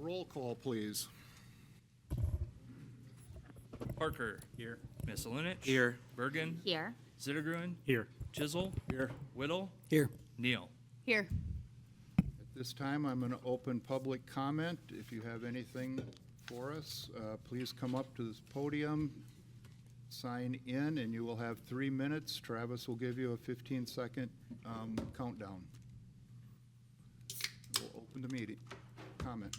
Roll call, please. Parker. Here. Miscelinich. Here. Bergen. Here. Zittergruen. Here. Chisel. Here. Whittle. Here. Neal. Here. At this time, I'm going to open public comment. If you have anything for us, please come up to this podium, sign in, and you will have 3 minutes. Travis will give you a 15-second countdown. We'll open the meeting. Comment.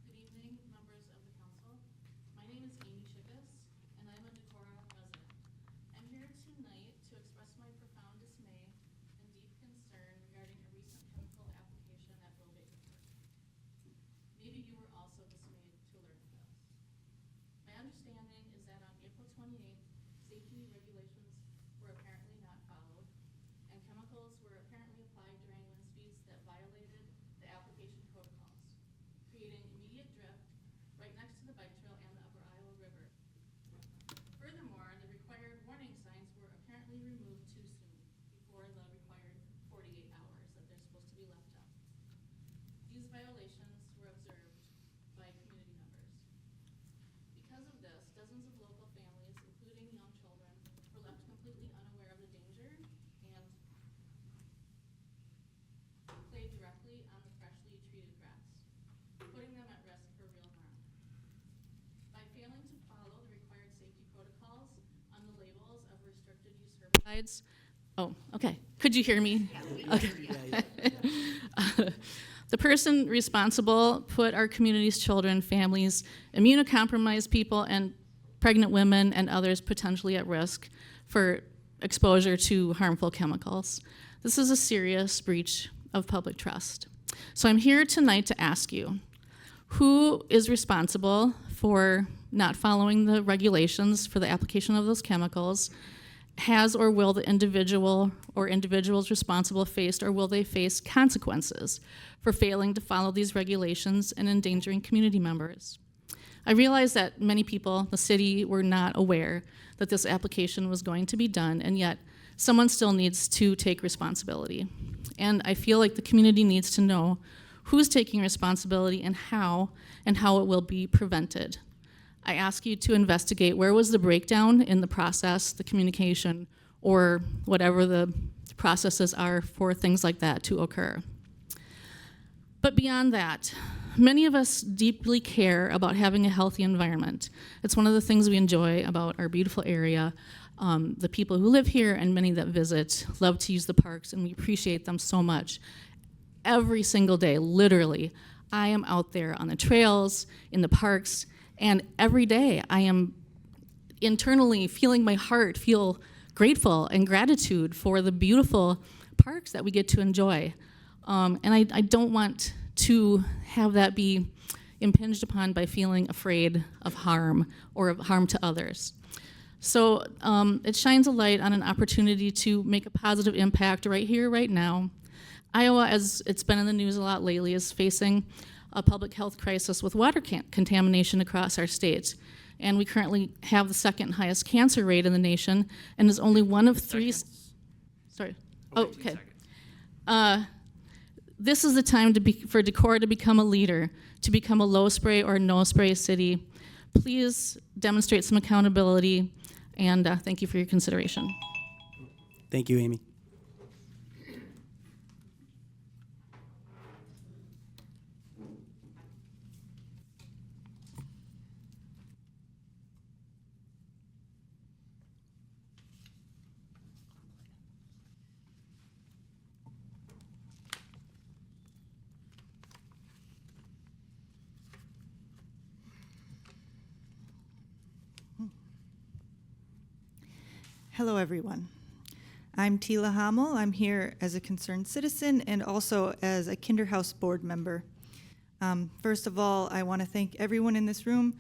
Good evening, members of the council. My name is Amy Chickus, and I'm a Decorah resident. I'm here tonight to express my profound dismay and deep concern regarding a recent chemical application at Will Baker. Maybe you were also dismayed to learn of this. My understanding is that on April 28th, safety regulations were apparently not followed, and chemicals were apparently applied during wind speeds that violated the application protocols, creating immediate drift right next to the bike trail and the Upper Iowa River. Furthermore, the required warning signs were apparently removed too soon, before the required 48 hours that they're supposed to be left up. These violations were observed by community members. Because of this, dozens of local families, including young children, were left completely unaware of the danger and played directly on the freshly treated grass, putting them at risk for real harm. By failing to follow the required safety protocols on the labels of restricted use herbicides. Oh, okay. Could you hear me? Okay. The person responsible put our community's children, families, immunocompromised people, and pregnant women and others potentially at risk for exposure to harmful chemicals. This is a serious breach of public trust. So I'm here tonight to ask you, who is responsible for not following the regulations for the application of those chemicals? Has or will the individual or individuals responsible face or will they face consequences for failing to follow these regulations and endangering community members? I realize that many people, the city, were not aware that this application was going to be done, and yet someone still needs to take responsibility. And I feel like the community needs to know who's taking responsibility and how it will be prevented. I ask you to investigate where was the breakdown in the process, the communication, or whatever the processes are for things like that to occur. But beyond that, many of us deeply care about having a healthy environment. It's one of the things we enjoy about our beautiful area. The people who live here and many that visit love to use the parks, and we appreciate them so much. Every single day, literally, I am out there on the trails, in the parks, and every day I am internally feeling my heart feel grateful and gratitude for the beautiful parks that we get to enjoy. And I don't want to have that be impinged upon by feeling afraid of harm or of harm to others. So it shines a light on an opportunity to make a positive impact right here, right now. Iowa, as it's been in the news a lot lately, is facing a public health crisis with water contamination across our state. And we currently have the second highest cancer rate in the nation and is only one of three. Sorry. Oh, okay. This is the time for Decorah to become a leader, to become a low spray or no spray city. Please demonstrate some accountability, and thank you for your consideration. Thank you, Amy. Hello, everyone. I'm Tila Hamel. I'm here as a concerned citizen and also as a Kinderhouse board member. First of all, I want to thank everyone in this room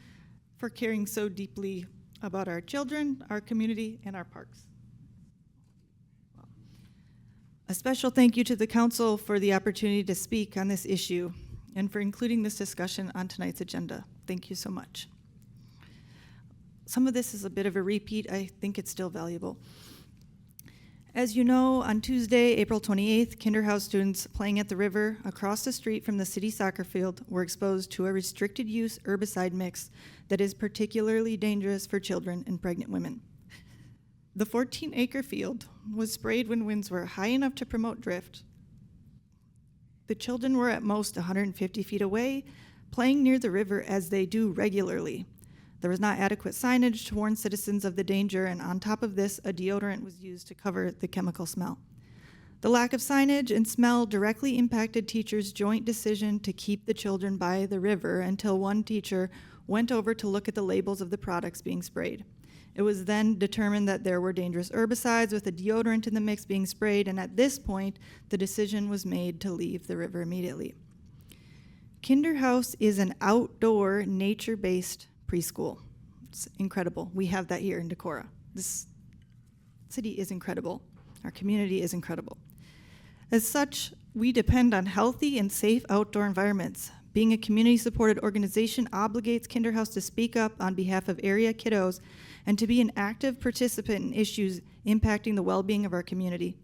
for caring so deeply about our children, our community, and our parks. A special thank you to the council for the opportunity to speak on this issue. and for including this discussion on tonight's agenda. Thank you so much. Some of this is a bit of a repeat. I think it's still valuable. As you know, on Tuesday, April 28th, Kinderhouse students playing at the river across the street from the city soccer field were exposed to a restricted use herbicide mix that is particularly dangerous for children and pregnant women. The 14-acre field was sprayed when winds were high enough to promote drift. The children were at most 150 feet away, playing near the river as they do regularly. There was not adequate signage to warn citizens of the danger, and on top of this, a deodorant was used to cover the chemical smell. The lack of signage and smell directly impacted teachers' joint decision to keep the children by the river until one teacher went over to look at the labels of the products being sprayed. It was then determined that there were dangerous herbicides with a deodorant in the mix being sprayed, and at this point, the decision was made to leave the river immediately. Kinderhouse is an outdoor, nature-based preschool. It's incredible. We have that here in Decorah. This city is incredible. Our community is incredible. As such, we depend on healthy and safe outdoor environments. Being a community-supported organization obligates Kinderhouse to speak up on behalf of area kiddos and to be an active participant in issues impacting the well-being of our community.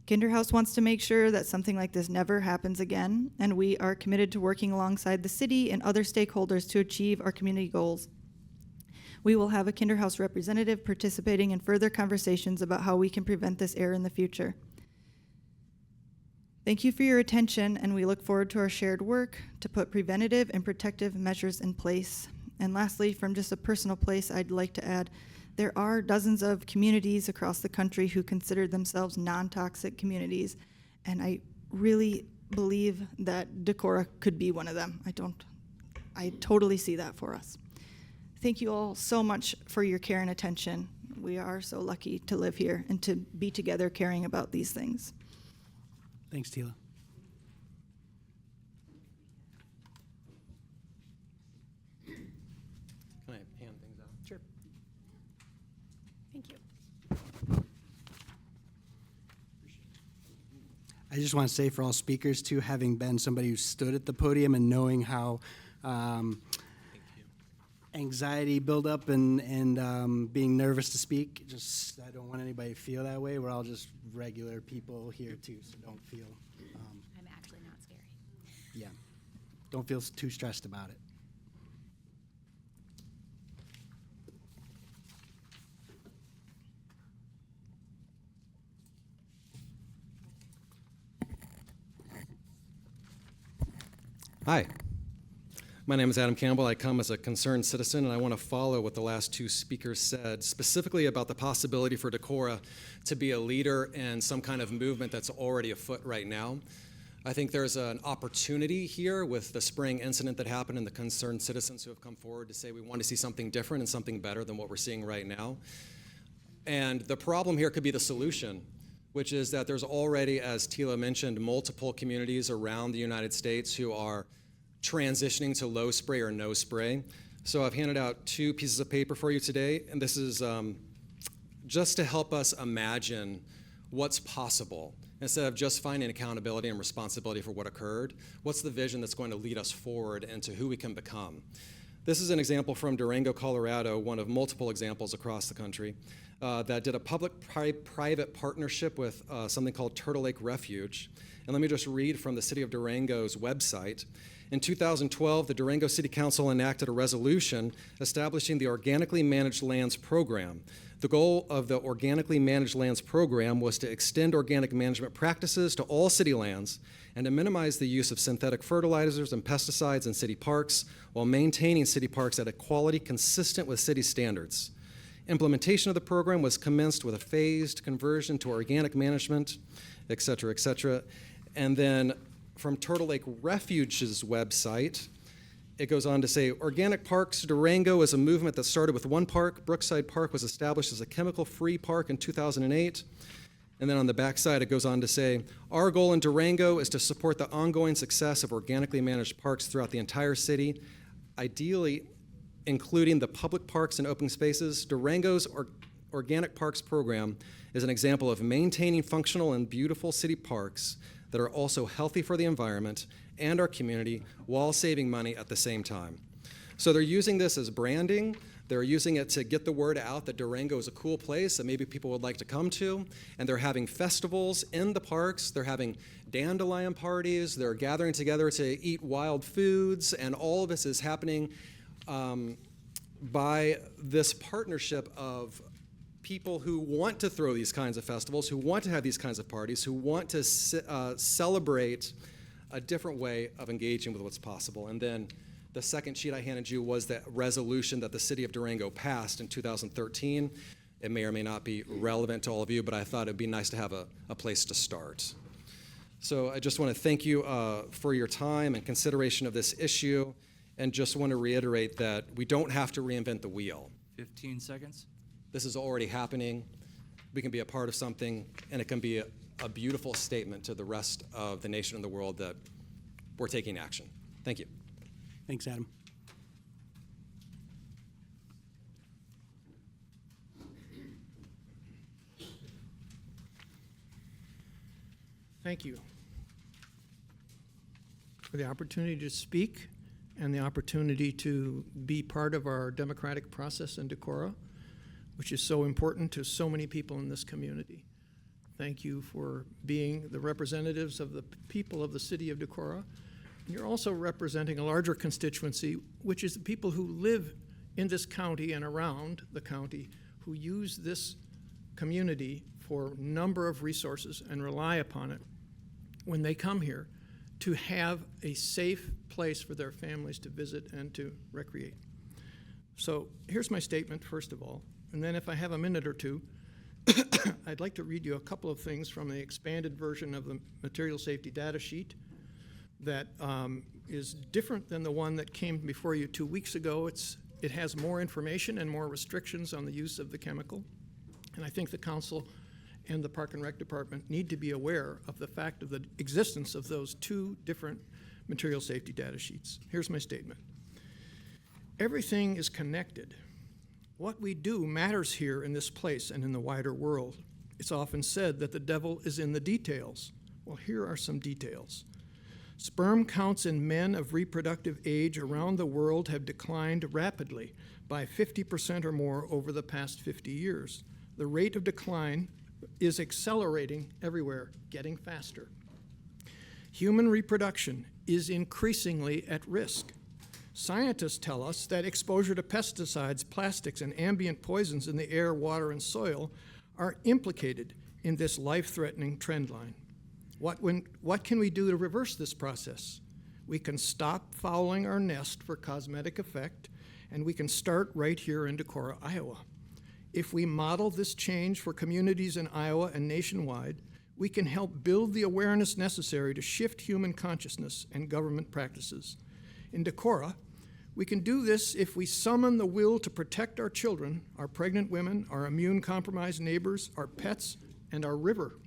Kinderhouse wants to make sure that something like this never happens again, and we are committed to working alongside the city and other stakeholders to achieve our community goals. We will have a Kinderhouse representative participating in further conversations about how we can prevent this error in the future. Thank you for your attention, and we look forward to our shared work to put preventative and protective measures in place. And lastly, from just a personal place, I'd like to add, there are dozens of communities across the country who consider themselves non-toxic communities, and I really believe that Decorah could be one of them. I totally see that for us. Thank you all so much for your care and attention. We are so lucky to live here and to be together caring about these things. Thanks, Tila. Can I hand things out? Sure. Thank you. I just want to say for all speakers, too, having been somebody who stood at the podium and knowing how anxiety build up and being nervous to speak, just I don't want anybody to feel that way. We're all just regular people here, too, so don't feel, I'm actually not scary. yeah, don't feel too stressed about it. Hi. My name is Adam Campbell. I come as a concerned citizen, and I want to follow what the last two speakers said, specifically about the possibility for Decorah to be a leader in some kind of movement that's already afoot right now. I think there's an opportunity here with the spring incident that happened and the concerned citizens who have come forward to say we want to see something different and something better than what we're seeing right now. And the problem here could be the solution, which is that there's already, as Tila mentioned, multiple communities around the United States who are transitioning to low spray or no spray. So I've handed out 2 pieces of paper for you today, and this is just to help us imagine what's possible. Instead of just finding accountability and responsibility for what occurred, what's the vision that's going to lead us forward into who we can become? This is an example from Durango, Colorado, one of multiple examples across the country, that did a public-private partnership with something called Turtle Lake Refuge. And let me just read from the City of Durango's website. In 2012, the Durango City Council enacted a resolution establishing the Organically Managed Lands Program. The goal of the Organically Managed Lands Program was to extend organic management practices to all city lands and to minimize the use of synthetic fertilizers and pesticides in city parks while maintaining city parks at a quality consistent with city standards. Implementation of the program was commenced with a phased conversion to organic management, et cetera, and then from Turtle Lake Refuge's website, it goes on to say, Organic Parks Durango is a movement that started with one park. Brookside Park was established as a chemical-free park in 2008. And then on the backside, it goes on to say, our goal in Durango is to support the ongoing success of organically managed parks throughout the entire city, ideally including the public parks and open spaces. Durango's Organic Parks program is an example of maintaining functional and beautiful city parks that are also healthy for the environment and our community while saving money at the same time. So they're using this as branding. They're using it to get the word out that Durango is a cool place that maybe people would like to come to. And they're having festivals in the parks. They're having dandelion parties. They're gathering together to eat wild foods. And all of this is happening by this partnership of people who want to throw these kinds of festivals, who want to have these kinds of parties, who want to celebrate a different way of engaging with what's possible. And then the second sheet I handed you was that resolution that the city of Durango passed in 2013. It may or may not be relevant to all of you, but I thought it'd be nice to have a place to start. So I just want to thank you for your time and consideration of this issue, and just want to reiterate that we don't have to reinvent the wheel. 15 seconds. This is already happening. We can be a part of something, and it can be a beautiful statement to the rest of the nation and the world that we're taking action. Thank you. Thanks, Adam. Thank you for the opportunity to speak and the opportunity to be part of our democratic process in Decorah, which is so important to so many people in this community. Thank you for being the representatives of the people of the city of Decorah. You're also representing a larger constituency, which is the people who live in this county and around the county, who use this community for a number of resources and rely upon it when they come here to have a safe place for their families to visit and to recreate. So here's my statement, first of all, and then if I have a minute or two, I'd like to read you a couple of things from the expanded version of the material safety data sheet that is different than the one that came before you 2 weeks ago. It has more information and more restrictions on the use of the chemical. And I think the council and the Park and Rec Department need to be aware of the fact of the existence of those two different material safety data sheets. Here's my statement. Everything is connected. What we do matters here in this place and in the wider world. It's often said that the devil is in the details. Well, here are some details. Sperm counts in men of reproductive age around the world have declined rapidly by 50% or more over the past 50 years. The rate of decline is accelerating everywhere, getting faster. Human reproduction is increasingly at risk. Scientists tell us that exposure to pesticides, plastics, and ambient poisons in the air, water, and soil are implicated in this life-threatening trend line. What can we do to reverse this process? We can stop fouling our nest for cosmetic effect, and we can start right here in Decorah, Iowa. If we model this change for communities in Iowa and nationwide, we can help build the awareness necessary to shift human consciousness and government practices. In Decorah, we can do this if we summon the will to protect our children, our pregnant women, our immune-compromised neighbors, our pets, and our river.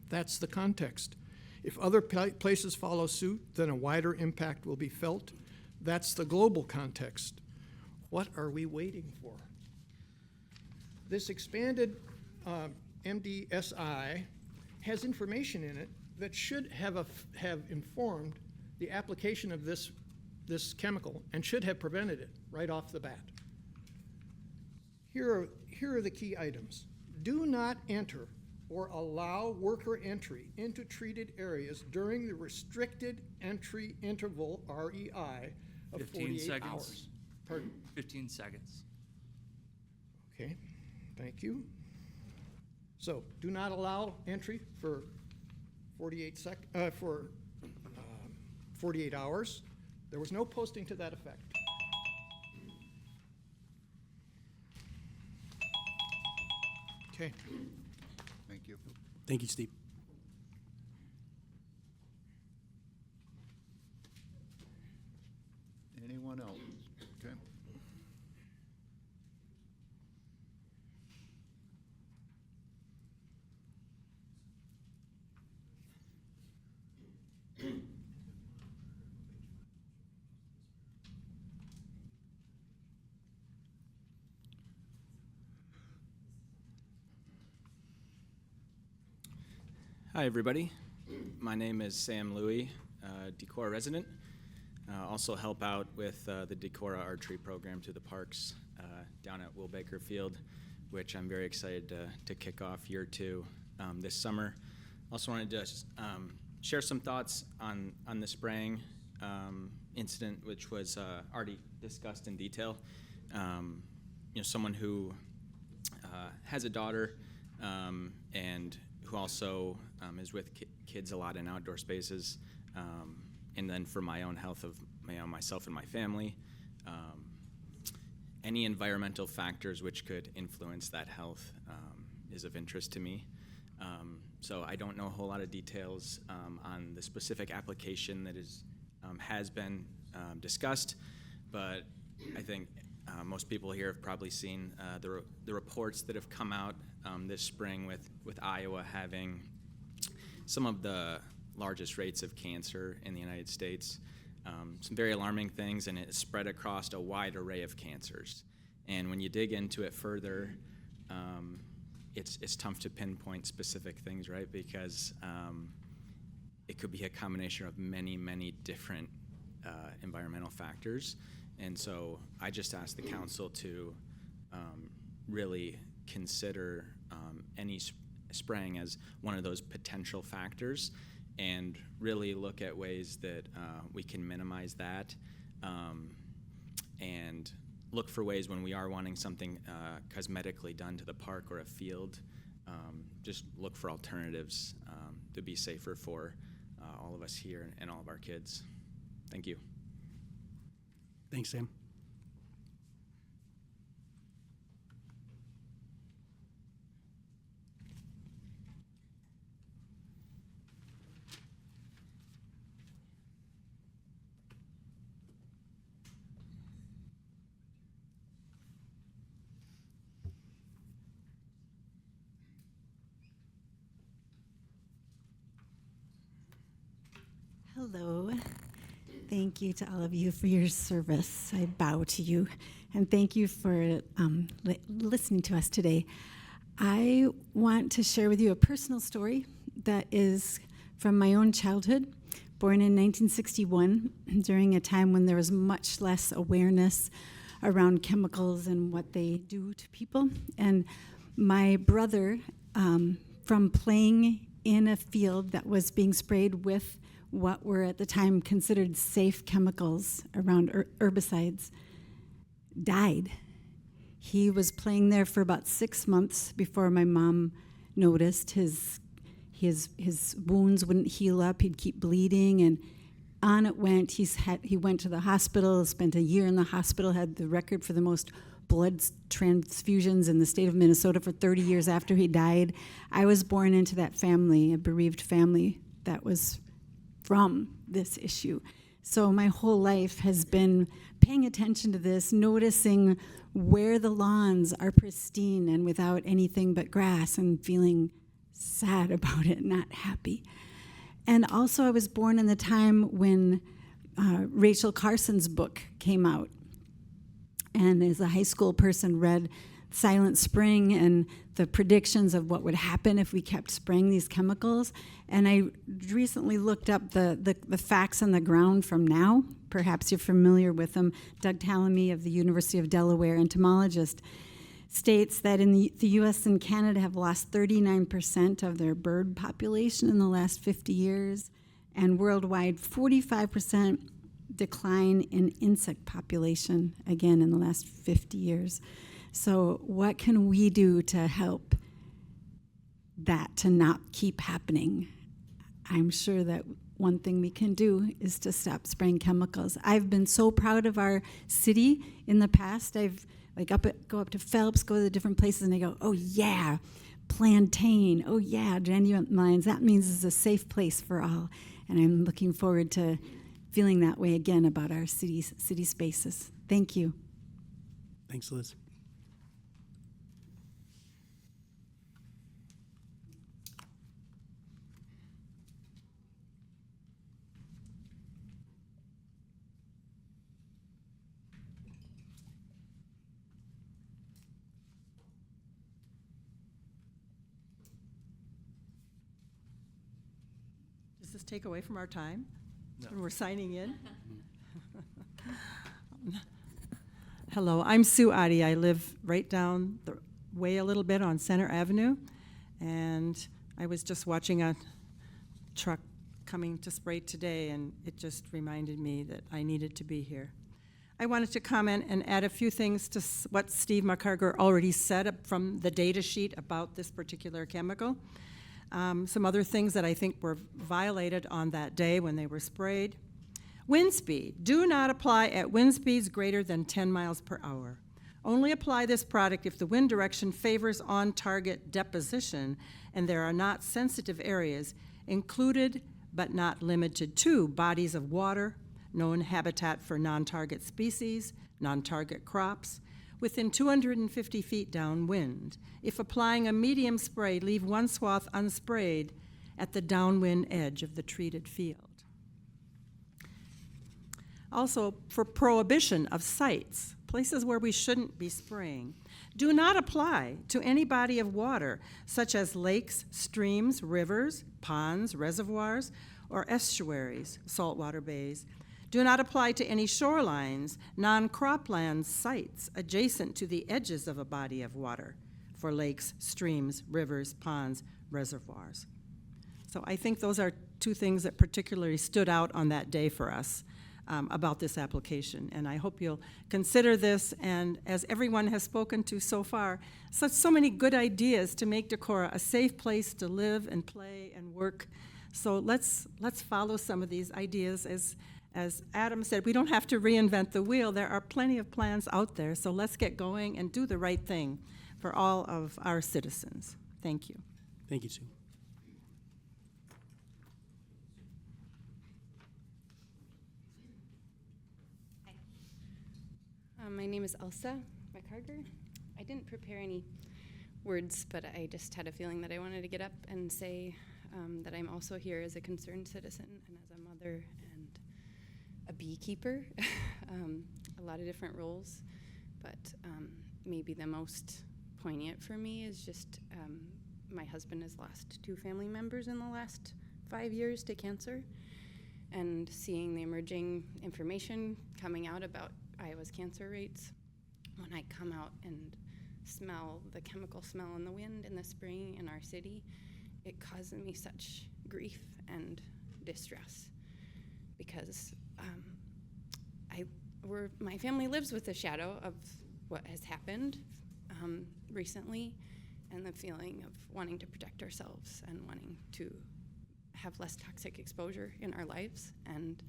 That's the context. If other places follow suit, then a wider impact will be felt. That's the global context. What are we waiting for? This expanded MDSI has information in it that should have informed the application of this chemical and should have prevented it right off the bat. Here are the key items. Do not enter or allow worker entry into treated areas during the restricted entry interval, REI, of 15 48 seconds. hours. Pardon? 15 seconds. Okay, thank you. So, do not allow entry for 48 hours. There was no posting to that effect. Okay. Thank you. Thank you, Steve. Anyone else? Okay. Hi, everybody. My name is Sam Louie, Decorah resident. Also help out with the Decorah archery program through the parks down at Will Baker Field, which I'm very excited to kick off year 2 this summer. Also wanted to share some thoughts on the spraying incident, which was already discussed in detail. Someone who has a daughter and who also is with kids a lot in outdoor spaces, and then for my own health of myself and my family, any environmental factors which could influence that health is of interest to me. So I don't know a whole lot of details on the specific application that has been discussed, but I think most people here have probably seen the reports that have come out this spring with Iowa having some of the largest rates of cancer in the United States. Some very alarming things, and it's spread across a wide array of cancers. And when you dig into it further, it's tough to pinpoint specific things, right? Because it could be a combination of many, many different environmental factors. And so I just asked the council to really consider any spraying as one of those potential factors, and really look at ways that we can minimize that, and look for ways when we are wanting something cosmetically done to the park or a field, just look for alternatives to be safer for all of us here and all of our kids. Thank you. Thanks, Sam. Hello. Thank you to all of you for your service. I bow to you. And thank you for listening to us today. I want to share with you a personal story that is from my own childhood. Born in 1961, during a time when there was much less awareness around chemicals and what they do to people. And my brother, from playing in a field that was being sprayed with what were at the time considered safe chemicals around herbicides, died. He was playing there for about 6 months before my mom noticed his wounds wouldn't heal up. He'd keep bleeding, and on it went. He went to the hospital, spent a year in the hospital, had the record for the most blood transfusions in the state of Minnesota for 30 years after he died. I was born into that family, a bereaved family that was from this issue. So my whole life has been paying attention to this, noticing where the lawns are pristine and without anything but grass, and feeling sad about it, not happy. And also I was born in the time when Rachel Carson's book came out. And as a high school person, read Silent Spring and the predictions of what would happen if we kept spraying these chemicals. And I recently looked up the facts on the ground from now. Perhaps you're familiar with them. Doug Tallamy of the University of Delaware, entomologist, states that in the U.S. and Canada have lost 39% of their bird population in the last 50 years, and worldwide 45% decline in insect population, again, in the last 50 years. So what can we do to help that to not keep happening? I'm sure that one thing we can do is to stop spraying chemicals. I've been so proud of our city in the past. I've go up to Phelps, go to the different places, and they go, oh yeah, plantain, oh yeah, dandelions. That means it's a safe place for all. And I'm looking forward to feeling that way again about our city spaces. Thank you. Thanks, Liz. Just a this take away from our time when we're signing in? Hello, I'm Sue Adi. I live right down the way a little bit on Center Avenue, and I was just watching a truck coming to spray today, and it just reminded me that I needed to be here. I wanted to comment and add a few things to what Steve McCarger already said from the data sheet about this particular chemical. Some other things that I think were violated on that day when they were sprayed. Wind speed. Do not apply at wind speeds greater than 10 miles per hour. Only apply this product if the wind direction favors on-target deposition and there are not sensitive areas included but not limited to bodies of water, known habitat for non-target species, non-target crops, within 250 feet downwind. If applying a medium spray, leave one swath unsprayed at the downwind edge of the treated field. Also, for prohibition of sites, places where we shouldn't be spraying, do not apply to any body of water, such as lakes, streams, rivers, ponds, reservoirs, or estuaries, saltwater bays. Do not apply to any shorelines, non-cropland sites adjacent to the edges of a body of water for lakes, streams, rivers, ponds, reservoirs. So I think those are two things that particularly stood out on that day for us about this application. And I hope you'll consider this, and as everyone has spoken to so far, so many good ideas to make Decorah a safe place to live and play and work. So let's follow some of these ideas. As Adam said, we don't have to reinvent the wheel. There are plenty of plans out there, so let's get going and do the right thing for all of our citizens. Thank you. Thank you, Sue. My name is Elsa McCarger. I didn't prepare any words, but I just had a feeling that I wanted to get up and say that I'm also here as a concerned citizen and as a mother and a beekeeper, a lot of different roles, but maybe the most poignant for me is just my husband has lost 2 family members in the last 5 years to cancer, and seeing the emerging information coming out about Iowa's cancer rates. When I come out and smell the chemical smell in the wind in the spring in our city, it causes me such grief and distress, because my family lives with the shadow of what has happened recently, and the feeling of wanting to protect ourselves and wanting to have less toxic exposure in our lives. And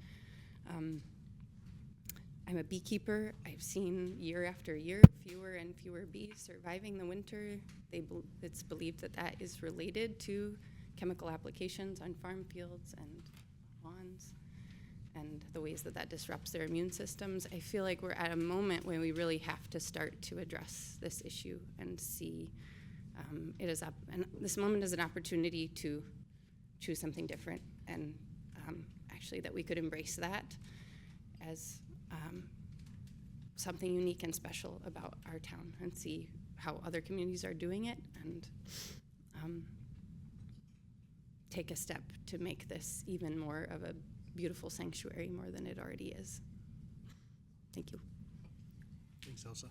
I'm a beekeeper. I've seen year after year fewer and fewer bees surviving the winter. It's believed that that is related to chemical applications on farm fields and lawns, and the ways that that disrupts their immune systems. I feel like we're at a moment when we really have to start to address this issue and see and this moment is an opportunity to choose something different, and actually that we could embrace that as something unique and special about our town, and see how other communities are doing it, and take a step to make this even more of a beautiful sanctuary, more than it already is. Thank you. Thanks, Elsa.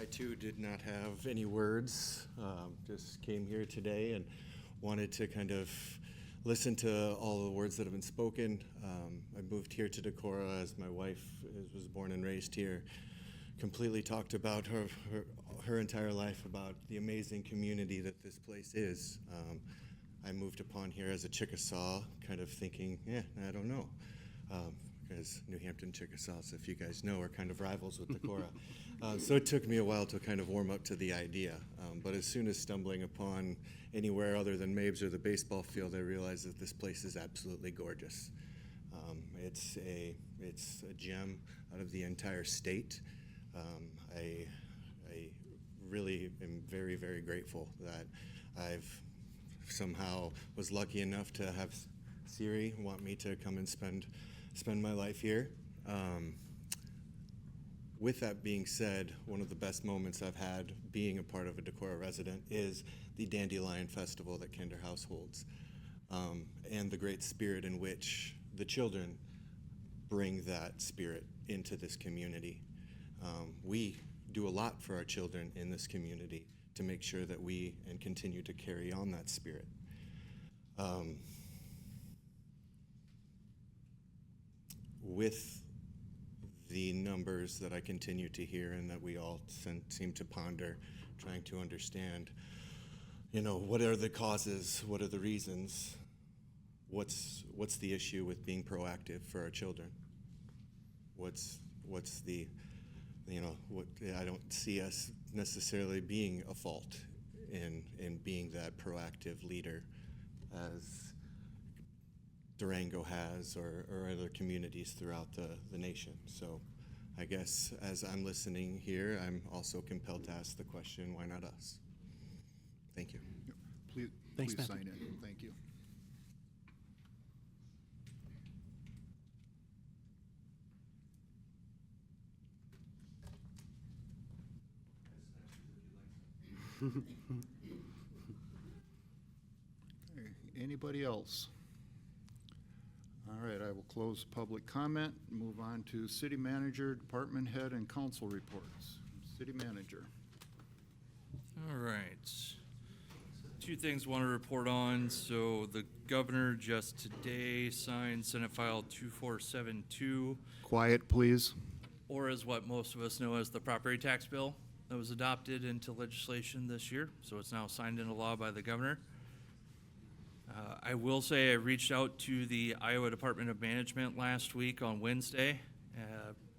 I too did not have any words, just came here today and wanted to kind of listen to all the words that have been spoken. I moved here to Decorah as my wife was born and raised here, completely talked about her entire life, about the amazing community that this place is. I moved upon here as a Chickasaw, kind of thinking, I don't know. Because New Hampton Chickasaws, if you guys know, are kind of rivals with Decorah. So it took me a while to kind of warm up to the idea. But as soon as stumbling upon anywhere other than Mabes or the baseball field, I realized that this place is absolutely gorgeous. It's a gem out of the entire state. I really am very, very grateful that I've somehow was lucky enough to have Siri want me to come and spend spend my life here. With that being said, one of the best moments I've had being a part of a Decorah resident is the Dandelion Festival that Kinderhouse holds, and the great spirit in which the children bring that spirit into this community. We do a lot for our children in this community to make sure that we and continue to carry on that spirit. With the numbers that I continue to hear and that we all seem to ponder, trying to understand, what are the causes, what are the reasons, what's the issue with being proactive for our children? What's the, I don't see us necessarily being a fault in being that proactive leader as Durango has or other communities throughout the nation. So I guess as I'm listening here, I'm also compelled to ask the question, why not us? Thank you. Please, Thanks, please Matthew. sign in. Thank you. Okay, anybody else? All right, I will close public comment, move on to city manager, department head, and council reports. City manager. All right. Two things I want to report on. So the governor just today signed Senate File 2472, Quiet, please. or as what most of us know as the property tax bill that was adopted into legislation this year. So it's now signed into law by the governor. I will say I reached out to the Iowa Department of Management last week on Wednesday,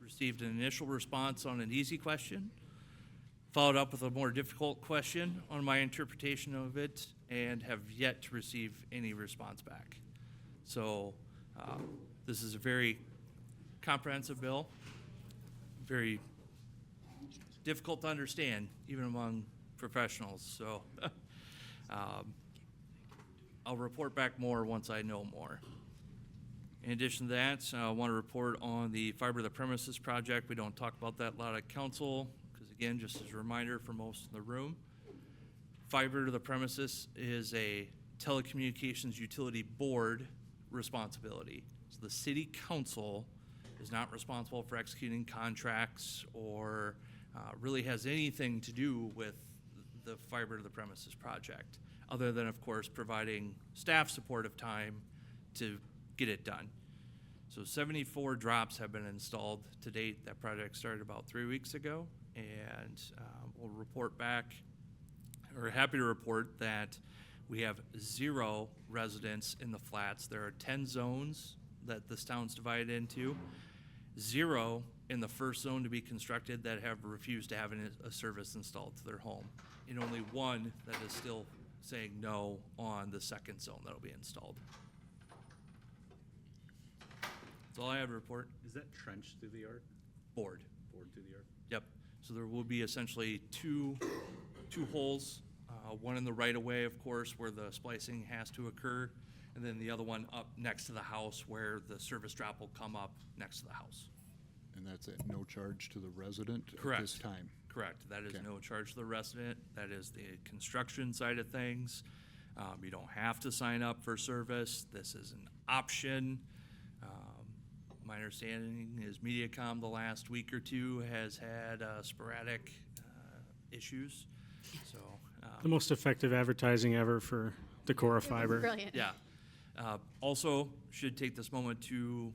received an initial response on an easy question, followed up with a more difficult question on my interpretation of it, and have yet to receive any response back. So this is a very comprehensive bill, very difficult to understand, even among professionals. So I'll report back more once I know more. In addition to that, I want to report on the fiber to the premises project. We don't talk about that a lot at council, because again, just as a reminder for most in the room, fiber to the premises is a telecommunications utility board responsibility. So the city council is not responsible for executing contracts or really has anything to do with the fiber to the premises project, other than, of course, providing staff supportive time to get it done. So 74 drops have been installed to date. That project started about 3 weeks ago, and we'll report back, or happy to report that we have 0 residents in the flats. There are 10 zones that this town's divided into. 0 in the first zone to be constructed that have refused to have a service installed to their home, and only 1 that is still saying no on the second zone that'll be installed. That's all I have to report. Is that trench through the yard? Board. Board through the yard? Yep. So there will be essentially two holes, one in the right of way, of course, where the splicing has to occur, and then the other one up next to the house where the service drop will come up next to the house. And that's at no charge to the resident Correct. at this time? Correct. That is Okay. no charge to the resident. That is the construction side of things. You don't have to sign up for service. This is an option. My understanding is MediaCom the last week or two has had sporadic issues. So The most effective advertising ever for Decorah fiber. Brilliant. yeah. Also, should take this moment to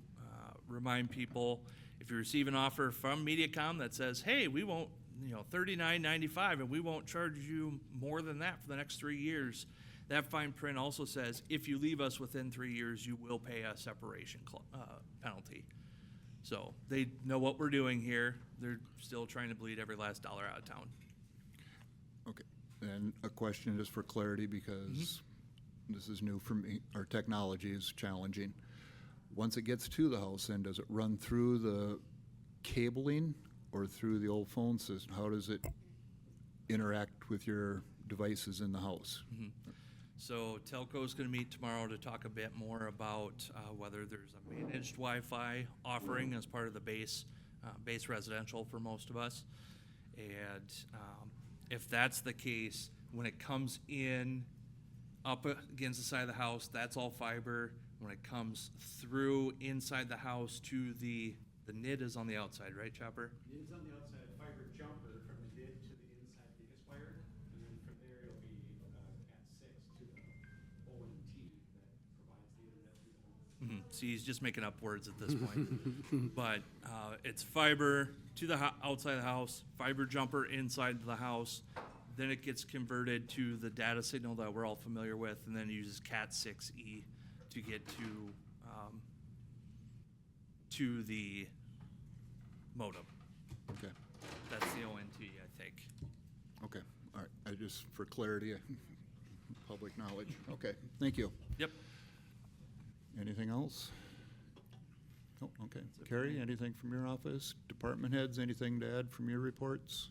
remind people, if you receive an offer from MediaCom that says, hey, we won't, $39.95 and we won't charge you more than that for the next 3 years, that fine print also says, if you leave us within 3 years, you will pay a separation penalty. So they know what we're doing here. They're still trying to bleed every last dollar out of town. Okay, and a question just for clarity, because this is new for me, our technology is challenging. Once it gets to the house, then does it run through the cabling or through the old phone system? How does it interact with your devices in the house? So Telco's going to meet tomorrow to talk a bit more about whether there's a managed Wi-Fi offering as part of the base residential for most of us. And if that's the case, when it comes in up against the side of the house, that's all fiber. When it comes through inside the house to the NID is on the outside, right, Chopper? NID's on the outside, fiber jumper from the NID to the inside biggest wire, and then from there it'll be Cat 6 to the ONT that provides the internet through the home. See, he's just making up words at this point. But it's fiber to the outside of the house, fiber jumper inside the house. Then it gets converted to the data signal that we're all familiar with, and then it uses Cat 6E to get to the modem. Okay, That's the ONT, I think. okay, all right, I just, for clarity, public knowledge, okay, thank you. Yep. Anything else? Oh, okay. Carrie, anything from your office? Department heads, anything to add from your reports?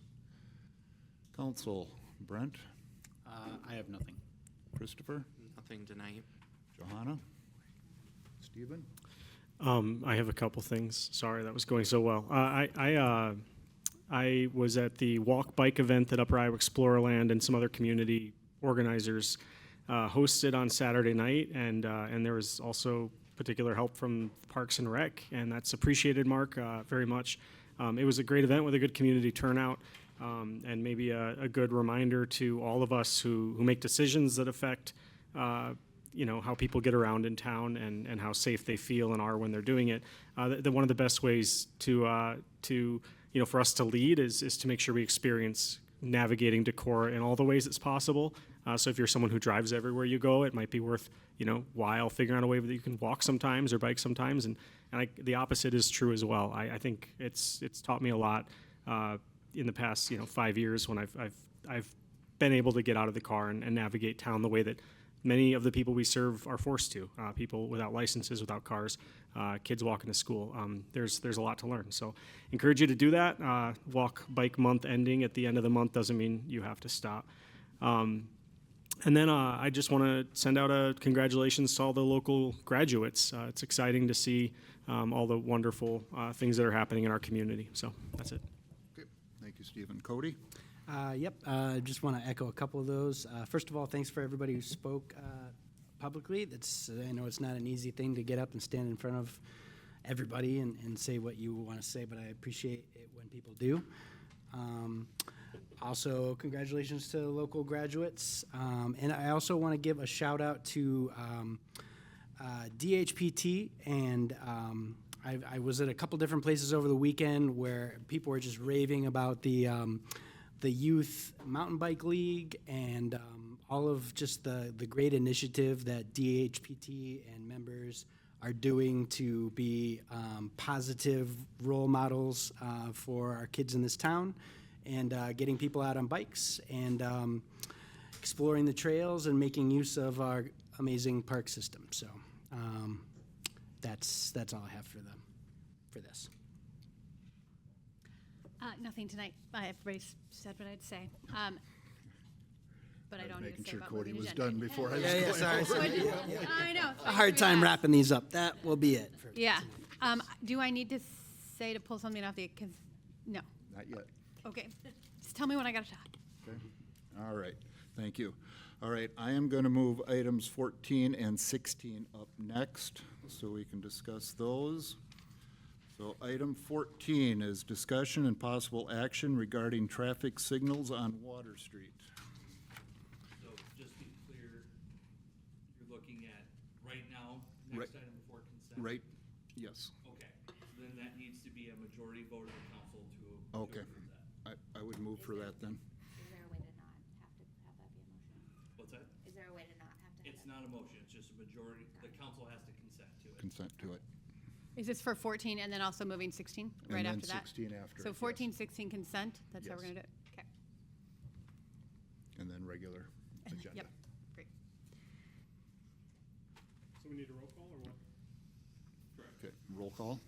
Council, Brent, I have nothing. Christopher, Nothing tonight. Johanna, Stephen? I have a couple things. Sorry, that was going so well. I was at the walk bike event that Upper Iowa Explorerland and some other community organizers hosted on Saturday night, and there was also particular help from Parks and Rec, and that's appreciated, Mark, very much. It was a great event with a good community turnout, and maybe a good reminder to all of us who make decisions that affect how people get around in town and how safe they feel and are when they're doing it. One of the best ways to for us to lead is to make sure we experience navigating Decorah in all the ways it's possible. So if you're someone who drives everywhere you go, it might be worth while figuring out a way that you can walk sometimes or bike sometimes. And the opposite is true as well. I think it's taught me a lot in the past 5 years when I've been able to get out of the car and navigate town the way that many of the people we serve are forced to. People without licenses, without cars, kids walking to school. There's a lot to learn. So encourage you to do that. Walk bike month ending at the end of the month doesn't mean you have to stop. And then I just want to send out a congratulations to all the local graduates. It's exciting to see all the wonderful things that are happening in our community. So that's it. Okay, thank you, Stephen. Cody? Yep, just want to echo a couple of those. First of all, thanks for everybody who spoke publicly. I know it's not an easy thing to get up and stand in front of everybody and say what you want to say, but I appreciate it when people do. Also, congratulations to the local graduates. And I also want to give a shout out to DHPT, and I was at a couple different places over the weekend where people were just raving about the Youth Mountain Bike League and all of just the great initiative that DHPT and members are doing to be positive role models for our kids in this town, and getting people out on bikes and exploring the trails and making use of our amazing park system. So that's all I have for this. Nothing tonight. Everybody's said what I'd say. But I don't need to Making say sure about Cody moving was agenda. done before I was Yeah, going. sorry. I know. A hard time wrapping these up. That will be it. For Yeah. Do I need to say to pull something off the? No. Not yet. Okay. Just tell me when I got to talk. Okay, all right, thank you. All right, I am going to move items 14 and 16 up next, so we can discuss those. So item 14 is discussion and possible action regarding traffic signals on Water Street. So just be clear, you're looking at right now, Right. next item before consent? Right, yes, Okay, so then that needs to be a majority vote of the council to okay. approve that. I would move for that then. Is there a way to not have to have that be a motion? What's that? Is there a way to not have to? It's not a motion, it's just a majority, the council has to consent to it. Consent to it. Is this for 14 and then also moving 16 And right then after that? 16 after So it, yes. 14, 16 consent. That's how we're Yes. going to do it. Okay. And then regular And then- agenda. Yep. Great. So we need a roll call or what? Correct. Okay, roll call.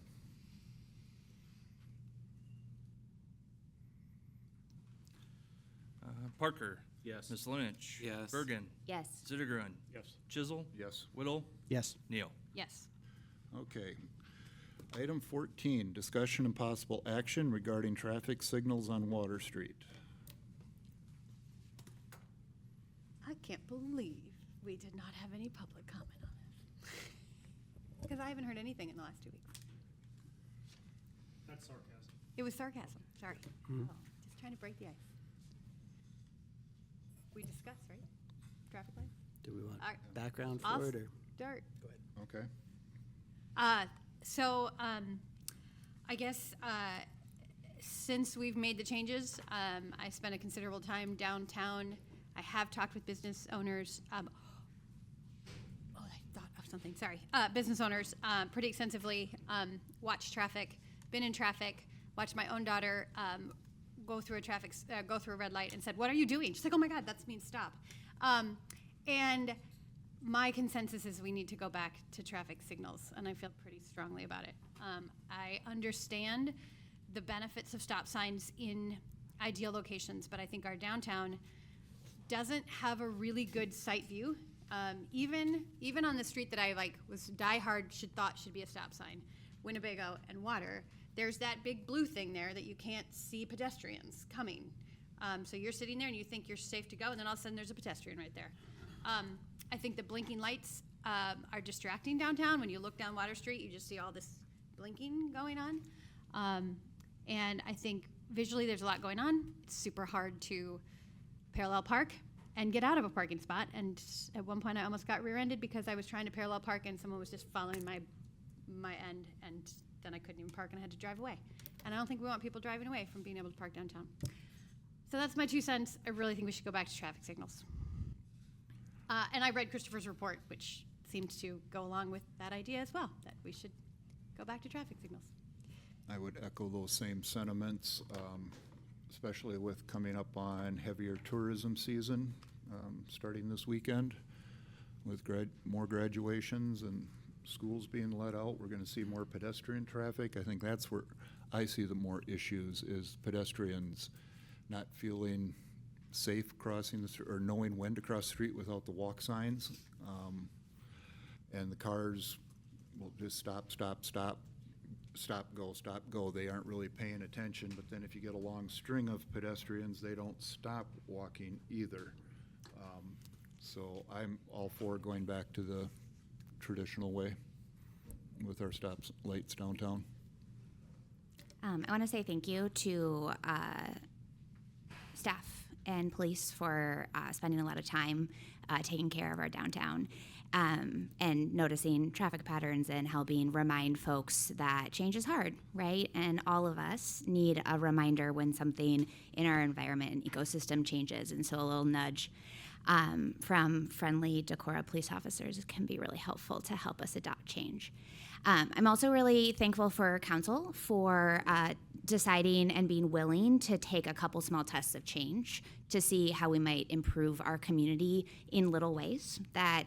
Parker. Yes. Ms. Lynch. Yes. Bergen. Yes. Zittergren. Yes. Chisel. Yes. Whittle. Yes. Neal. Yes. Okay. Item 14, discussion and possible action regarding traffic signals on Water Street. I can't believe we did not have any public comment on this. Because I haven't heard anything in the last 2 weeks. That's sarcasm. It was sarcasm, sorry. Oh, just trying to break the ice. We discussed, right? Traffic lights? Do we want All right. background I'll for it, or? start. Okay. I guess since we've made the changes, I spent a considerable time downtown. I have talked with business owners. I thought of something. Sorry, business owners pretty extensively. Watched traffic, been in traffic. Watched my own daughter go through a red light and said, "What are you doing?" She's like, "Oh my God, that means stop." And my consensus is we need to go back to traffic signals, and I feel pretty strongly about it. I understand the benefits of stop signs in ideal locations, but I think our downtown doesn't have a really good sight view. Even on the street that I was diehard thought should be a stop sign, Winnebago and Water, there's that big blue thing there that you can't see pedestrians coming. So you're sitting there and you think you're safe to go, and then all of a sudden there's a pedestrian right there. I think the blinking lights are distracting downtown. When you look down Water Street, you just see all this blinking going on. And I think visually there's a lot going on. It's super hard to parallel park and get out of a parking spot. And at one point I almost got rear-ended because I was trying to parallel park and someone was just following my end, and then I couldn't even park and I had to drive away. And I don't think we want people driving away from being able to park downtown. So that's my 2 cents. I really think we should go back to traffic signals. And I read Christopher's report, which seemed to go along with that idea as well, that we should go back to traffic signals. I would echo those same sentiments, especially with coming up on heavier tourism season, starting this weekend. With more graduations and schools being let out, we're going to see more pedestrian traffic. I think that's where I see the more issues, is pedestrians not feeling safe crossing the street or knowing when to cross the street without the walk signs. And the cars will just stop, go. They aren't really paying attention, but then if you get a long string of pedestrians, they don't stop walking either. So I'm all for going back to the traditional way with our stop lights downtown. I want to say thank you to staff and police for spending a lot of time taking care of our downtown and noticing traffic patterns and helping remind folks that change is hard, right? And all of us need a reminder when something in our environment and ecosystem changes. And so a little nudge from friendly Decorah police officers can be really helpful to help us adopt change. I'm also really thankful for council for deciding and being willing to take a couple small tests of change to see how we might improve our community in little ways that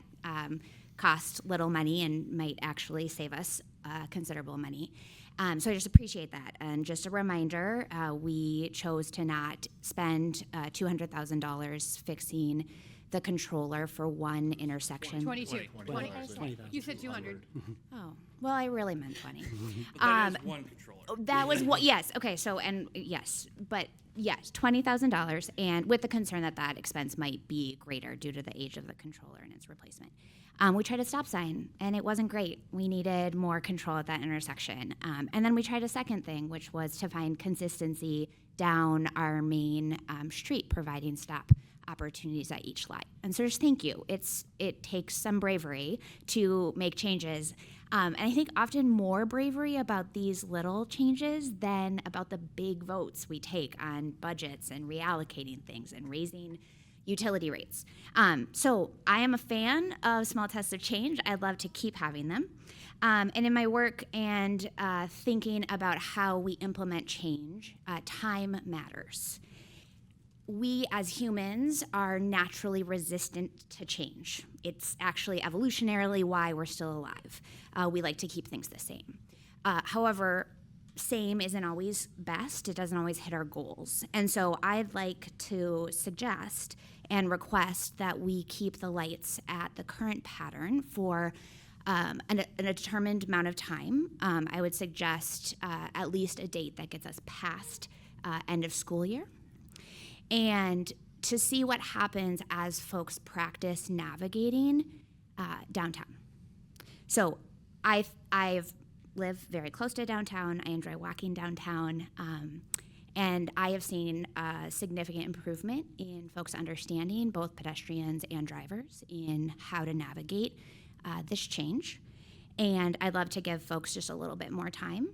cost little money and might actually save us considerable money. So I just appreciate that. And just a reminder, we chose to not spend $200,000 fixing the controller for one intersection. 22. 20. 20. You said 200. Oh, well, I really meant 20. But that is one controller. That was what, yes, okay, so, and yes, but yes, $20,000, and with the concern that that expense might be greater due to the age of the controller and its replacement. We tried a stop sign, and it wasn't great. We needed more control at that intersection. And then we tried a second thing, which was to find consistency down our main street, providing stop opportunities at each light. And so just thank you. It takes some bravery to make changes. And I think often more bravery about these little changes than about the big votes we take on budgets and reallocating things and raising utility rates. So I am a fan of small tests of change. I'd love to keep having them. And in my work and thinking about how we implement change, time matters. We as humans are naturally resistant to change. It's actually evolutionarily why we're still alive. We like to keep things the same. However, same isn't always best. It doesn't always hit our goals. And so I'd like to suggest and request that we keep the lights at the current pattern for a determined amount of time. I would suggest at least a date that gets us past end of school year. And to see what happens as folks practice navigating downtown. So I've live very close to downtown. I enjoy walking downtown. And I have seen a significant improvement in folks understanding, both pedestrians and drivers, in how to navigate this change. And I'd love to give folks just a little bit more time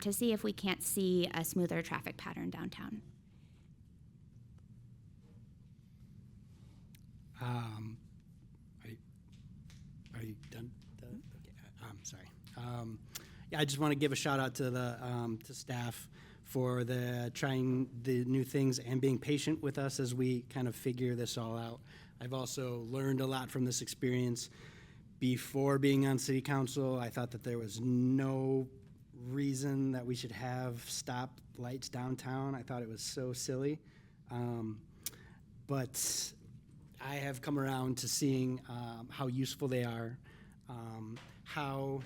to see if we can't see a smoother traffic pattern downtown. Are you done? Okay, I'm sorry. Yeah, I just want to give a shout out to the to staff for the trying the new things and being patient with us as we kind of figure this all out. I've also learned a lot from this experience. Before being on city council, I thought that there was no reason that we should have stop lights downtown. I thought it was so silly. But I have come around to seeing how useful they are, how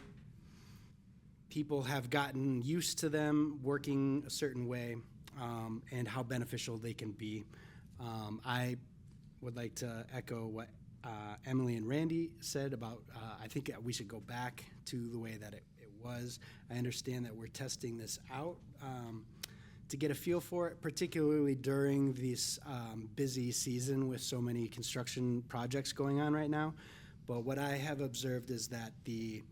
people have gotten used to them working a certain way, and how beneficial they can be. I would like to echo what Emily and Randy said about, I think we should go back to the way that it was. I understand that we're testing this out to get a feel for it, particularly during this busy season with so many construction projects going on right now. But what I have observed is that the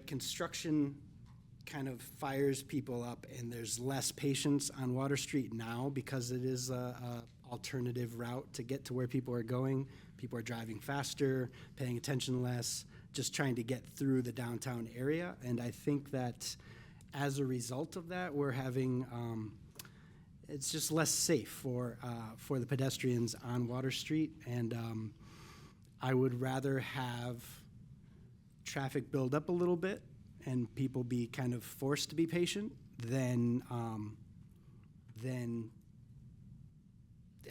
construction kind of fires people up, and there's less patience on Water Street now because it is a alternative route to get to where people are going. People are driving faster, paying attention less, just trying to get through the downtown area. And I think that as a result of that, we're having, it's just less safe for the pedestrians on Water Street. And I would rather have traffic build up a little bit and people be kind of forced to be patient than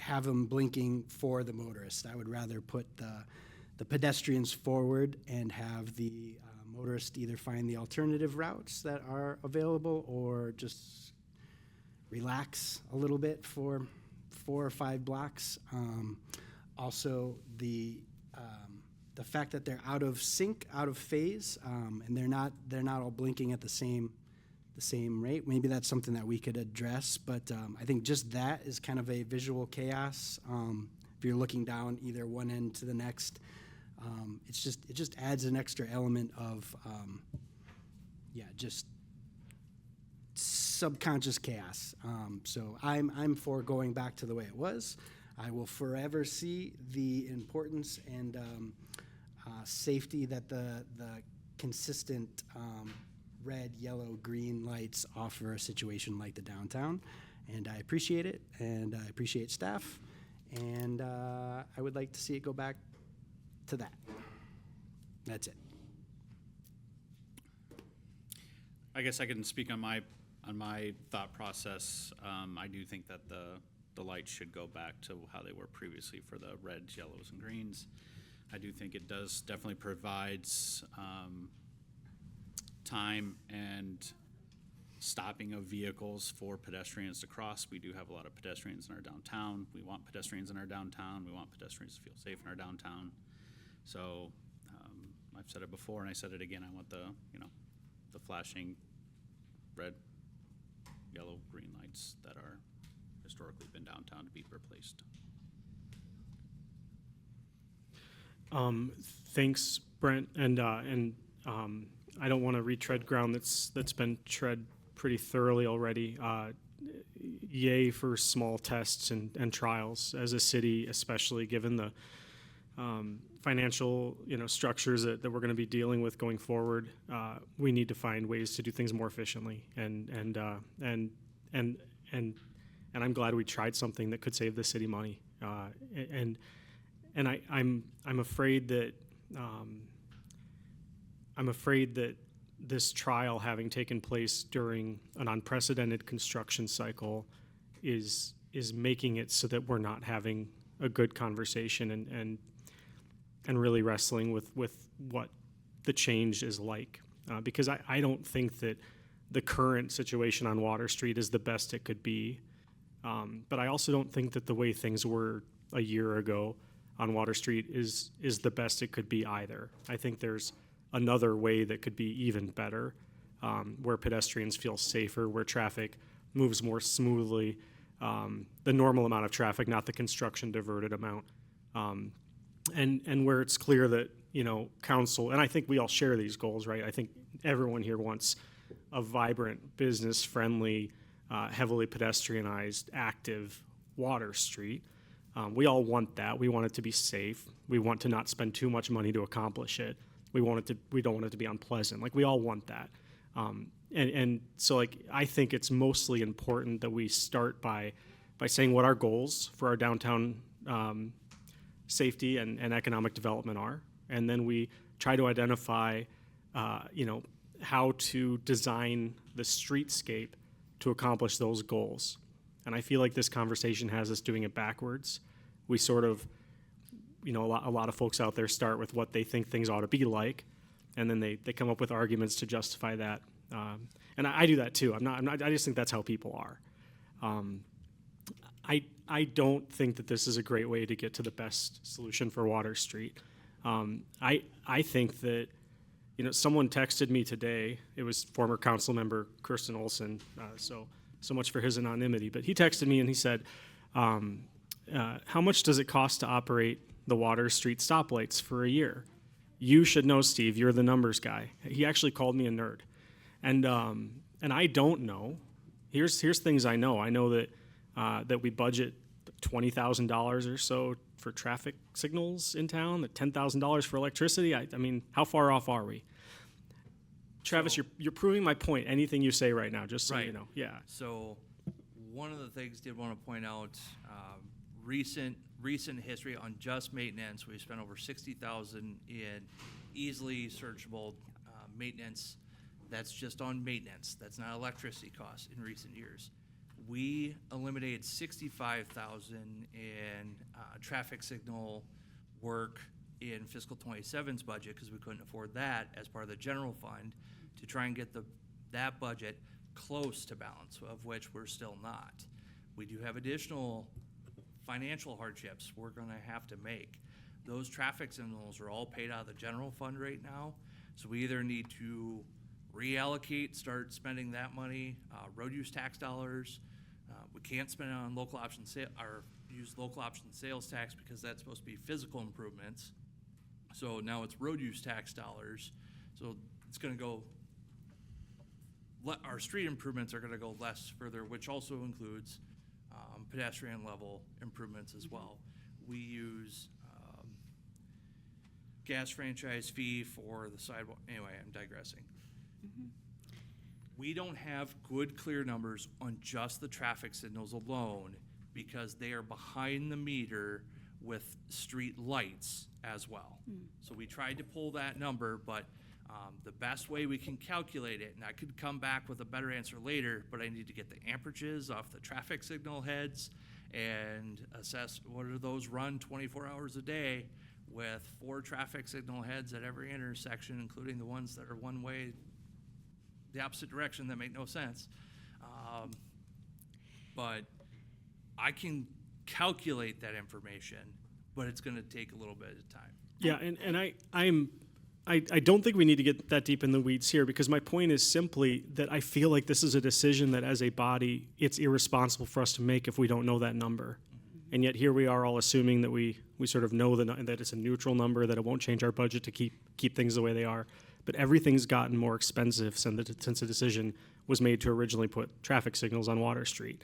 have them blinking for the motorist. I would rather put the pedestrians forward and have the motorists either find the alternative routes that are available or just relax a little bit for 4 or 5 blocks. Also, the fact that they're out of sync, out of phase, and they're not all blinking at the same rate. Maybe that's something that we could address, but I think just that is kind of a visual chaos. If you're looking down either one end to the next, it just adds an extra element of just subconscious chaos. So I'm for going back to the way it was. I will forever see the importance and safety that the consistent red, yellow, green lights offer a situation like the downtown. And I appreciate it, and I appreciate staff, and I would like to see it go back to that. That's it. I guess I can speak on my thought process. I do think that the lights should go back to how they were previously for the reds, yellows, and greens. I do think it definitely provides time and stopping of vehicles for pedestrians to cross. We do have a lot of pedestrians in our downtown. We want pedestrians in our downtown. We want pedestrians to feel safe in our downtown. So I've said it before and I said it again. I want the flashing red, yellow, green lights that are historically been downtown to be replaced. Thanks, Brent, and I don't want to retread ground that's been tread pretty thoroughly already. Yay for small tests and trials as a city, especially given the financial structures that we're going to be dealing with going forward. We need to find ways to do things more efficiently, and I'm glad we tried something that could save the city money. And I'm afraid that this trial having taken place during an unprecedented construction cycle is making it so that we're not having a good conversation and really wrestling with what the change is like. Because I don't think that the current situation on Water Street is the best it could be. But I also don't think that the way things were a year ago on Water Street is the best it could be either. I think there's another way that could be even better, where pedestrians feel safer, where traffic moves more smoothly, the normal amount of traffic, not the construction diverted amount, and where it's clear that, you know, council, and I think we all share these goals, right? I think everyone here wants a vibrant, business-friendly, heavily pedestrianized, active Water Street. We all want that. We want it to be safe. We want to not spend too much money to accomplish it. We don't want it to be unpleasant. Like, we all want that. And so, like, I think it's mostly important that we start by saying what our goals for our downtown safety and economic development are, and then we try to identify, you know, how to design the streetscape to accomplish those goals. And I feel like this conversation has us doing it backwards. We sort of, you know, a lot of folks out there start with what they think things ought to be like, and then they come up with arguments to justify that. And I do that too. I just think that's how people are. I don't think that this is a great way to get to the best solution for Water Street. I think that, you know, someone texted me today. It was former council member Kirsten Olson. So much for his anonymity. But he texted me and he said, how much does it cost to operate the Water Street stoplights for a year? You should know, Steve. You're the numbers guy. He actually called me a nerd. And I don't know. Here's things I know. I know that we budget $20,000 or so for traffic signals in town, that $10,000 for electricity. I mean, how far off are we? Travis, you're proving my point. Anything you say right now, just so you know. Yeah. So one of the things I did want to point out, recent history on just maintenance, we spent over $60,000 in easily searchable maintenance. That's just on maintenance. That's not electricity costs in recent years. We eliminated $65,000 in traffic signal work in fiscal 27's budget because we couldn't afford that as part of the general fund to try and get that budget close to balance, of which we're still not. We do have additional financial hardships we're going to have to make. Those traffic signals are all paid out of the general fund right now, so we either need to reallocate, start spending that money, road use tax dollars. We can't spend it on local option or use local option sales tax because that's supposed to be physical improvements. So now it's road use tax dollars. So it's going to go, our street improvements are going to go less further, which also includes pedestrian level improvements as well. We use gas franchise fee for the sidewalk. Anyway, I'm digressing. Mm-hmm. We don't have good, clear numbers on just the traffic signals alone because they are behind the meter with street lights as well. So we tried to pull that number, but the best way we can calculate it, and I could come back with a better answer later, but I need to get the amperages off the traffic signal heads and assess what are those run 24 hours a day with 4 traffic signal heads at every intersection, including the ones that are one way, the opposite direction, that make no sense. But I can calculate that information, but it's going to take a little bit of time. Yeah, and I don't think we need to get that deep in the weeds here, because my point is simply that I feel like this is a decision that as a body, it's irresponsible for us to make if we don't know that number. And yet here we are all assuming that we sort of know that it's a neutral number, that it won't change our budget to keep things the way they are. But everything's gotten more expensive since the decision was made to originally put traffic signals on Water Street.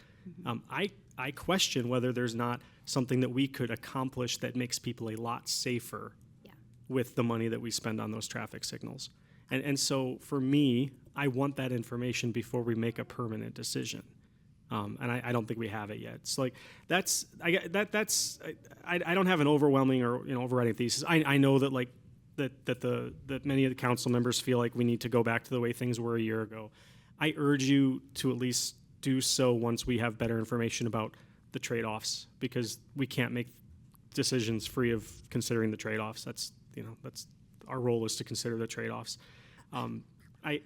I question whether there's not something that we could accomplish that makes people a lot safer with the money that we spend on those traffic signals. And so for me, I want that information before we make a permanent decision. And I don't think we have it yet. So like I don't have an overwhelming or overriding thesis. I know that like that many of the council members feel like we need to go back to the way things were a year ago. I urge you to at least do so once we have better information about the trade-offs, because we can't make decisions free of considering the trade-offs. That's our role, is to consider the trade-offs. I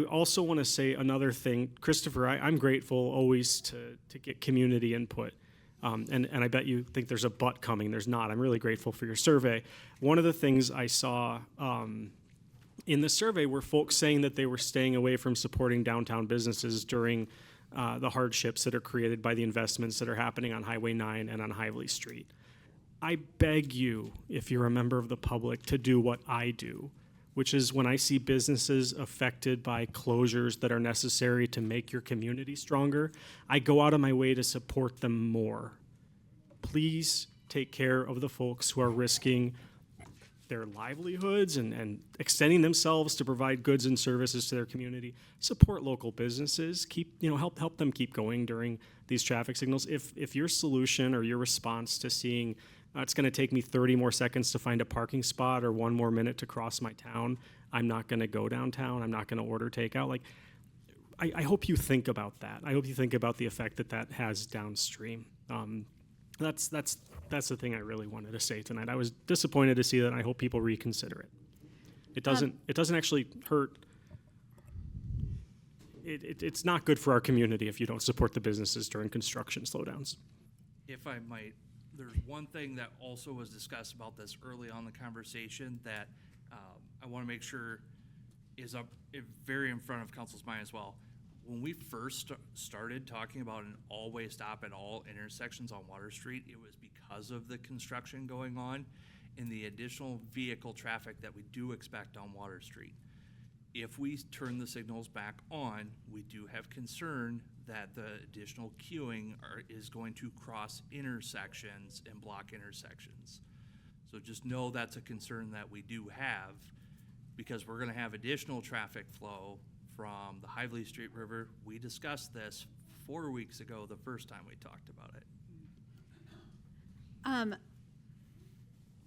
also want to say another thing, Christopher. I'm grateful always to get community input. And I bet you think there's a but coming. There's not. I'm really grateful for your survey. One of the things I saw in the survey were folks saying that they were staying away from supporting downtown businesses during the hardships that are created by the investments that are happening on Highway 9 and on Hively Street. I beg you, if you're a member of the public, to do what I do, which is when I see businesses affected by closures that are necessary to make your community stronger, I go out of my way to support them more. Please take care of the folks who are risking their livelihoods and extending themselves to provide goods and services to their community. Support local businesses. Help them keep going during these traffic signals. If your solution or your response to seeing it's going to take me 30 more seconds to find a parking spot or 1 more minute to cross my town, I'm not going to go downtown, I'm not going to order takeout. I hope you think about that. I hope you think about the effect that has downstream. That's the thing I really wanted to say tonight. I was disappointed to see that, and I hope people reconsider it. It doesn't actually hurt. It's not good for our community if you don't support the businesses during construction slowdowns. If I might, there's one thing that also was discussed about this early on in the conversation that I want to make sure is very in front of council's mind as well. When we first started talking about an all-way stop at all intersections on Water Street, it was because of the construction going on and the additional vehicle traffic that we do expect on Water Street. If we turn the signals back on, we do have concern that the additional queuing is going to cross intersections and block intersections. So just know that's a concern that we do have, because we're going to have additional traffic flow from the Hively Street River. We discussed this 4 weeks ago, the first time we talked about it.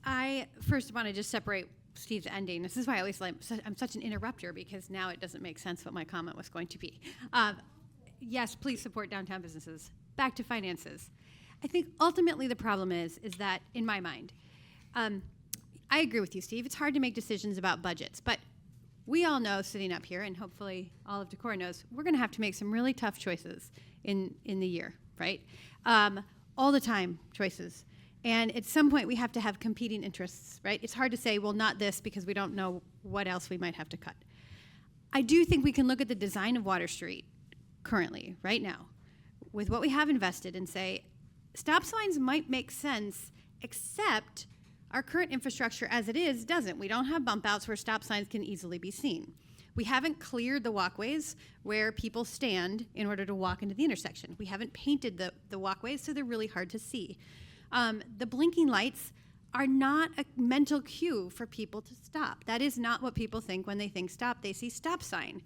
I first want to just separate Steve's ending. This is why I always I'm such an interrupter, because now it doesn't make sense what my comment was going to be. Yes, please support downtown businesses. Back to finances. I think ultimately the problem is that, in my mind, I agree with you, Steve. It's hard to make decisions about budgets, but we all know, sitting up here, and hopefully all of Decorah knows, we're going to have to make some really tough choices in the year, right? All the time choices. And at some point, we have to have competing interests, right? It's hard to say, well, not this, because we don't know what else we might have to cut. I do think we can look at the design of Water Street currently, right now, with what we have invested, and say, stop signs might make sense, except our current infrastructure as it is doesn't. We don't have bump outs where stop signs can easily be seen. We haven't cleared the walkways where people stand in order to walk into the intersection. We haven't painted the walkways, so they're really hard to see. The blinking lights are not a mental cue for people to stop. That is not what people think when they think stop. They see stop sign,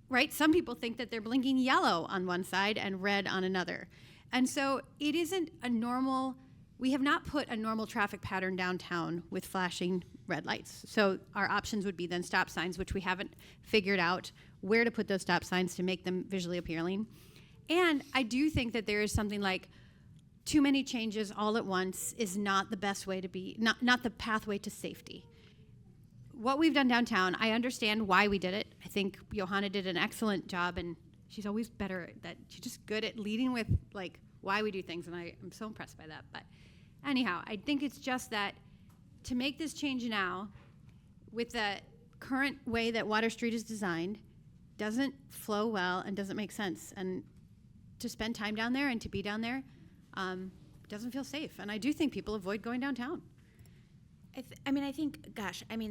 right? Some people think that they're blinking yellow on one side and red on another. And so it isn't a normal, we have not put a normal traffic pattern downtown with flashing red lights. So our options would be then stop signs, which we haven't figured out where to put those stop signs to make them visually appealing. And I do think that there is something like too many changes all at once is not the best way to be, not the pathway to safety. What we've done downtown, I understand why we did it. I think Johanna did an excellent job, and she's always better at that. She's just good at leading with like why we do things, and I'm so impressed by that. But anyhow, I think it's just that to make this change now with the current way that Water Street is designed doesn't flow well and doesn't make sense. And to spend time down there and to be down there doesn't feel safe. And I do think people avoid going downtown.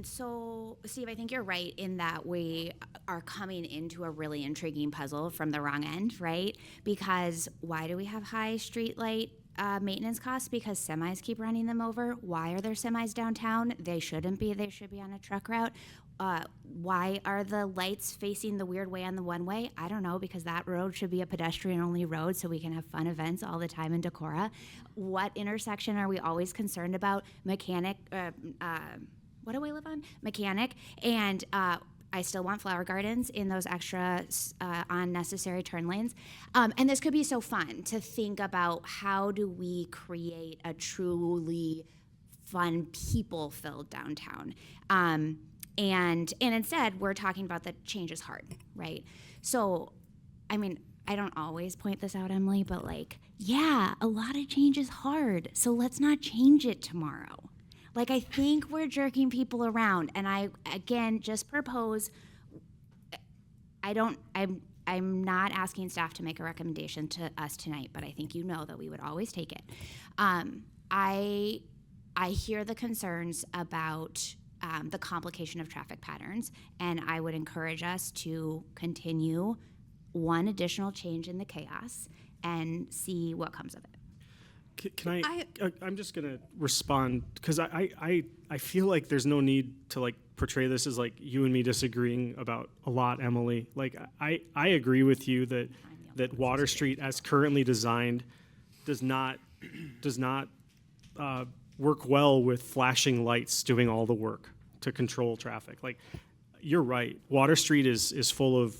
So Steve, I think you're right in that we are coming into a really intriguing puzzle from the wrong end, right? Because why do we have high street light maintenance costs? Because semis keep running them over. Why are there semis downtown? They shouldn't be. They should be on a truck route. why are the lights facing the weird way on the one way? I don't know, because that road should be a pedestrian-only road so we can have fun events all the time in Decorah. What intersection are we always concerned about? Mechanic, what do I live on? Mechanic, and I still want flower gardens in those extra unnecessary turn lanes. And this could be so fun to think about, how do we create a truly fun, people-filled downtown? And instead, we're talking about that change is hard, right? So, I mean, I don't always point this out, Emily, but like, yeah, a lot of change is hard. So let's not change it tomorrow. Like, I think we're jerking people around. And I, again, just propose, I'm not asking staff to make a recommendation to us tonight, but I think you know that we would always take it. I hear the concerns about the complication of traffic patterns, and I would encourage us to continue one additional change in the chaos and see what comes of it. Can I'm just gonna respond, because I feel like there's no need to like portray this as like you and me disagreeing about a lot, Emily. Like I agree with you that Water Street as currently designed does not work well with flashing lights doing all the work to control traffic. Like, you're right. Water Street is full of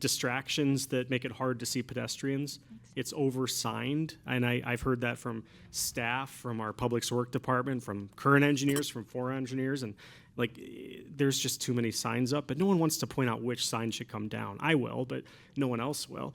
distractions that make it hard to see pedestrians. It's oversigned, and I've heard that from staff, from our public works department, from current engineers, from former engineers, and like, there's just too many signs up, but no one wants to point out which sign should come down. I will, but no one else will.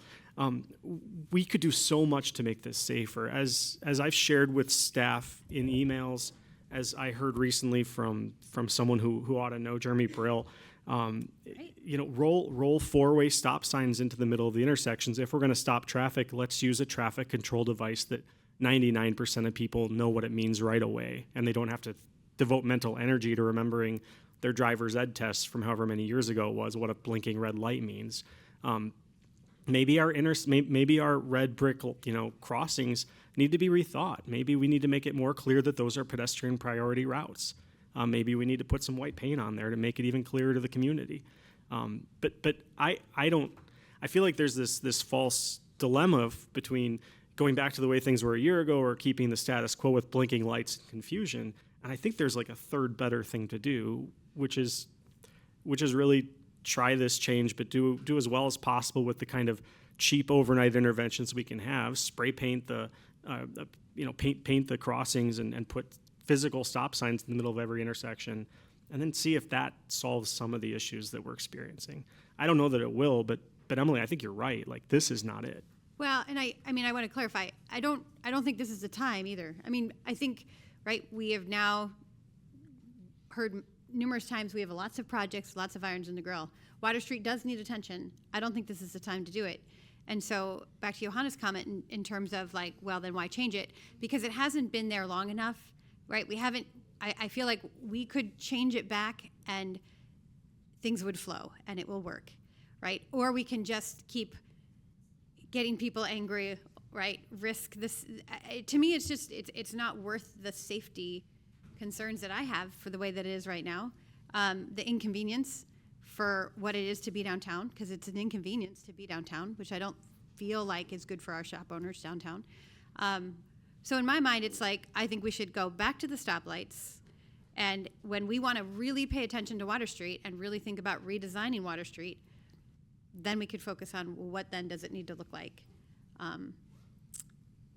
We could do so much to make this safer. As I've shared with staff in emails, as I heard recently from someone who ought to know, Jeremy Brill, roll four-way stop signs into the middle of the intersections. If we're going to stop traffic, let's use a traffic control device that 99% of people know what it means right away, and they don't have to devote mental energy to remembering their driver's ed tests from however many years ago it was, what a blinking red light means. Maybe our red brick, crossings need to be rethought. Maybe we need to make it more clear that those are pedestrian priority routes. Maybe we need to put some white paint on there to make it even clearer to the community. But I feel like there's this false dilemma between going back to the way things were a year ago or keeping the status quo with blinking lights and confusion. And I think there's like a third better thing to do, which is really try this change, but do as well as possible with the kind of cheap overnight interventions we can have. Spray paint paint the crossings and put physical stop signs in the middle of every intersection, and then see if that solves some of the issues that we're experiencing. I don't know that it will, but Emily, I think you're right. Like, this is not it. Well, and I want to clarify. I don't think this is the time either. I mean, I think, right, we have now heard numerous times we have lots of projects, lots of irons in the grill. Water Street does need attention. I don't think this is the time to do it. And so back to Johanna's comment in terms of like, well, then why change it? Because it hasn't been there long enough, right? We haven't, I feel like we could change it back and things would flow and it will work, right? Or we can just keep getting people angry, right? Risk this. To me, it's just, it's not worth the safety concerns that I have for the way that it is right now. The inconvenience for what it is to be downtown, because it's an inconvenience to be downtown, which I don't feel like is good for our shop owners downtown. So in my mind, it's like, I think we should go back to the stoplights. And when we want to really pay attention to Water Street and really think about redesigning Water Street, then we could focus on what then does it need to look like.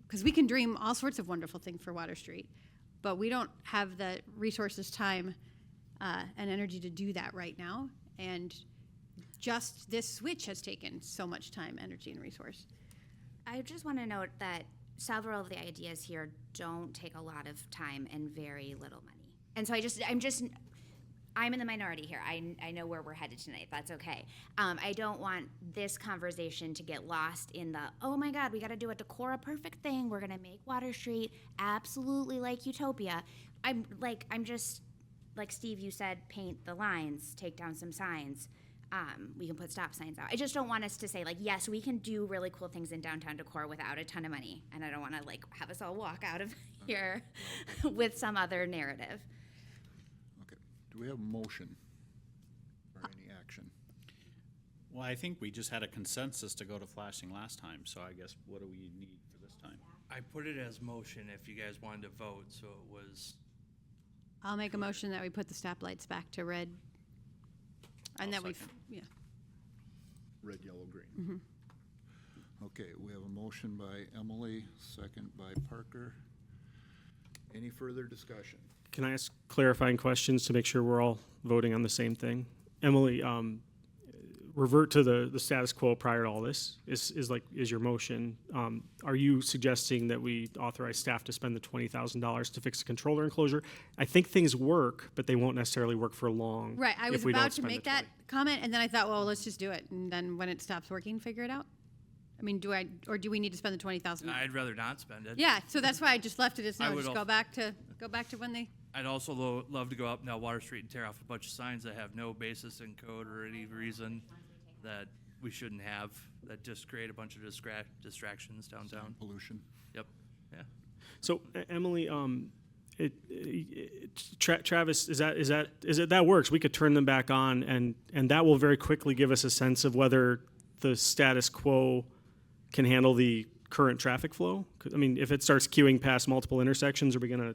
Because we can dream all sorts of wonderful things for Water Street, but we don't have the resources, time, and energy to do that right now. And just this switch has taken so much time, energy, and resource. I just want to note that several of the ideas here don't take a lot of time and very little money. And so I'm in the minority here. I know where we're headed tonight. That's okay. I don't want this conversation to get lost in the, oh my God, we got to do a Decorah perfect thing. We're going to make Water Street absolutely like Utopia. I'm just, like Steve, you said, paint the lines, take down some signs. We can put stop signs out. I just don't want us to say, like, yes, we can do really cool things in downtown Decorah without a ton of money. And I don't want to, like, have us all walk out of here with some other narrative. Okay. Do we have a motion? Well, I think we just had a consensus to go to flashing last time, so I guess what do we need for this time? I put it as motion if you guys wanted to vote, so it was, I'll make a motion that we put the stoplights back to red. And I'll that we've, second. yeah. Red, yellow, green. Okay, we have a motion by Emily, second by Parker. Any further discussion? Can I ask clarifying questions to make sure we're all voting on the same thing? Emily, revert to the status quo prior to all this is your motion. Are you suggesting that we authorize staff to spend the $20,000 to fix the controller enclosure? I think things work, but they won't necessarily work for long. Right, I if was we don't about to spend make the that comment, and then I thought, well, let's just do it, and then when it stops working, figure it out. I mean, do we need to spend the 20,000? I'd rather not spend it. Yeah, so that's why I just left it as I no, would just go back to when they. I'd also love to go up now Water Street and tear off a bunch of signs that have no basis in code or any reason that we shouldn't have, that just create a bunch of distractions downtown. Pollution. Yep, yeah. So Emily, Travis, is it that works? We could turn them back on, and that will very quickly give us a sense of whether the status quo can handle the current traffic flow. I mean, if it starts queuing past multiple intersections, are we gonna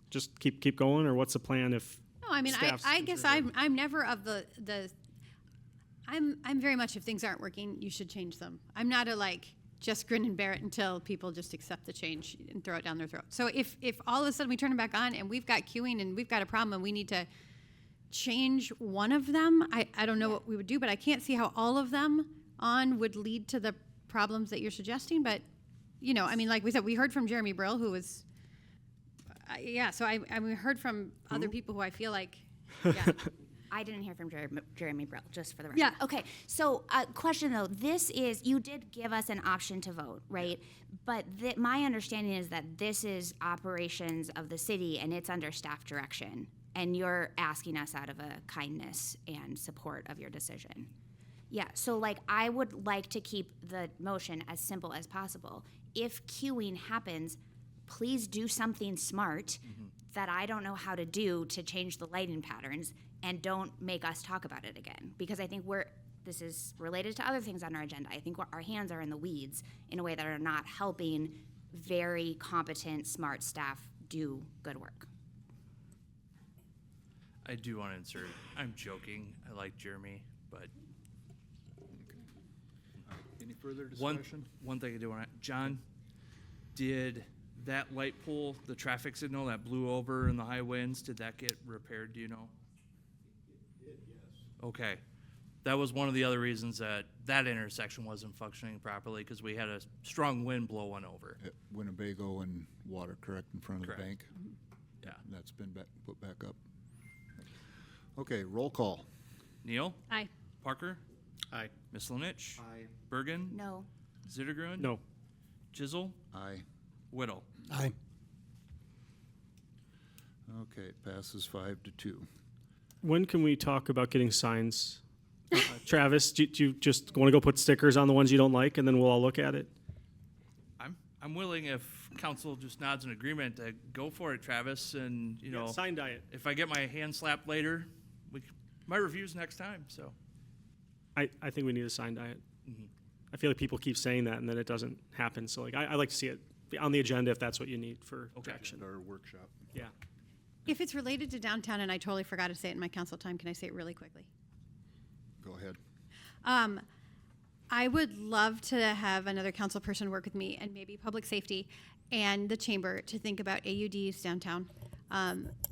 just keep going, or what's the plan if? No, I mean, I guess I'm never of the. I'm very much, if things aren't working, you should change them. I'm not a just grin and bear it until people just accept the change and throw it down their throat. So if all of a sudden we turn them back on and we've got queuing and we've got a problem and we need to change one of them, I don't know what we would do, but I can't see how all of them on would lead to the problems that you're suggesting. But, I mean, like we said, we heard from Jeremy Brill, who was, so we heard from other people who I feel like, yeah. I didn't hear from Jeremy Brill, just for the record. Yeah. Okay, so question though, you did give us an option to vote, right? But my understanding is that this is operations of the city and it's under staff direction. And you're asking us out of a kindness and support of your decision. Yeah, so I would like to keep the motion as simple as possible. If queuing happens, please do something smart that I don't know how to do to change the lighting patterns, and don't make us talk about it again. Because I think this is related to other things on our agenda. I think our hands are in the weeds in a way that are not helping very competent, smart staff do good work. I do want to insert, I'm joking, I like Jeremy, but. Any further discussion? One thing I do want to, John, did that light pole, the traffic signal that blew over in the high winds, did that get repaired, do you know? It did, yes. Okay. That was one of the other reasons that intersection wasn't functioning properly, because we had a strong wind blow one over. At Winnebago and water, correct, in front of Correct. the bank? Yeah. That's been put back up. Okay, roll call. Neal? Aye. Parker? Aye. Ms. Linich? Aye. Bergen? No. Zittergrund? No. Chisel? Aye. Whittle? Aye. Okay, it passes 5-2. When can we talk about getting signs? Travis, do you just want to go put stickers on the ones you don't like, and then we'll all look at it? I'm willing, if council just nods in agreement, to go for it, Travis, and, Sign diet. if I get my hand slapped later, my review's next time, so. I think we need a sign diet. I feel like people keep saying that, and then it doesn't happen. So I like to see it on the agenda if that's what you need for action. Our workshop. Yeah. If it's related to downtown and I totally forgot to say it in my council time, can I say it really quickly? Go ahead. I would love to have another council person work with me and maybe public safety and the chamber to think about AUDs downtown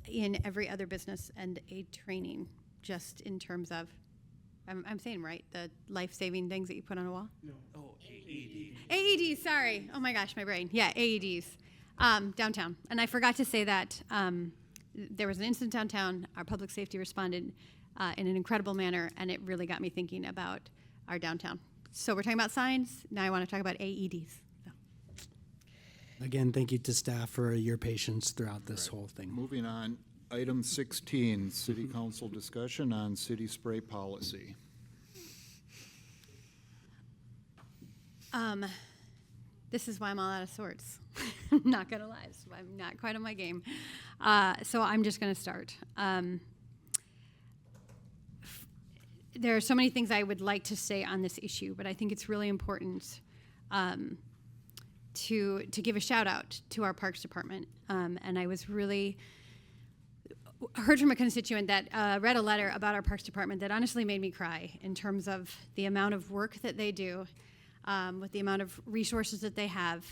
in every other business, and a training just in terms of, I'm saying right, the life-saving things that you put on a wall? No. Oh, AED. AEDs, sorry. Oh my gosh, my brain. Yeah, AEDs downtown. And I forgot to say that there was an incident downtown. Our public safety responded in an incredible manner, and it really got me thinking about our downtown. So we're talking about signs. Now I want to talk about AEDs. So. Again, thank you to staff for your patience throughout this whole thing. Moving on, item 16, city council discussion on city spray policy. This is why I'm all out of sorts. I'm not going to lie. So I'm not quite on my game. So I'm just going to start. there are so many things I would like to say on this issue, but I think it's really important to give a shout out to our Parks Department. And I was really heard from a constituent that read a letter about our Parks Department that honestly made me cry in terms of the amount of work that they do, with the amount of resources that they have,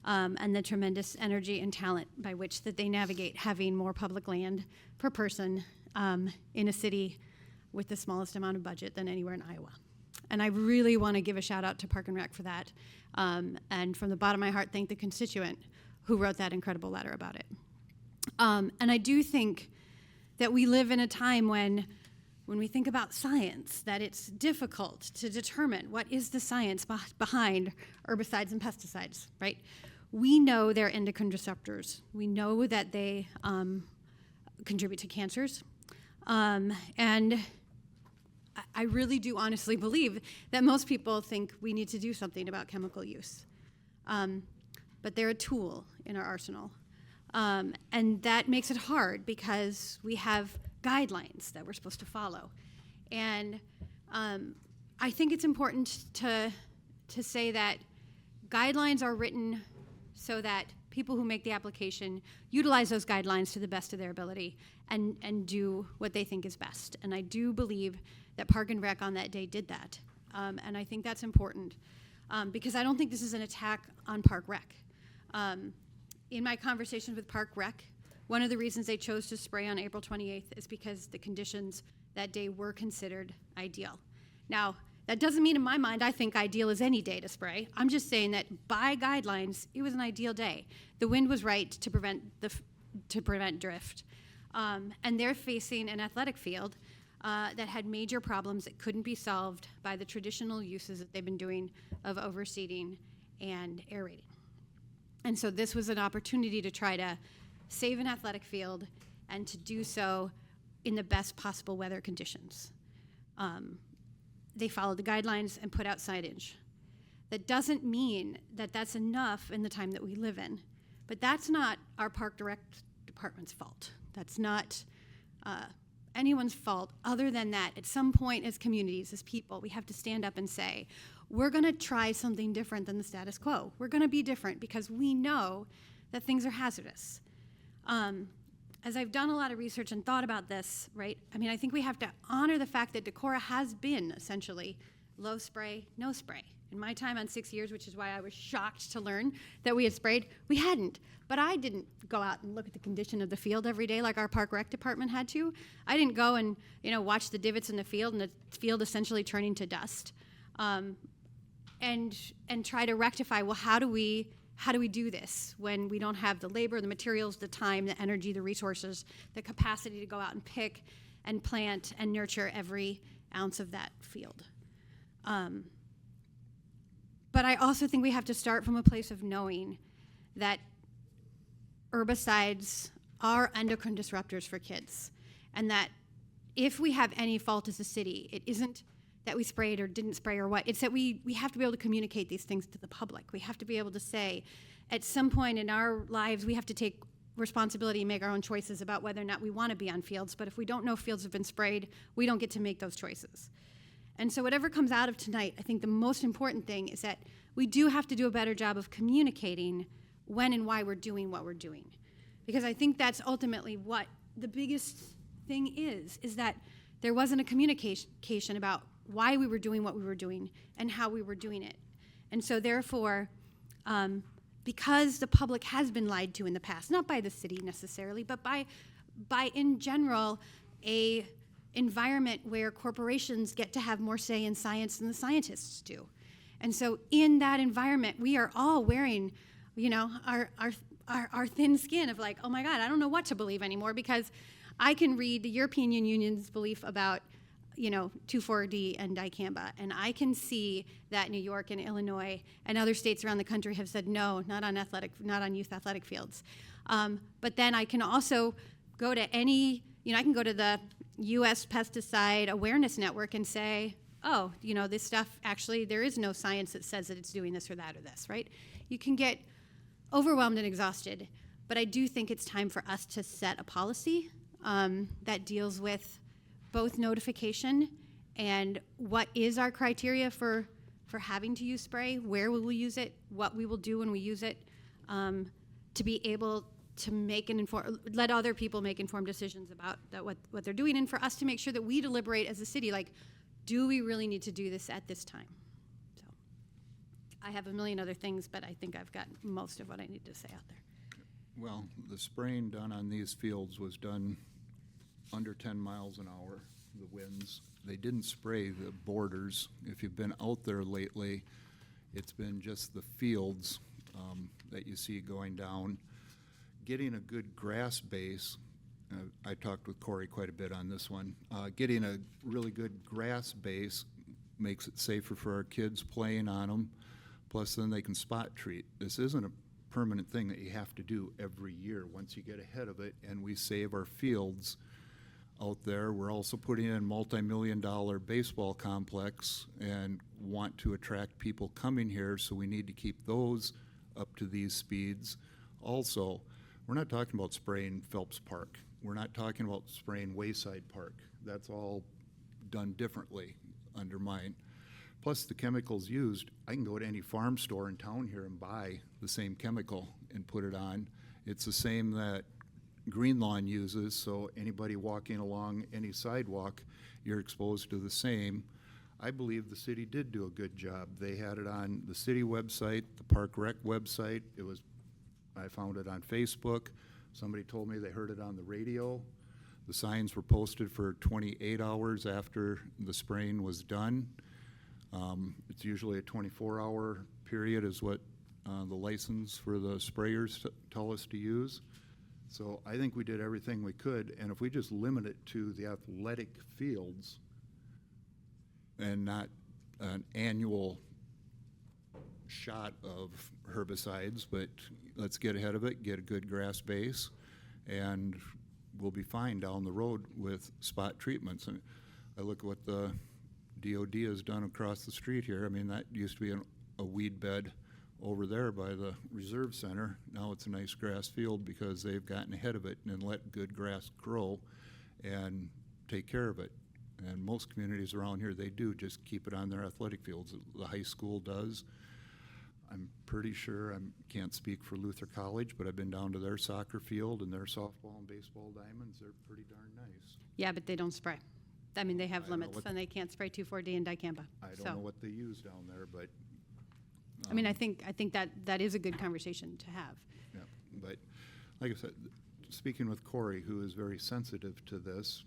and the tremendous energy and talent by which that they navigate having more public land per person in a city with the smallest amount of budget than anywhere in Iowa. And I really want to give a shout out to Park and Rec for that. And from the bottom of my heart, thank the constituent who wrote that incredible letter about it. And I do think that we live in a time when we think about science, that it's difficult to determine what is the science behind herbicides and pesticides, right? We know they're endocrine disruptors. We know that they contribute to cancers. And I really do honestly believe that most people think we need to do something about chemical use. But they're a tool in our arsenal. And that makes it hard because we have guidelines that we're supposed to follow. And I think it's important to say that guidelines are written so that people who make the application utilize those guidelines to the best of their ability and do what they think is best. And I do believe that Park and Rec on that day did that. And I think that's important because I don't think this is an attack on Park Rec. In my conversations with Park Rec, one of the reasons they chose to spray on April 28th is because the conditions that day were considered ideal. Now, that doesn't mean in my mind I think ideal is any day to spray. I'm just saying that by guidelines, it was an ideal day. The wind was right to prevent drift. And they're facing an athletic field that had major problems that couldn't be solved by the traditional uses that they've been doing of overseeding and aerating. And so this was an opportunity to try to save an athletic field and to do so in the best possible weather conditions. They followed the guidelines and put out signage. That doesn't mean that that's enough in the time that we live in, but that's not our Park Department's fault. That's not anyone's fault other than that at some point as communities, as people, we have to stand up and say, we're going to try something different than the status quo. We're going to be different because we know that things are hazardous. As I've done a lot of research and thought about this, right, I mean, I think we have to honor the fact that Decorah has been essentially low spray, no spray. In my time on 6 years, which is why I was shocked to learn that we had sprayed, we hadn't. But I didn't go out and look at the condition of the field every day like our Park Rec department had to. I didn't go and watch the divots in the field and the field essentially turning to dust, and try to rectify, well, how do we do this when we don't have the labor, the materials, the time, the energy, the resources, the capacity to go out and pick and plant and nurture every ounce of that field? But I also think we have to start from a place of knowing that herbicides are endocrine disruptors for kids, and that if we have any fault as a city, it isn't that we sprayed or didn't spray or what. It's that we have to be able to communicate these things to the public. We have to be able to say, at some point in our lives, we have to take responsibility and make our own choices about whether or not we want to be on fields. But if we don't know fields have been sprayed, we don't get to make those choices. And so whatever comes out of tonight, I think the most important thing is that we do have to do a better job of communicating when and why we're doing what we're doing. Because I think that's ultimately what the biggest thing is that there wasn't a communication about why we were doing what we were doing and how we were doing it. And so therefore, because the public has been lied to in the past, not by the city necessarily, but by in general, a environment where corporations get to have more say in science than the scientists do. And so in that environment, we are all wearing, our thin skin of like, oh my God, I don't know what to believe anymore, because I can read the European Union's belief about 2,4-D and dicamba, and I can see that New York and Illinois and other states around the country have said no, not on youth athletic fields. But then I can also go to I can go to the U.S. Pesticide Awareness Network and say, oh, this stuff, actually, there is no science that says that it's doing this or that or this, right? You can get overwhelmed and exhausted, but I do think it's time for us to set a policy that deals with both notification and what is our criteria for having to use spray, where we will use it, what we will do when we use it, to be able to let other people make informed decisions about what they're doing, and for us to make sure that we deliberate as a city, like, do we really need to do this at this time? So I have a million other things, but I think I've got most of what I need to say out there. Well, the spraying done on these fields was done under 10 miles an hour, the winds. They didn't spray the borders. If you've been out there lately, it's been just the fields that you see going down. Getting a good grass base, I talked with Corey quite a bit on this one. Getting a really good grass base makes it safer for our kids playing on them. Plus, then they can spot treat. This isn't a permanent thing that you have to do every year. Once you get ahead of it and we save our fields out there, we're also putting in a multi-million-dollar baseball complex and want to attract people coming here, so we need to keep those up to these speeds. Also, we're not talking about spraying Phelps Park. We're not talking about spraying Wayside Park. That's all done differently under mine. Plus, the chemicals used, I can go to any farm store in town here and buy the same chemical and put it on. It's the same that Green Lawn uses, so anybody walking along any sidewalk, you're exposed to the same. I believe the city did do a good job. They had it on the city website, the Park Rec website. I found it on Facebook. Somebody told me they heard it on the radio. The signs were posted for 28 hours after the spraying was done. It's usually a 24-hour period is what the license for the sprayers tell us to use. So I think we did everything we could, and if we just limit it to the athletic fields and not an annual shot of herbicides, but let's get ahead of it, get a good grass base, and we'll be fine down the road with spot treatments. And I look at what the DOD has done across the street here. I mean, that used to be a weed bed over there by the Reserve Center. Now it's a nice grass field because they've gotten ahead of it and let good grass grow and take care of it. And most communities around here, they do just keep it on their athletic fields. The high school does. I'm pretty sure, I can't speak for Luther College, but I've been down to their soccer field and their softball and baseball diamonds. They're pretty darn nice. Yeah, but they don't spray. I mean, they have I don't know limits, and they can't spray 2,4-D and dicamba. I don't know what they use down there, but. I mean, I think that is a good conversation to have. Yeah, but like I said, speaking with Corey, who is very sensitive to this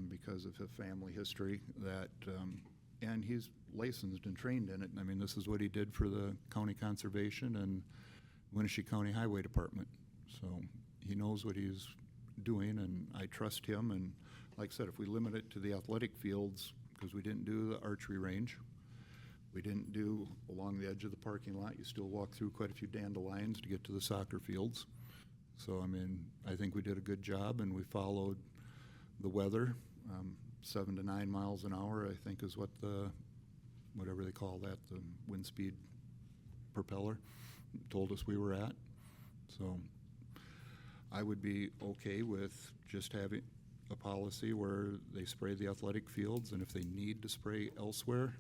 because of his family history, and he's licensed and trained in it. I mean, this is what he did for the county conservation and Winnebago County Highway Department. So he knows what he's doing, and I trust him. And like I said, if we limit it to the athletic fields, because we didn't do the archery range, we didn't do along the edge of the parking lot. You still walk through quite a few dandelions to get to the soccer fields. So, I mean, I think we did a good job, and we followed the weather. 7 to 9 miles an hour, I think, is what whatever they call that, the wind speed propeller, told us we were at. So I would be okay with just having a policy where they spray the athletic fields, and if they need to spray elsewhere,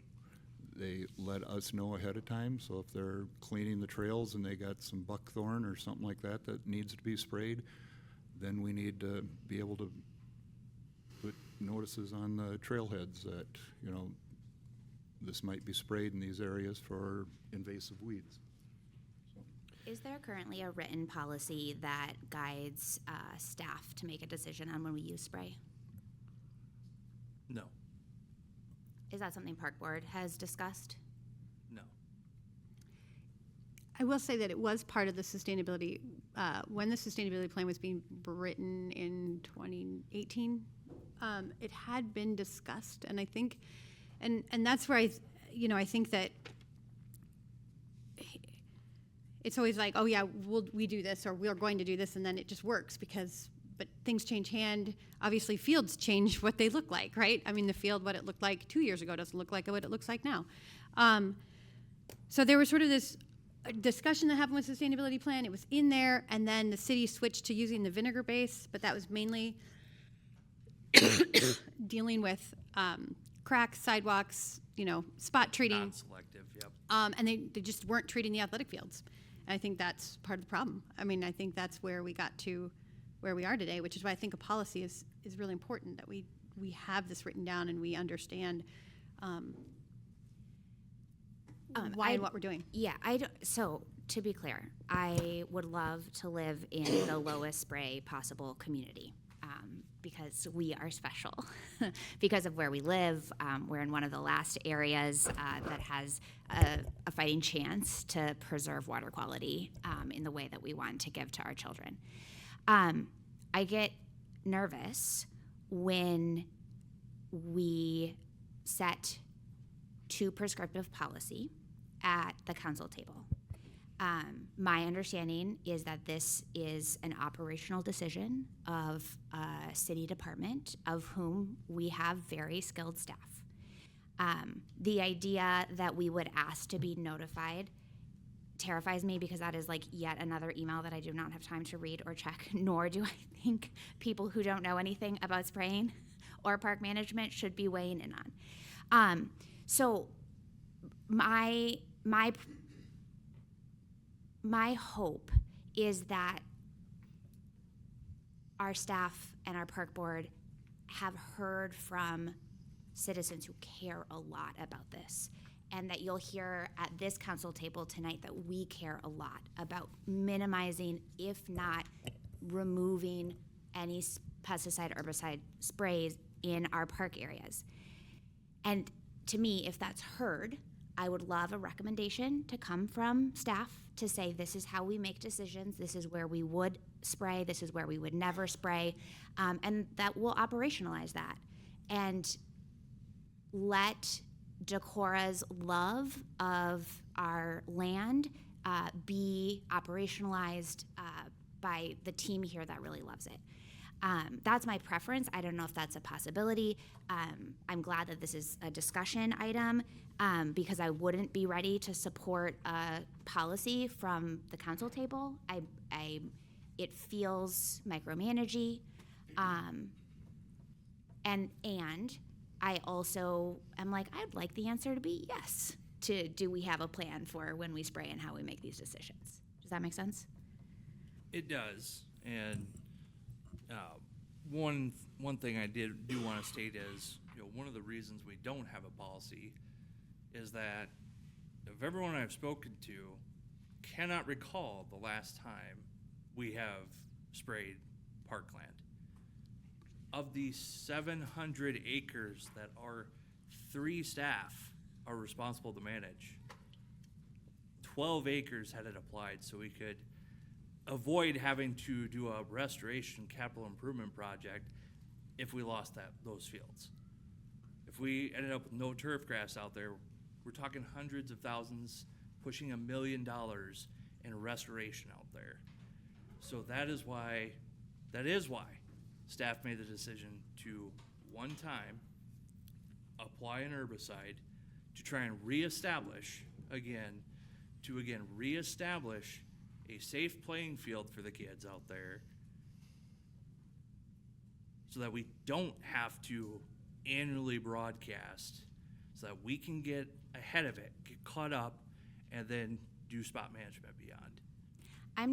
they let us know ahead of time. So if they're cleaning the trails and they got some buckthorn or something like that that needs to be sprayed, then we need to be able to put notices on the trailheads that, you know, this might be sprayed in these areas for invasive weeds. Is there currently a written policy that guides staff to make a decision on when we use spray? No. Is that something Park Board has discussed? No. I will say that it was part of the sustainability, when the sustainability plan was being written in 2018, it had been discussed, and I think, and that's where I think that it's always like, oh yeah, we do this, or we're going to do this, and then it just works but things change hand. Obviously, fields change what they look like, right? I mean, the field, what it looked like 2 years ago doesn't look like what it looks like now. So there was sort of this discussion that happened with sustainability plan. It was in there, and then the city switched to using the vinegar base, but that was mainly dealing with cracks, sidewalks, spot treating. Non-selective, yep. And they just weren't treating the athletic fields. And I think that's part of the problem. I mean, I think that's where we got to where we are today, which is why I think a policy is really important, that we have this written down and we understand why and what we're doing. Yeah, so to be clear, I would love to live in the lowest spray possible community. Because we are special. Because of where we live, we're in one of the last areas that has a fighting chance to preserve water quality in the way that we want to give to our children. I get nervous when we set too prescriptive policy at the council table. My understanding is that this is an operational decision of a city department of whom we have very skilled staff. The idea that we would ask to be notified terrifies me because that is like yet another email that I do not have time to read or check, nor do I think people who don't know anything about spraying or park management should be weighing in on. So my hope is that our staff and our park board have heard from citizens who care a lot about this, and that you'll hear at this council table tonight that we care a lot about minimizing, if not removing, any pesticide, herbicide sprays in our park areas. And to me, if that's heard, I would love a recommendation to come from staff to say, this is how we make decisions, this is where we would spray, this is where we would never spray, and that we'll operationalize that. And let Decorah's love of our land be operationalized by the team here that really loves it. That's my preference. I don't know if that's a possibility. I'm glad that this is a discussion item because I wouldn't be ready to support a policy from the council table. It feels micromanagey, and I also am like, I'd like the answer to be yes. To do we have a plan for when we spray and how we make these decisions? Does that make sense? It does, and one thing I do want to state is, one of the reasons we don't have a policy is that of everyone I've spoken to cannot recall the last time we have sprayed parkland. Of the 700 acres that our 3 staff are responsible to manage, 12 acres had it applied so we could avoid having to do a restoration capital improvement project if we lost those fields. If we ended up with no turf grass out there, we're talking hundreds of thousands, pushing $1 million in restoration out there. So that is why staff made the decision to one time apply an herbicide to try and reestablish a safe playing field for the kids out there so that we don't have to annually broadcast, so that we can get ahead of it, get caught up, and then do spot management beyond. I'm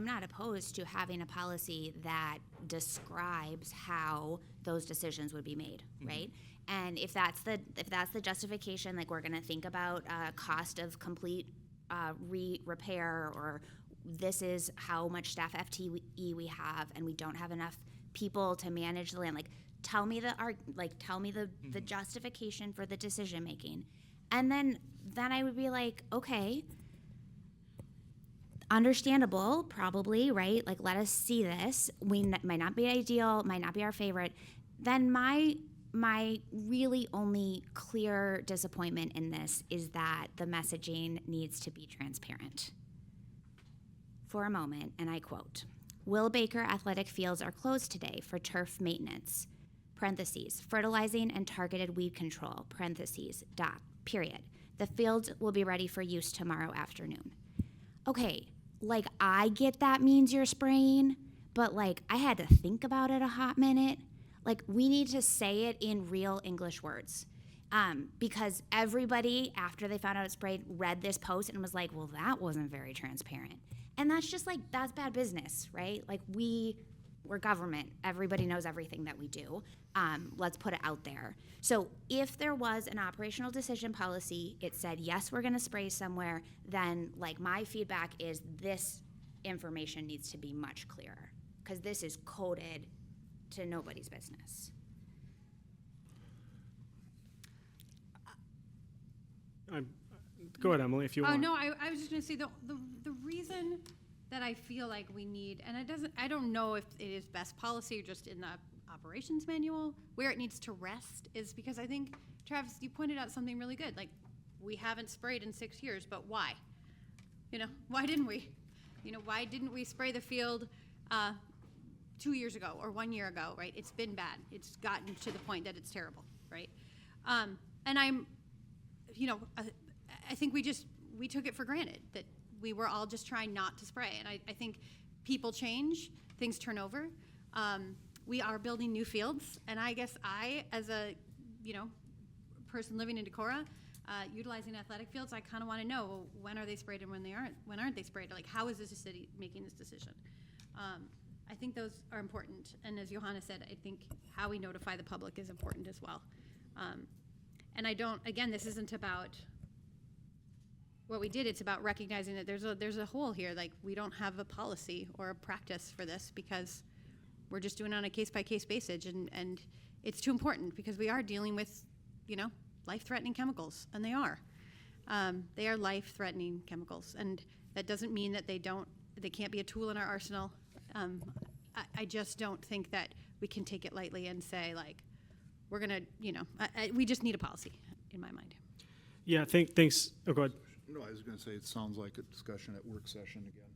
not opposed to having a policy that describes how those decisions would be made, right? And if that's the justification, like we're gonna think about cost of complete repair, or this is how much staff FTE we have, and we don't have enough people to manage the land. Like, tell me the justification for the decision making, and then I would be like, okay, understandable, probably, right? Like, let us see this. We might not be ideal, might not be our favorite. Then my really only clear disappointment in this is that the messaging needs to be transparent. For a moment, and I quote, Will Baker athletic fields are closed today for turf maintenance, parentheses, fertilizing and targeted weed control, parentheses, period. The fields will be ready for use tomorrow afternoon. Okay, like, I get that means you're spraying, but like, I had to think about it a hot minute. Like, we need to say it in real English words. Because everybody, after they found out it sprayed, read this post and was like, well, that wasn't very transparent. And that's just like, that's bad business, right? Like we're government. Everybody knows everything that we do. Let's put it out there. So if there was an operational decision policy, it said, yes, we're gonna spray somewhere, then like my feedback is this information needs to be much clearer, because this is coded to nobody's business. Go ahead, Emily, if you want. Oh, no, I was just gonna say, the reason that I feel like we need, and I don't know if it is best policy or just in the operations manual, where it needs to rest, is because I think, Travis, you pointed out something really good. Like, we haven't sprayed in 6 years, but why? You know, why didn't we? You know, why didn't we spray the field 2 years ago or 1 year ago, right? It's been bad. It's gotten to the point that it's terrible, right? And I'm, you know, I think we took it for granted that we were all just trying not to spray. And I think people change, things turn over. We are building new fields, and I guess as a, you know, person living in Decorah, utilizing athletic fields, I kind of want to know, well, when are they sprayed and when aren't they sprayed? Like, how is this city making this decision? I think those are important, and as Johanna said, I think how we notify the public is important as well. And again, this isn't about what we did, it's about recognizing that there's a hole here. Like, we don't have a policy or a practice for this because we're just doing it on a case-by-case basis, and it's too important because we are dealing with, you know, life-threatening chemicals, and they are. They are life-threatening chemicals, and that doesn't mean that they can't be a tool in our arsenal. I just don't think that we can take it lightly and say, like, we're gonna, you know, we just need a policy, in my mind. Yeah, thanks. Oh, go ahead. No, I was gonna say, it sounds like a discussion at work session again.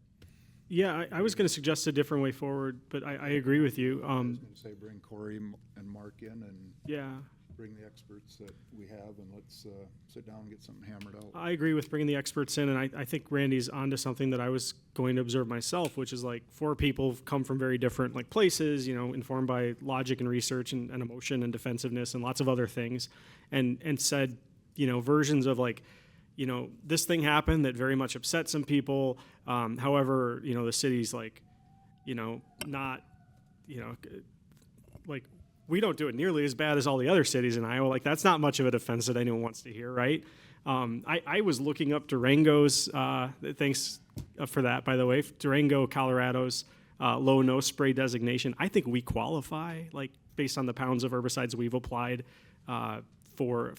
Yeah, I was going to suggest a different way forward, but I agree with you. I was gonna say, bring Corey and Mark in, and yeah, bring the experts that we have, and let's sit down and get something hammered out. I agree with bringing the experts in, and I think Randy's onto something that I was going to observe myself, which is like 4 people come from very different like places, you know, informed by logic and research and emotion and defensiveness and lots of other things, and said, you know, versions of like, you know, this thing happened that very much upset some people. However, you know, the city's like, you know, not, you know, like, we don't do it nearly as bad as all the other cities in Iowa. Like, that's not much of a defense that anyone wants to hear, right? I was looking up Durango's, thanks for that, by the way, Durango, Colorado's low no spray designation. I think we qualify, like, based on the pounds of herbicides we've applied for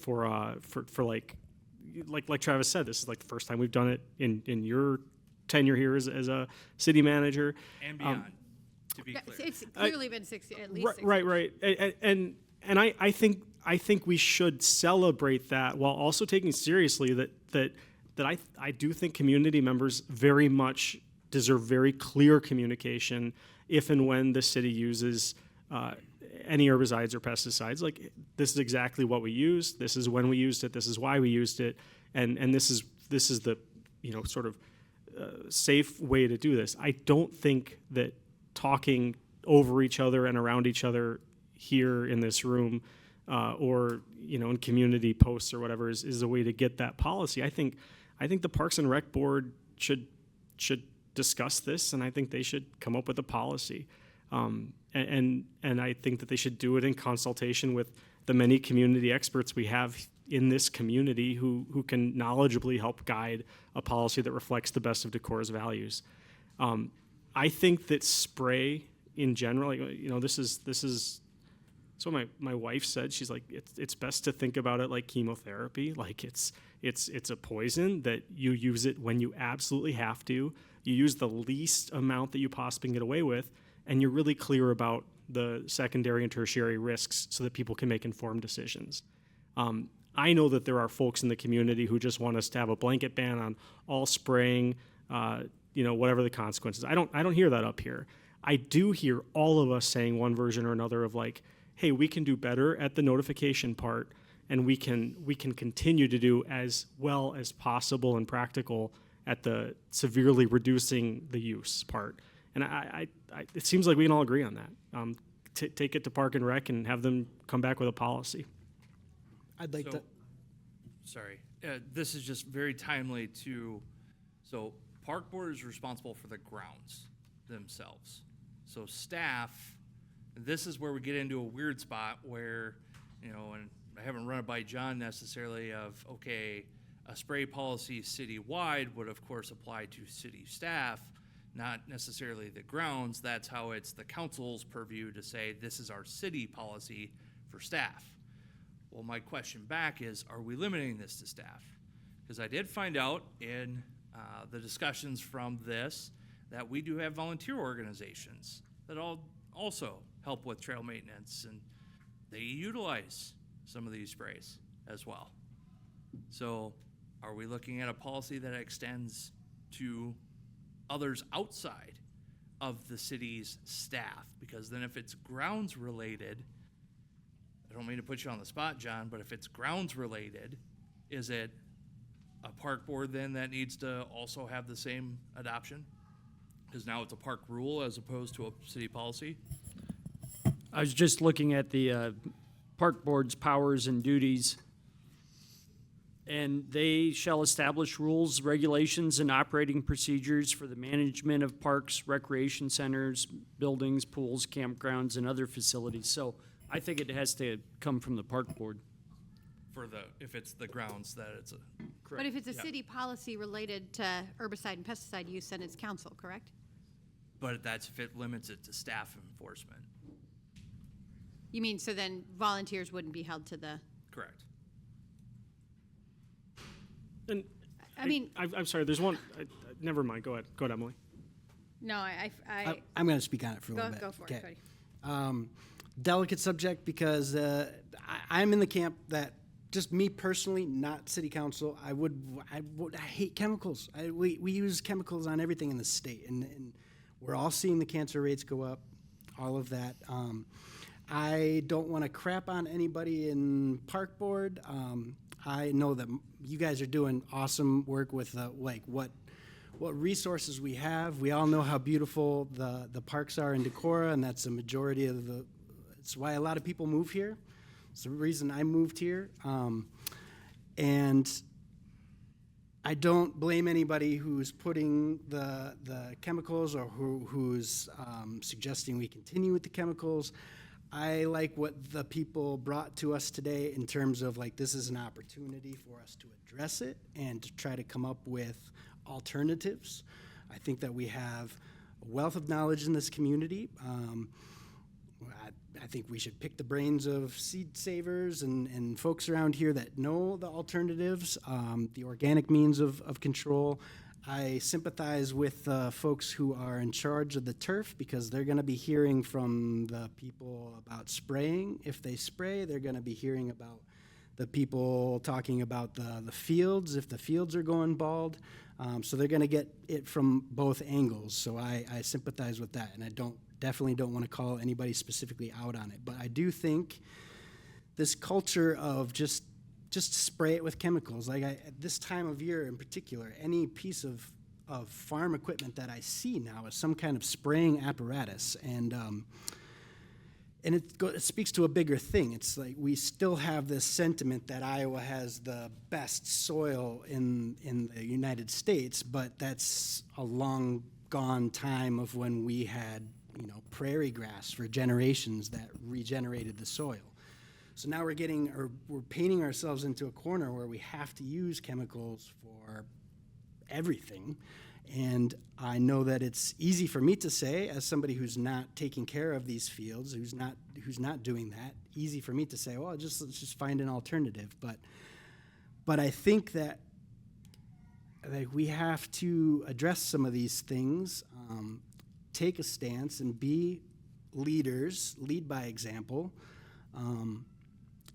like Travis said, this is like the first time we've done it in your tenure here as a city manager. And beyond, to be clear. It's clearly been 6 years, at least 6 years. Right. And I think we should celebrate that while also taking seriously that I do think community members very much deserve very clear communication if and when the city uses any herbicides or pesticides. Like, this is exactly what we used, this is when we used it, this is why we used it, and this is the, you know, sort of safe way to do this. I don't think that talking over each other and around each other here in this room or, you know, in community posts or whatever is a way to get that policy. I think the Parks and Rec Board should discuss this, and I think they should come up with a policy. And I think that they should do it in consultation with the many community experts we have in this community who can knowledgeably help guide a policy that reflects the best of Decorah's values. I think that spray in general, you know, this is what my wife said. She's like, it's best to think about it like chemotherapy. Like, it's a poison that you use it when you absolutely have to. You use the least amount that you possibly can get away with, and you're really clear about the secondary and tertiary risks so that people can make informed decisions. I know that there are folks in the community who just want us to have a blanket ban on all spraying, you know, whatever the consequences. I don't hear that up here. I do hear all of us saying one version or another of like, hey, we can do better at the notification part, and we can continue to do as well as possible and practical at the severely reducing the use part. And it seems like we can all agree on that. Take it to Park and Rec and have them come back with a policy. I'd like So- to, Sorry, this is just very timely so Park Board is responsible for the grounds themselves. So staff, this is where we get into a weird spot where, and I haven't run it by John necessarily of, okay, a spray policy citywide would of course apply to city staff, not necessarily the grounds. That's how it's the council's purview to say, this is our city policy for staff. Well, my question back is, are we limiting this to staff? Because I did find out in the discussions from this that we do have volunteer organizations that also help with trail maintenance, and they utilize some of these sprays as well. So are we looking at a policy that extends to others outside of the city's staff? Because then if it's grounds related, I don't mean to put you on the spot, John, but if it's grounds related, is it a park board then that needs to also have the same adoption? Because now it's a park rule as opposed to a city policy? I was just looking at the park board's powers and duties, and they shall establish rules, regulations, and operating procedures for the management of parks, recreation centers, buildings, pools, campgrounds, and other facilities. So I think it has to come from the park board. If it's the grounds that it's a. But if it's a Yeah. city policy related to herbicide and pesticide use, then it's council, correct? But that's if it limits it to staff enforcement. You mean, so then volunteers wouldn't be held to the, Correct. And I mean, I'm sorry, there's one, never mind, go ahead, Emily. no, I'm going to speak on it for a little bit. Go for it, Okay. Cody. Delicate subject because I'm in the camp that just me personally, not city council, I hate chemicals. We use chemicals on everything in the state, and we're all seeing the cancer rates go up, all of that. I don't want to crap on anybody in park board. I know that you guys are doing awesome work with what resources we have. We all know how beautiful the parks are in Decorah, and that's the majority of it's why a lot of people move here. It's the reason I moved here. And I don't blame anybody who's putting the chemicals or who's suggesting we continue with the chemicals. I like what the people brought to us today in terms of this is an opportunity for us to address it and to try to come up with alternatives. I think that we have a wealth of knowledge in this community. I think we should pick the brains of seed savers and folks around here that know the alternatives, the organic means of control. I sympathize with folks who are in charge of the turf because they're going to be hearing from the people about spraying. If they spray, they're going to be hearing about the people talking about the fields, if the fields are going bald. So they're going to get it from both angles. So I sympathize with that, and I definitely don't want to call anybody specifically out on it. But I do think this culture of just spray it with chemicals, at this time of year in particular, any piece of farm equipment that I see now is some kind of spraying apparatus, and it speaks to a bigger thing. It's like we still have this sentiment that Iowa has the best soil in the United States, but that's a long gone time of when we had prairie grass for generations that regenerated the soil. So now we're painting ourselves into a corner where we have to use chemicals for everything. And I know that it's easy for me to say, as somebody who's not taking care of these fields, who's not doing that, easy for me to say, well, let's just find an alternative. But I think that we have to address some of these things, take a stance, and be leaders, lead by example.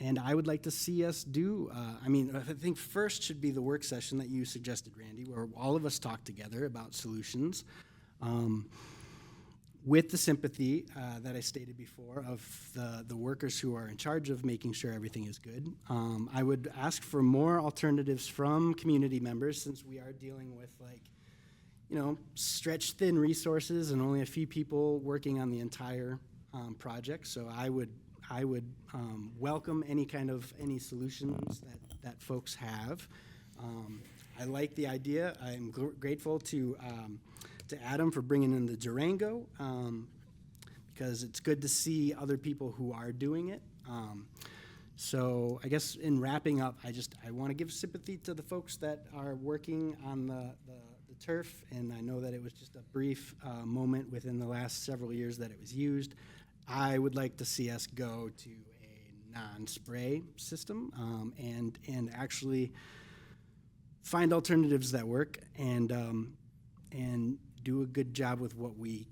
And I would like to see us do, I think first should be the work session that you suggested, Randy, where all of us talk together about solutions with the sympathy that I stated before of the workers who are in charge of making sure everything is good. I would ask for more alternatives from community members since we are dealing with stretched thin resources and only a few people working on the entire project. So I I would welcome any solutions that folks have. I like the idea. I'm grateful to Adam for bringing in the Durango, because it's good to see other people who are doing it. So I guess in wrapping up, I want to give sympathy to the folks that are working on the turf, and I know that it was just a brief moment within the last several years that it was used. I would like to see us go to a non-spray system, and actually find alternatives that work, and do a good job with what we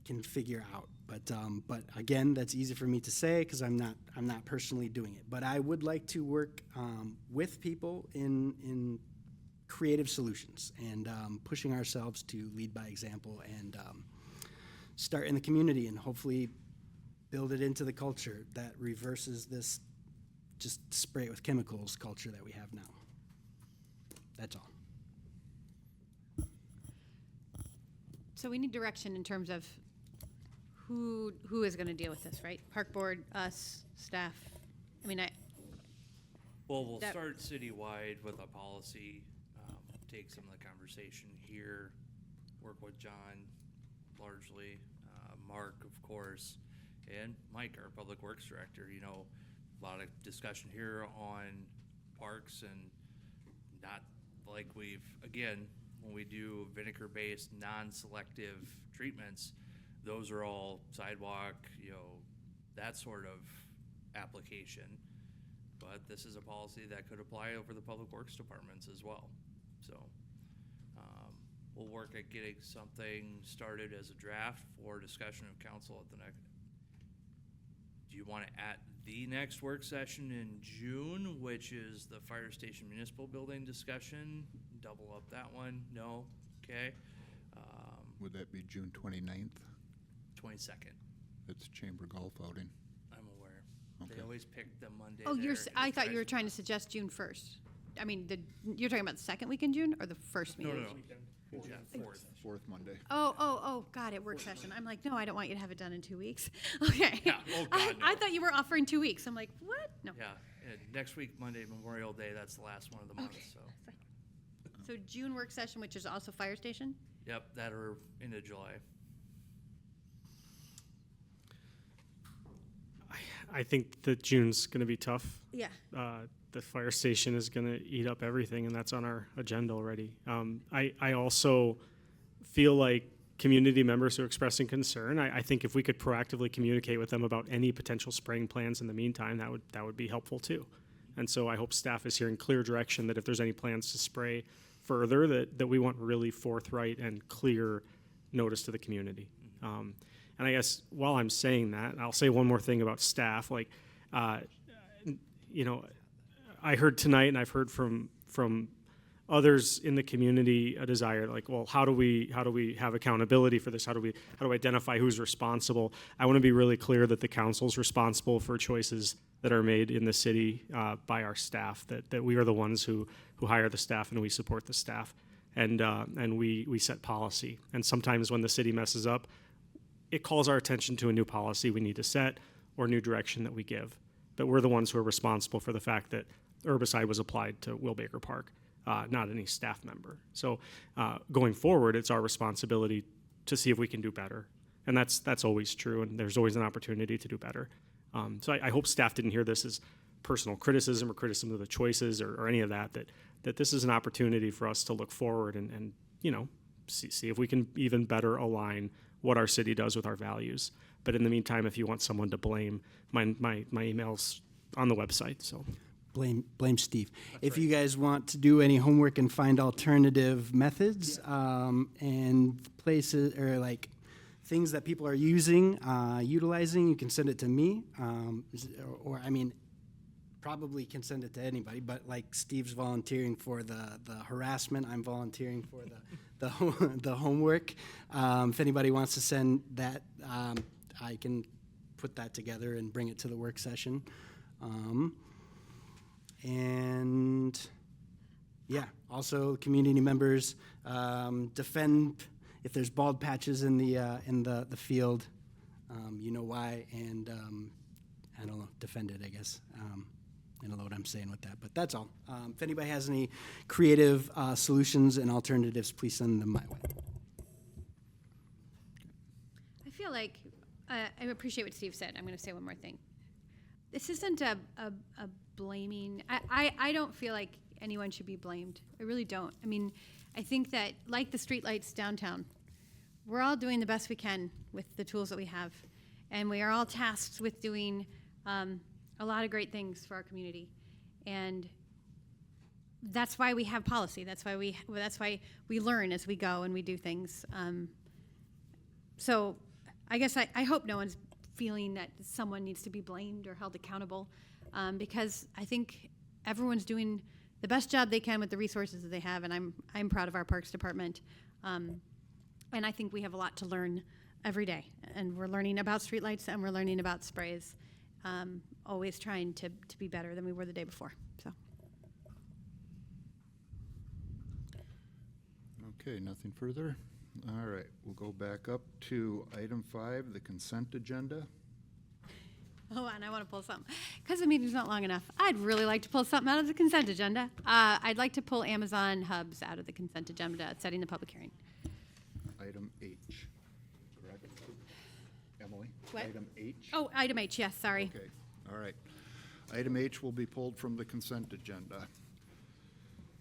can figure out. But again, that's easy for me to say because I'm not personally doing it. But I would like to work with people in creative solutions, and pushing ourselves to lead by example, and start in the community, and hopefully build it into the culture that reverses this just spray it with chemicals culture that we have now. That's all. So we need direction in terms of who is going to deal with this, right? Park board, us, staff. I mean, Well, we'll that- start citywide with a policy, take some of the conversation here, work with John largely, Mark, of course, and Mike, our Public Works Director. You know, a lot of discussion here on parks, and not like again, when we do vinegar-based, non-selective treatments, those are all sidewalk, that sort of application. But this is a policy that could apply over the public works departments as well. So we'll work at getting something started as a draft for discussion of council at the next. Do you want it at the next work session in June, which is the fire station municipal building discussion? Double up that one? No? Okay. Would that be June 29th? 22nd. It's chamber golf outing. I'm aware. Okay. They always pick the Monday. Oh, there, I and thought you were it's trying to suggest June 1st. I mean, you're talking about the second week in June or the first No, meeting? no, no. Yeah, fourth Monday. Oh, got it, work session. I'm like, no, I don't want you to have it done in 2 weeks. Okay. Yeah, oh, God, I no. thought you were offering 2 weeks. I'm like, what? No. Yeah, and next week, Monday, Memorial Day, that's the last one of the month, so. So June work session, which is also fire station? Yep, that are into July. I think that June's going to be tough. Yeah. The fire station is going to eat up everything, and that's on our agenda already. I also feel like community members who are expressing concern, I think if we could proactively communicate with them about any potential spraying plans in the meantime, that would be helpful too. And so I hope staff is hearing clear direction that if there's any plans to spray further, that we want really forthright and clear notice to the community. And I guess while I'm saying that, I'll say one more thing about staff. Like, I heard tonight, and I've heard from others in the community a desire, like, well, how do we have accountability for this? How do we identify who's responsible? I want to be really clear that the council's responsible for choices that are made in the city by our staff. That we are the ones who hire the staff, and we support the staff, and we set policy. And sometimes when the city messes up, it calls our attention to a new policy we need to set or new direction that we give. But we're the ones who are responsible for the fact that herbicide was applied to Will Baker Park, not any staff member. So going forward, it's our responsibility to see if we can do better. And that's always true, and there's always an opportunity to do better. So I hope staff didn't hear this as personal criticism or criticism of the choices or any of that this is an opportunity for us to look forward and see if we can even better align what our city does with our values. But in the meantime, if you want someone to blame, my email's on the website. So Blame Steve. If you guys want to do any homework and find alternative methods and places or like things that people are utilizing, you can send it to me. Or I mean, probably can send it to anybody, but like Steve's volunteering for the harassment, I'm volunteering for the homework. If anybody wants to send that, I can put that together and bring it to the work session. And yeah, also community members defend if there's bald patches in the field, you know why, and I don't know, defend it, I guess. I don't know what I'm saying with that, but that's all. If anybody has any creative solutions and alternatives, please send them my way. I feel like I appreciate what Steve said. I'm going to say one more thing. This isn't a blaming. I don't feel like anyone should be blamed. I really don't. I mean, I think that like the streetlights downtown, we're all doing the best we can with the tools that we have, and we are all tasked with doing a lot of great things for our community, and that's why we have policy. That's why we learn as we go and we do things. So I guess I hope no one's feeling that someone needs to be blamed or held accountable, because I think everyone's doing the best job they can with the resources that they have, and I'm proud of our Parks Department, and I think we have a lot to learn every day, and we're learning about streetlights and we're learning about sprays, always trying to be better than we were the day before. So. Okay, nothing further? All right, we'll go back up to item 5, the consent agenda. Oh, and I want to pull something. Because the meeting's not long enough, I'd really like to pull something out of the consent agenda. I'd like to pull Amazon hubs out of the consent agenda, setting the public hearing. Item H, correct? Emily? What? Item H? Oh, item H, yes, sorry. Okay, all right. Item H will be pulled from the consent agenda.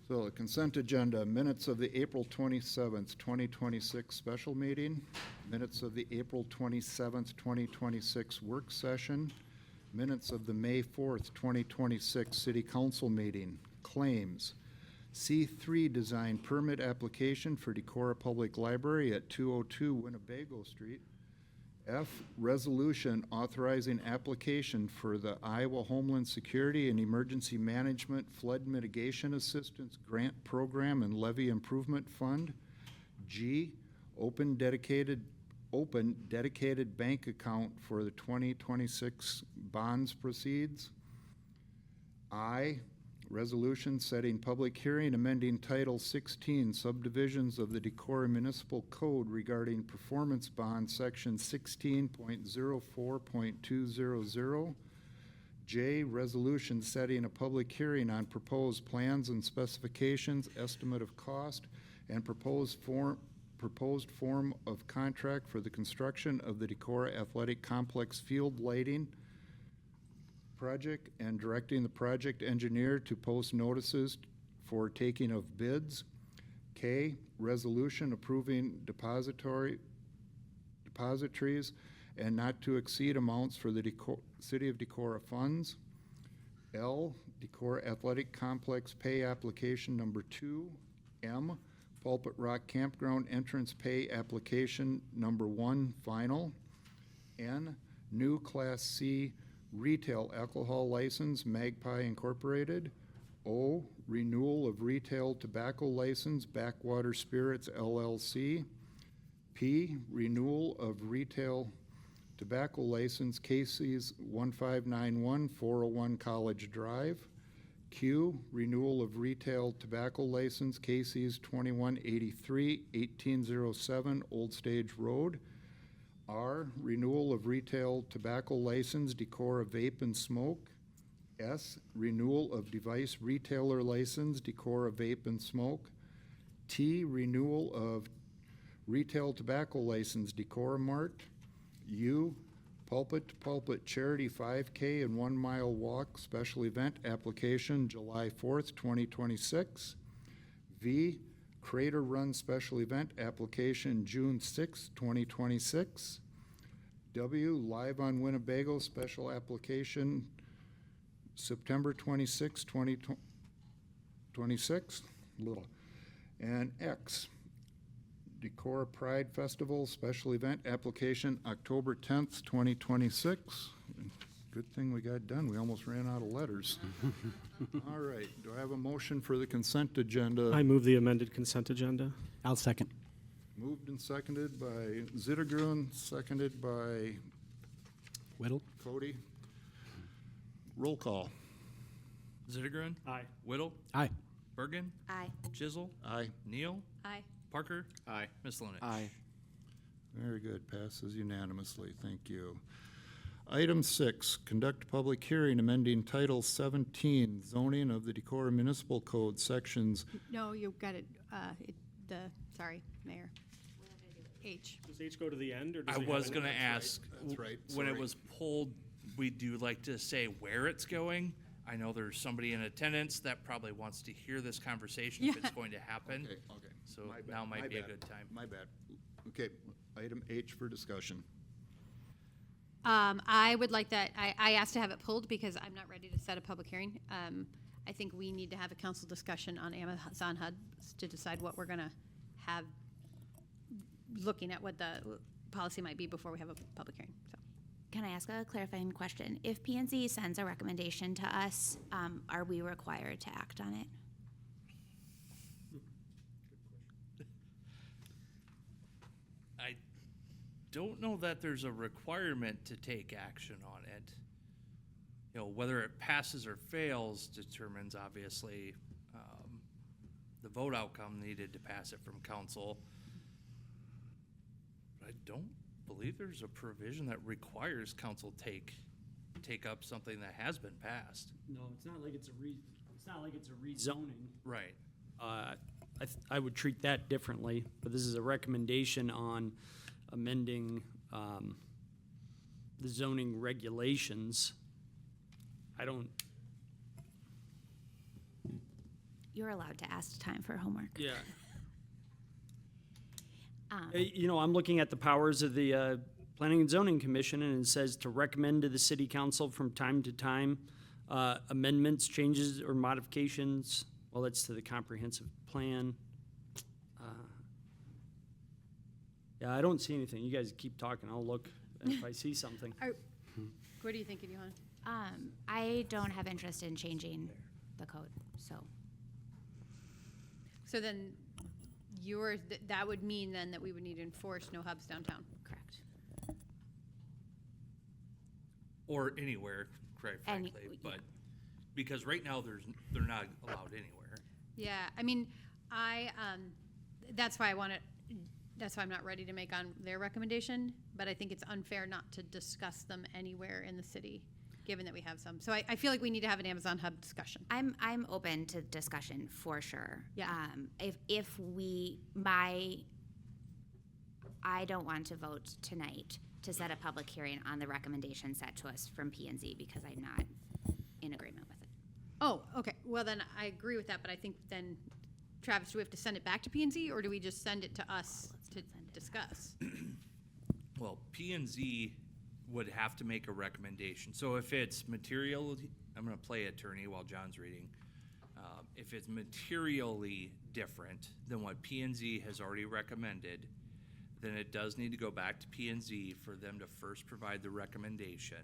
So the consent agenda, minutes of the April 27th, 2026 special meeting, minutes of the April 27th, 2026 work session, minutes of the May 4th, 2026 city council meeting, claims, C3 design permit application for Decorah Public Library at 202 Winnebago Street, F, resolution authorizing application for the Iowa Homeland Security and Emergency Management Flood Mitigation Assistance Grant Program and Levy Improvement Fund. G, open dedicated bank account for the 2026 bonds proceeds. I, resolution setting public hearing amending Title 16 subdivisions of the Decorah Municipal Code regarding performance bond section 16.04.200. J, resolution setting a public hearing on proposed plans and specifications, estimate of cost, and proposed form of contract for the construction of the Decorah Athletic Complex field lighting project and directing the project engineer to post notices for taking of bids. K, resolution approving depositories and not to exceed amounts for the City of Decorah funds. L, Decorah Athletic Complex pay application number 2. M, Pulpit Rock Campground entrance pay application number 1 final. N, new Class C retail alcohol license, Magpie Incorporated. O, renewal of retail tobacco license, Backwater Spirits LLC. P, renewal of retail tobacco license, Casey's 1591 401 College Drive. Q, renewal of retail tobacco license, Casey's 2183 1807 Old Stage Road. R, renewal of retail tobacco license, Decorah Vape and Smoke. S, renewal of device retailer license, Decorah Vape and Smoke. T, renewal of retail tobacco license, Decorah Mart. U, Pulpit to Pulpit Charity 5K and 1 mile walk special event application, July 4th, 2026. V, Crater Run special event application, June 6th, 2026. W, Live on Winnebago special application, September 26, 2026. Little. And X, Decorah Pride Festival special event application, October 10th, 2026. Good thing we got done. We almost ran out of letters. All right. Do I have a motion for the consent agenda? I move the amended consent agenda. I'll second. Moved and seconded by Zittergrun, seconded by Whittle. Cody. Roll call. Zittergren. Aye. Whittle. Aye. Bergen. Aye. Chisel. Aye. Neal. Aye. Parker. Aye. Ms. Lunick. Aye. Very good. Passes unanimously. Thank you. Item 6, conduct public hearing amending Title 17 zoning of the Decorah Municipal Code sections. No, you got it, sorry, Mayor. H. Does H go to the end, or does I it have was an- gonna ask, That's right, when it sorry. was pulled, we do like to say where it's going. I know there's somebody in attendance that probably wants to hear this conversation if it's going to happen. Okay. So My bad, now my might be a bad, good time. My bad. Okay, item H for discussion. I would like that, I asked to have it pulled because I'm not ready to set a public hearing. I think we need to have a council discussion on Amazon hubs to decide what we're gonna have, looking at what the policy might be before we have a public hearing, so. Can I ask a clarifying question? If P&Z sends a recommendation to us, are we required to act on it? I don't know that there's a requirement to take action on it. You know, whether it passes or fails determines obviously the vote outcome needed to pass it from council. But I don't believe there's a provision that requires council take up something that has been passed. No, it's not like it's a rezoning. Right. I would treat that differently, but this is a recommendation on amending the zoning regulations. I don't, You're allowed to ask time for homework. yeah. Um, You know, I'm looking at the powers of the Planning and Zoning Commission, and it says to recommend to the city council from time to time amendments, changes, or modifications. Well, that's to the comprehensive plan. Yeah, I don't see anything. You guys keep talking. I'll look if I see something. What are you thinking, Johanna? I don't have interest in changing the code, so. So then, that would mean then that we would need to enforce no hubs downtown. Correct. Or anywhere, quite Any- frankly, but, because right now they're not allowed anywhere. Yeah, I mean, that's why I'm not ready to make on their recommendation, but I think it's unfair not to discuss them anywhere in the city, given that we have some. So I feel like we need to have an Amazon hub discussion. I'm open to discussion for sure. Yeah. I don't want to vote tonight to set a public hearing on the recommendation set to us from P&Z because I'm not in agreement with it. Oh, okay, well then, I agree with that, but I think then, Travis, do we have to send it back to P&Z, or do we just send it to us to discuss? Well, P&Z would have to make a recommendation. So if it's material, I'm gonna play attorney while John's reading. If it's materially different than what P&Z has already recommended, then it does need to go back to P&Z for them to first provide the recommendation,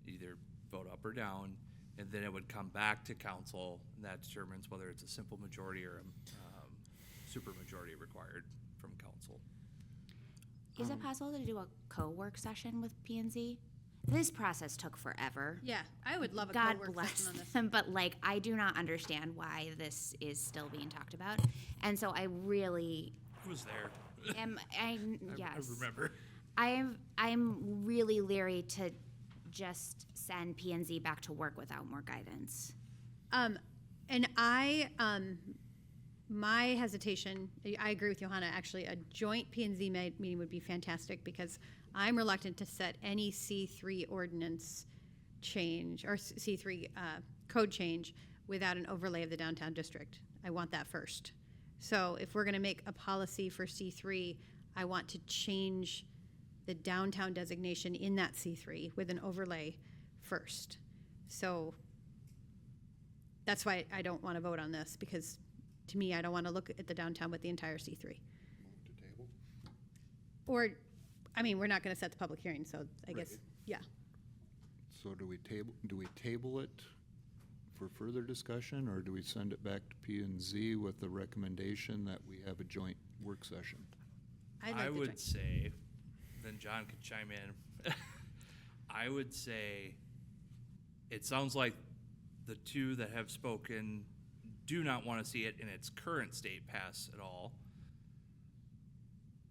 either vote up or down, and then it would come back to council, and that determines whether it's a simple majority or a supermajority required from council. Is it possible to do a co-work session with P&Z? This process took forever. Yeah, I would love a God co-work bless session on this. them, but like, I do not understand why this is still being talked about. And so I really Who was there? yes. I remember. I'm really leery to just send P&Z back to work without more guidance. And my hesitation, I agree with Johanna, actually, a joint P&Z meeting would be fantastic because I'm reluctant to set any C3 ordinance change or C3 code change without an overlay of the downtown district. I want that first. So if we're gonna make a policy for C3, I want to change the downtown designation in that C3 with an overlay first. So that's why I don't want to vote on this, because to me, I don't want to look at the downtown with the entire C3. Or, I mean, we're not going to set the public hearing, so I guess, yeah. So do we table it for further discussion, or do we send it back to P&Z with the recommendation that we have a joint work session? I would say, then John could chime in. I would say, it sounds like the two that have spoken do not want to see it in its current state pass at all.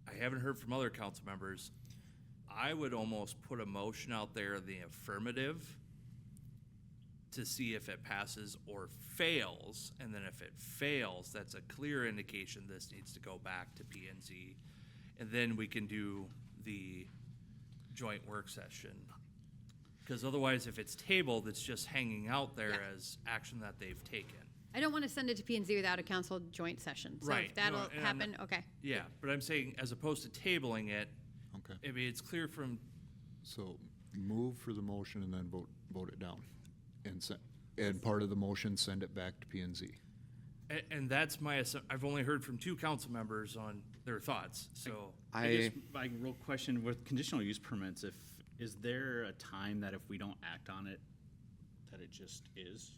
I haven't heard from other council members. I would almost put a motion out there in the affirmative to see if it passes or fails, and then if it fails, that's a clear indication this needs to go back to P and Z, and then we can do the joint work session. Because otherwise, if it's tabled, it's just hanging out there as action that they've taken. I don't want to send it to P and Z without a council joint session. So Right. if that'll No, and I'm happen, not- okay. Yeah, but I'm saying, as opposed to tabling it, Okay. I mean, it's clear from, So move for the motion and then vote it down. And part of the motion, send it back to P and Z. and that's my, I've only heard from 2 council members on their thoughts, so. I guess my real question with conditional use permits, is there a time that if we don't act on it, that it just is?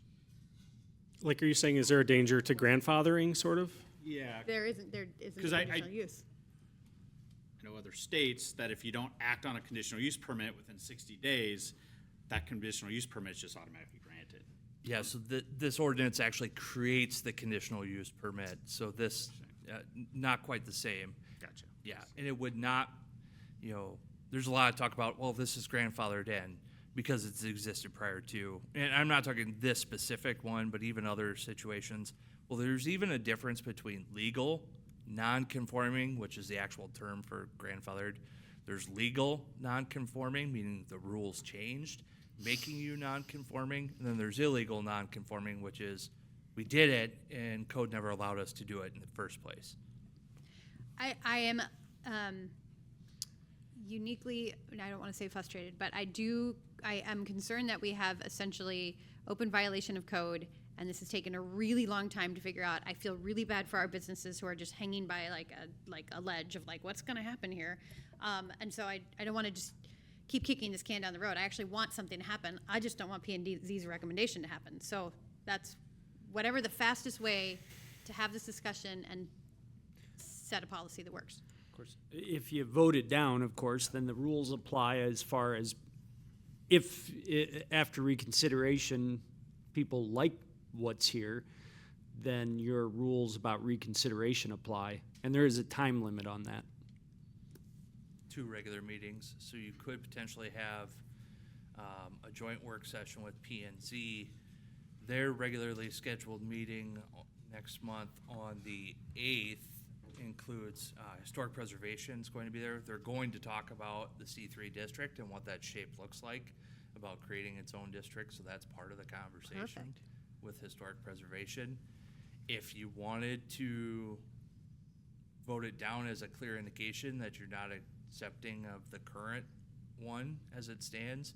Like, are you saying, is there a danger to grandfathering, sort of? Yeah. There isn't Because I conditional use. know other states that if you don't act on a conditional use permit within 60 days, that conditional use permit is just automatically granted. Yeah, so this ordinance actually creates the conditional use permit, so this, not quite the same. Gotcha. Yeah, and it would not, there's a lot of talk about, well, this is grandfathered in because it's existed prior to, and I'm not talking this specific one, but even other situations. Well, there's even a difference between legal, non-conforming, which is the actual term for grandfathered. There's legal non-conforming, meaning the rules changed, making you non-conforming, and then there's illegal non-conforming, which is we did it and code never allowed us to do it in the first place. I am uniquely, and I don't want to say frustrated, but I am concerned that we have essentially open violation of code, and this has taken a really long time to figure out. I feel really bad for our businesses who are just hanging by like a ledge of like, what's going to happen here? And so I don't want to just keep kicking this can down the road. I actually want something to happen. I just don't want P&Z's recommendation to happen. So that's whatever the fastest way to have this discussion and set a policy that works. Of course, if you vote it down, of course, then the rules apply as far as if after reconsideration, people like what's here, then your rules about reconsideration apply. And there is a time limit on that. 2 regular meetings, so you could potentially have a joint work session with P and Z. Their regularly scheduled meeting next month on the 8th includes historic preservation is going to be there. They're going to talk about the C3 district and what that shape looks like, about creating its own district, so that's part of the conversation. Perfect. With historic preservation. If you wanted to vote it down as a clear indication that you're not accepting of the current one as it stands,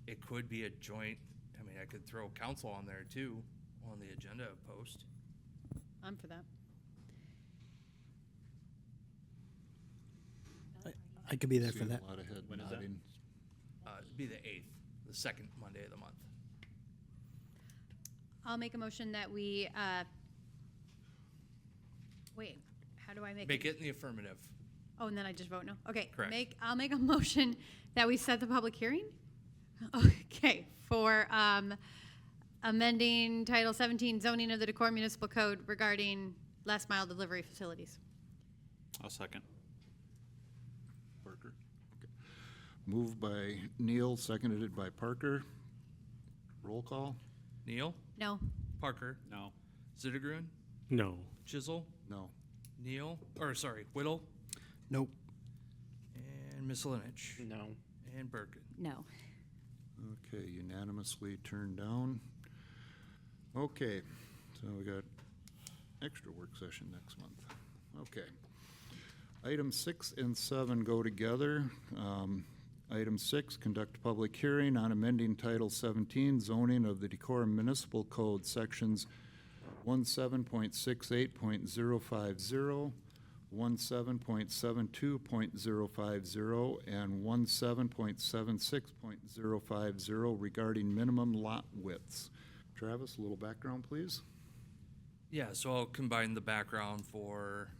it could be a joint, I mean, I could throw council on there too, on the agenda post. I'm for that. I could be there See for a that. lot of head When is that? nodding. It'd be the 8th, the second Monday of the month. I'll make a motion that we, wait, how do I Make it in the affirmative. Oh, and then I just vote no? Okay. Correct. I'll make a motion that we set the public hearing? Okay, for amending Title 17 zoning of the Decorah Municipal Code regarding last mile delivery facilities. I'll second. Parker? Okay. Moved by Neal, seconded by Parker. Roll call? Neal? No. Parker? No. Zittergruen? No. Chisel? No. Neal? Or sorry, Whittle? Nope. And Ms. Linich? No. And Birkin? No. Okay, unanimously turned down. Okay, so we got extra work session next month. Okay. Item 6 and 7 go together. Item 6, conduct a public hearing on amending Title 17 zoning of the Decorah Municipal Code, sections 17.68.050, 17.72.050, and 17.76.050 regarding minimum lot widths. Travis, a little background, please. Yeah, so I'll combine the background for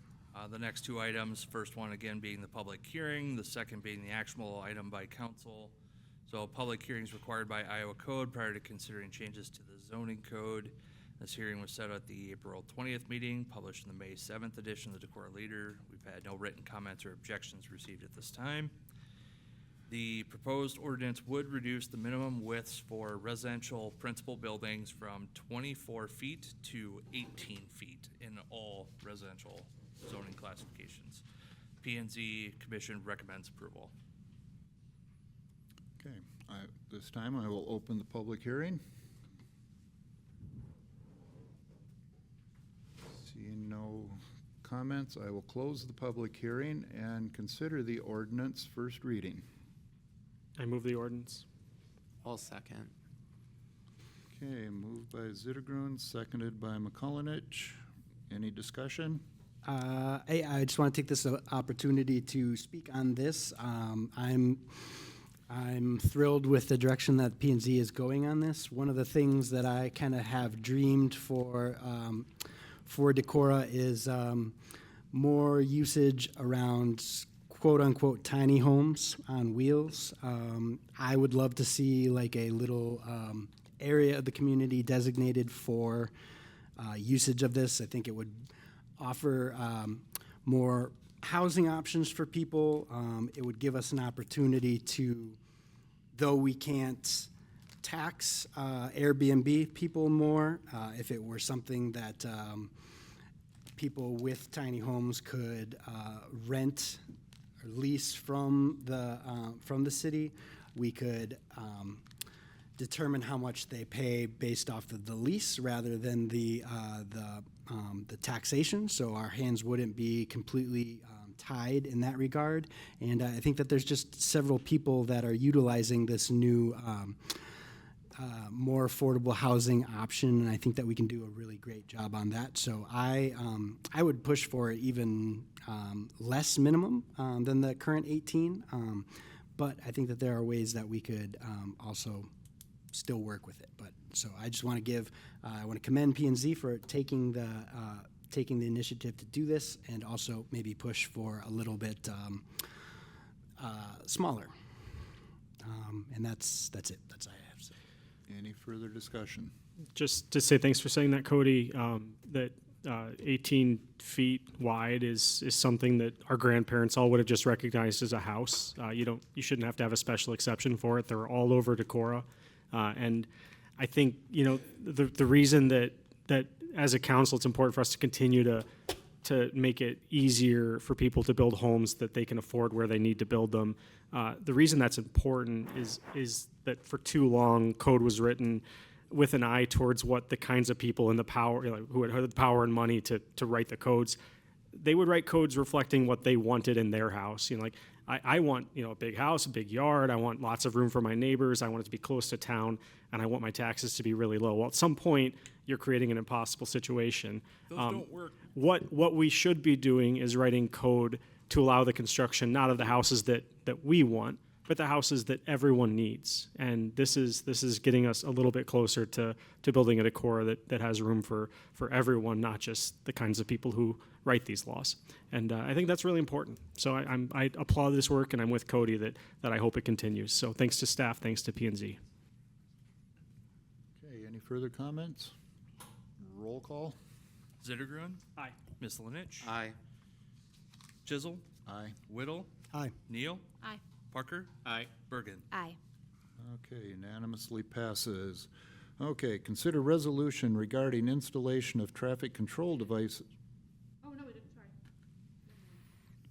the next 2 items. First one, again, being the public hearing, the second being the actionable item by council. So a public hearing is required by Iowa code prior to considering changes to the zoning code. This hearing was set at the April 20th meeting, published in the May 7th edition of the Decorah Leader. We've had no written comments or objections received at this time. The proposed ordinance would reduce the minimum widths for residential principal buildings from 24 feet to 18 feet in all residential zoning classifications. P&Z Commission recommends approval. Okay, this time I will open the public hearing. Seeing no comments, I will close the public hearing and consider the ordinance first reading. I move the ordinance. I'll second. Okay, moved by Zittergrun, seconded by McCullinich. Any discussion? I just want to take this opportunity to speak on this. I'm thrilled with the direction that P&Z is going on this. One of the things that I kind of have dreamed for Decorah is more usage around quote-unquote tiny homes on wheels. I would love to see like a little area of the community designated for usage of this. I think it would offer more housing options for people. It would give us an opportunity to, though we can't tax Airbnb people more, if it were something that people with tiny homes could rent or lease from the city, we could determine how much they pay based off of the lease rather than the taxation. So our hands wouldn't be completely tied in that regard. And I think that there's just several people that are utilizing this new more affordable housing option, and I think that we can do a really great job on that. So I would push for even less minimum than the current 18, but I think that there are ways that we could also still work with it. But so I just want to give, I want to commend P&Z for taking the initiative to do this, and also maybe push for a little bit smaller. And that's it. That's all I have to say. Any further discussion? Just to say thanks for saying that, Cody, that 18 feet wide is something that our grandparents all would have just recognized as a house. You shouldn't have to have a special exception for it. They're all over Decorah. And I think, the reason that as a council, it's important for us to continue to make it easier for people to build homes that they can afford where they need to build them. The reason that's important is that for too long, code was written with an eye towards what the kinds of people in the power, who had the power and money to write the codes, they would write codes reflecting what they wanted in their house. I want, a big house, a big yard. I want lots of room for my neighbors. I want it to be close to town, and I want my taxes to be really low. Well, at some point, you're creating an impossible situation. Those don't work. What we should be doing is writing code to allow the construction, not of the houses that we want, but the houses that everyone needs. And this is getting us a little bit closer to building a Decorah that has room for everyone, not just the kinds of people who write these laws. And I think that's really important. So I applaud this work, and I'm with Cody that I hope it continues. So thanks to staff, thanks to P&Z. Okay, any further comments? Roll call. Zittergrun? Aye. Ms. Linich? Aye. Chisel? Aye. Whittle? Aye. Neal? Aye. Parker? Aye. Bergen? Aye. Okay, unanimously passes. Okay, consider resolution regarding installation of traffic control devices. Oh, no, we didn't, sorry.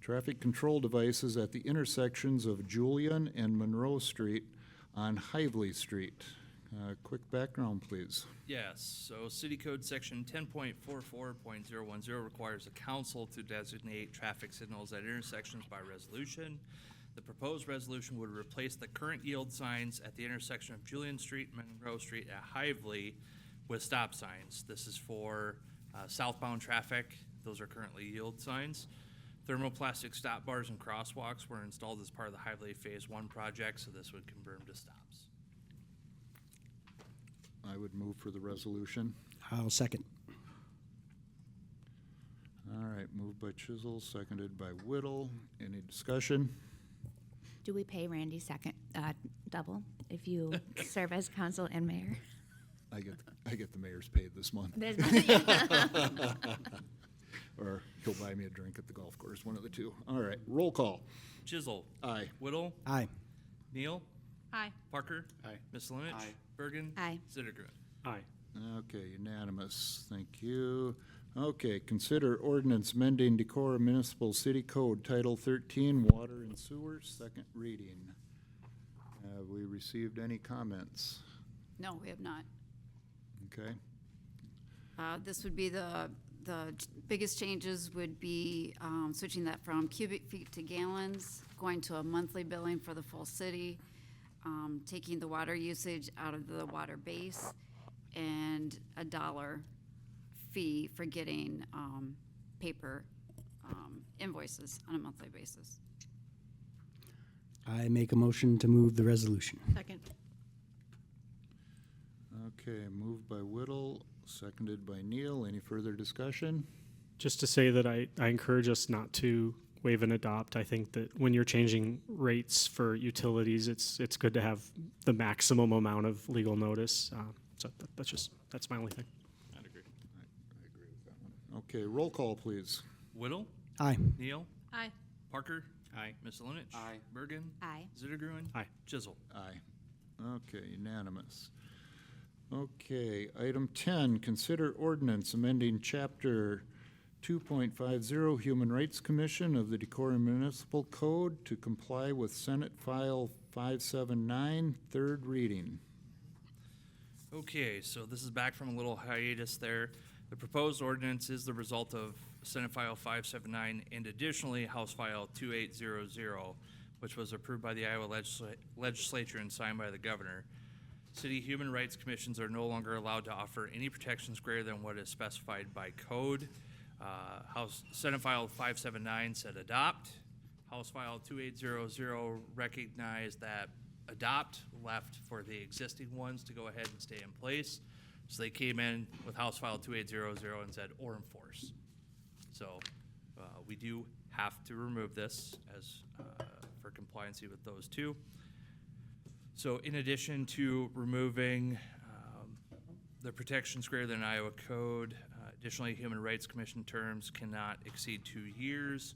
Traffic control devices at the intersections of Julian and Monroe Street on Hively Street. Quick background, please. Yes, so City Code Section 10.44.010 requires the council to designate traffic signals at intersections by resolution. The proposed resolution would replace the current yield signs at the intersection of Julian Street and Monroe Street at Hively with stop signs. This is for southbound traffic. Those are currently yield signs. Thermoplastic stop bars and crosswalks were installed as part of the Hively Phase 1 project, so this would convert them to stops. I would move for the resolution. I'll second. All right, moved by Chisel, seconded by Whittle. Any discussion? Do we pay Randy double if you serve as council and mayor? I get the mayor's paid this month. Or he'll buy me a drink at the golf course, one of the two. All right, roll call. Chisel. Aye. Whittle. Aye. Neal? Aye. Parker? Aye. Ms. Lynch? Aye. Bergen? Aye. Zittergren? Aye. Okay, unanimous. Thank you. Okay, consider ordinance amending Decorah Municipal City Code Title 13, Water and Sewer, second reading. Have we received any comments? No, we have not. Okay, This would be the biggest changes would be switching that from cubic feet to gallons, going to a monthly billing for the full city, taking the water usage out of the water base, and $1 fee for getting paper invoices on a monthly basis. I make a motion to move the resolution. Second. okay, moved by Whittle, seconded by Neal. Any further discussion? Just to say that I encourage us not to waive and adopt. I think that when you're changing rates for utilities, it's good to have the maximum amount of legal notice. So that's my only thing. I'd agree. I agree with that one. Okay, roll call, please. Whittle? Aye. Neal? Aye. Parker? Aye. Ms. Lynch? Aye. Bergen? Aye. Zittergren? Aye. Chisel? Aye. Okay, unanimous. Okay, item 10, consider ordinance amending Chapter 2.50 Human Rights Commission of the Decorah Municipal Code to comply with Senate File 579, third reading. Okay, so this is back from a little hiatus there. The proposed ordinance is the result of Senate File 579 and additionally House File 2800, which was approved by the Iowa legislature and signed by the governor. City human rights commissions are no longer allowed to offer any protections greater than what is specified by code. Senate File 579 said adopt. House File 2800 recognized that adopt left for the existing ones to go ahead and stay in place. So they came in with House File 2800 and said or enforce. So we do have to remove this as for compliancy with those two. So in addition to removing the protections greater than Iowa code, additionally, Human Rights Commission terms cannot exceed 2 years.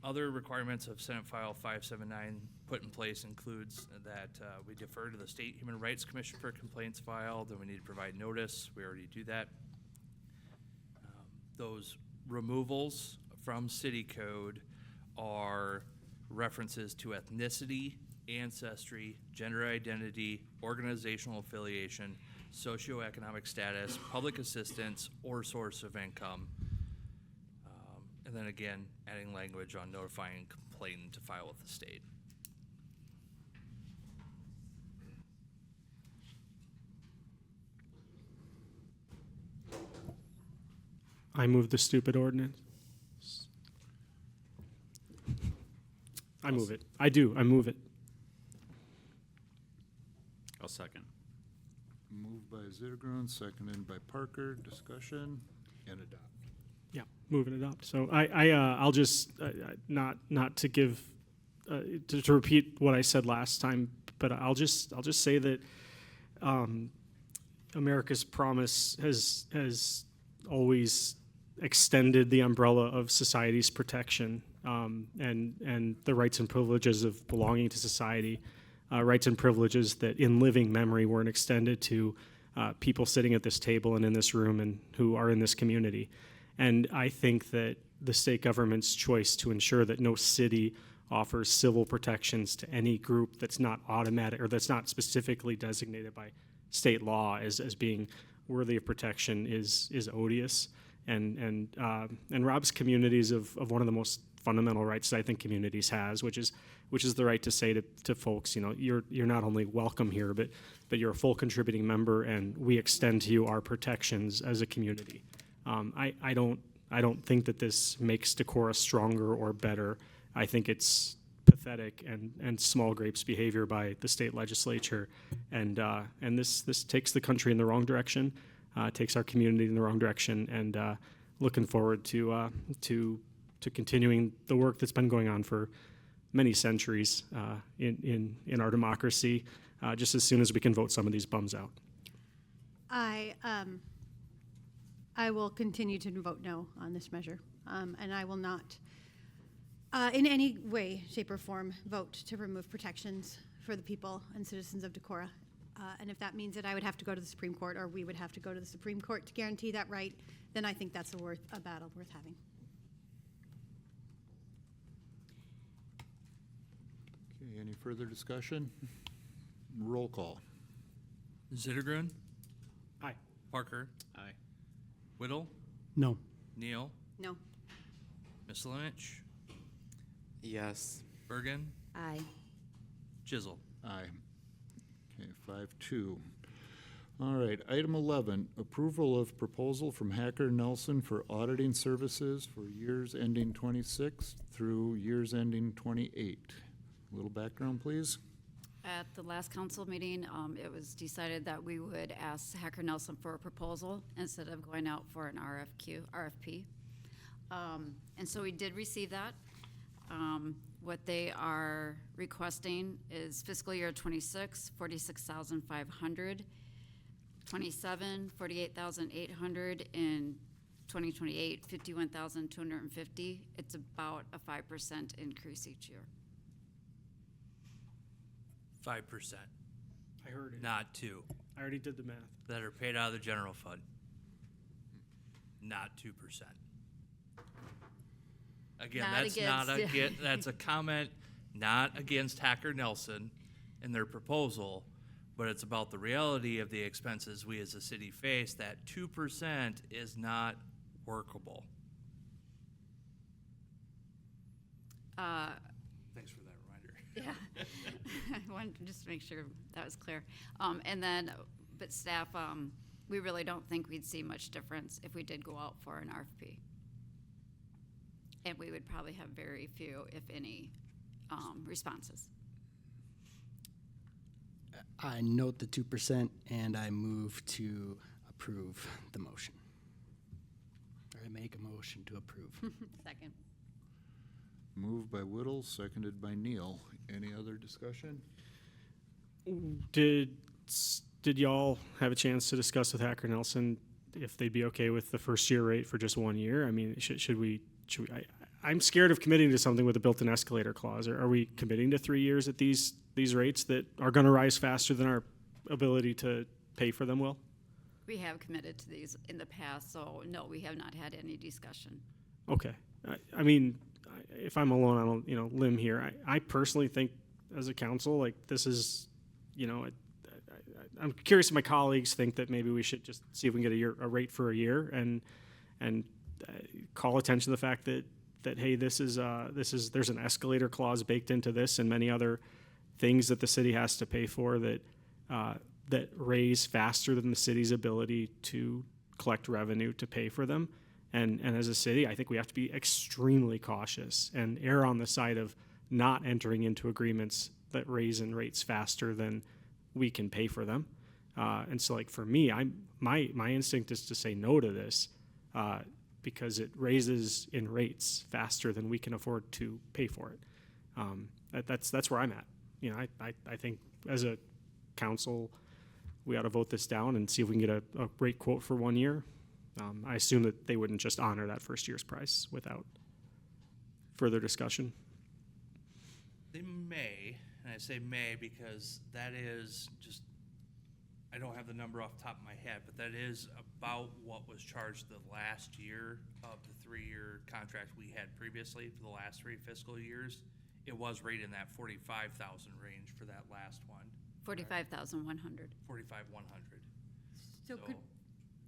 Other requirements of Senate File 579 put in place includes that we defer to the State Human Rights Commission for complaints filed, and we need to provide notice. We already do that. Those removals from city code are references to ethnicity, ancestry, gender identity, organizational affiliation, socioeconomic status, public assistance, or source of income. And then again, adding language on notifying complainant to file with the state. I move the stupid ordinance. I move it. I do. I move it. I'll second. Moved by Zittergren, seconded by Parker. Discussion and adopt. Yeah, move and adopt. So I'll just not to give to repeat what I said last time, but I'll just say that America's Promise has always extended the umbrella of society's protection and the rights and privileges of belonging to society, rights and privileges that in living memory weren't extended to people sitting at this table and in this room and who are in this community. And I think that the state government's choice to ensure that no city offers civil protections to any group that's not automatic or that's not specifically designated by state law as being worthy of protection is odious and robs communities of one of the most fundamental rights that I think communities has, which is the right to say to folks, you know, you're not only welcome here, but you're a full contributing member, and we extend to you our protections as a community. I don't think that this makes Decorah stronger or better. I think it's pathetic and small grapes behavior by the state legislature, and this takes the country in the wrong direction, takes our community in the wrong direction, and looking forward to continuing the work that's been going on for many centuries in our democracy, just as soon as we can vote some of these bums out. I will continue to vote no on this measure, and I will not In any way, shape, or form, vote to remove protections for the people and citizens of Decorah. And if that means that I would have to go to the Supreme Court, or we would have to go to the Supreme Court to guarantee that right, then I think that's a battle worth having. Okay, any further discussion? Roll call. Zittergren, Aye. Parker, Aye. Whittle, No. Neal, No. Ms. Lynch, Yes. Bergen, Aye. Chisel. Aye. Okay, 5-2. All right, item 11, approval of proposal from Hacker Nelson for auditing services for years ending 26 through years ending 28. A little background, please. At the last council meeting, it was decided that we would ask Hacker Nelson for a proposal instead of going out for an RFP. And so we did receive that. What they are requesting is fiscal year 26, $46,500, 27, $48,800, in 2028, $51,250. It's about a 5% increase each year. 5%, I heard it. not 2, I already did the math. that are paid out of the general fund. Not 2%. Again, Not that's not against- a, that's a comment not against Hacker Nelson and their proposal, but it's about the reality of the expenses we as a city face, that 2% is not workable. Thanks for that reminder. Yeah, I wanted to just make sure that was clear. And then, but staff, we really don't think we'd see much difference if we did go out for an RFP. And we would probably have very few, if any, responses. I note the 2% and I move to approve the motion. Or I make a motion to approve. Second. Moved by Whittle, seconded by Neal. Any other discussion? Did y'all have a chance to discuss with Hacker Nelson if they'd be okay with the first year rate for just 1 year? I mean, should we? I'm scared of committing to something with a built-in escalator clause. Are we committing to 3 years at these rates that are going to rise faster than our ability to pay for them will? We have committed to these in the past, so no, we have not had any discussion. Okay. I mean, if I'm alone on a limb here, I personally think as a council, like this is, I'm curious if my colleagues think that maybe we should just see if we can get a rate for a year and call attention to the fact that hey, there's an escalator clause baked into this and many other things that the city has to pay for that raise faster than the city's ability to collect revenue to pay for them. And as a city, I think we have to be extremely cautious and err on the side of not entering into agreements that raise in rates faster than we can pay for them. And so, like for me, my instinct is to say no to this because it raises in rates faster than we can afford to pay for it. That's where I'm at. I think as a council, we ought to vote this down and see if we can get a rate quote for 1 year. I assume that they wouldn't just honor that first year's price without further discussion. They may, and I say may because that is just, I don't have the number off the top of my head, but that is about what was charged the last year of the 3-year contract we had previously for the last 3 fiscal years. It was right in that 45,000 range for that last one. 45,100. 45,100. So could,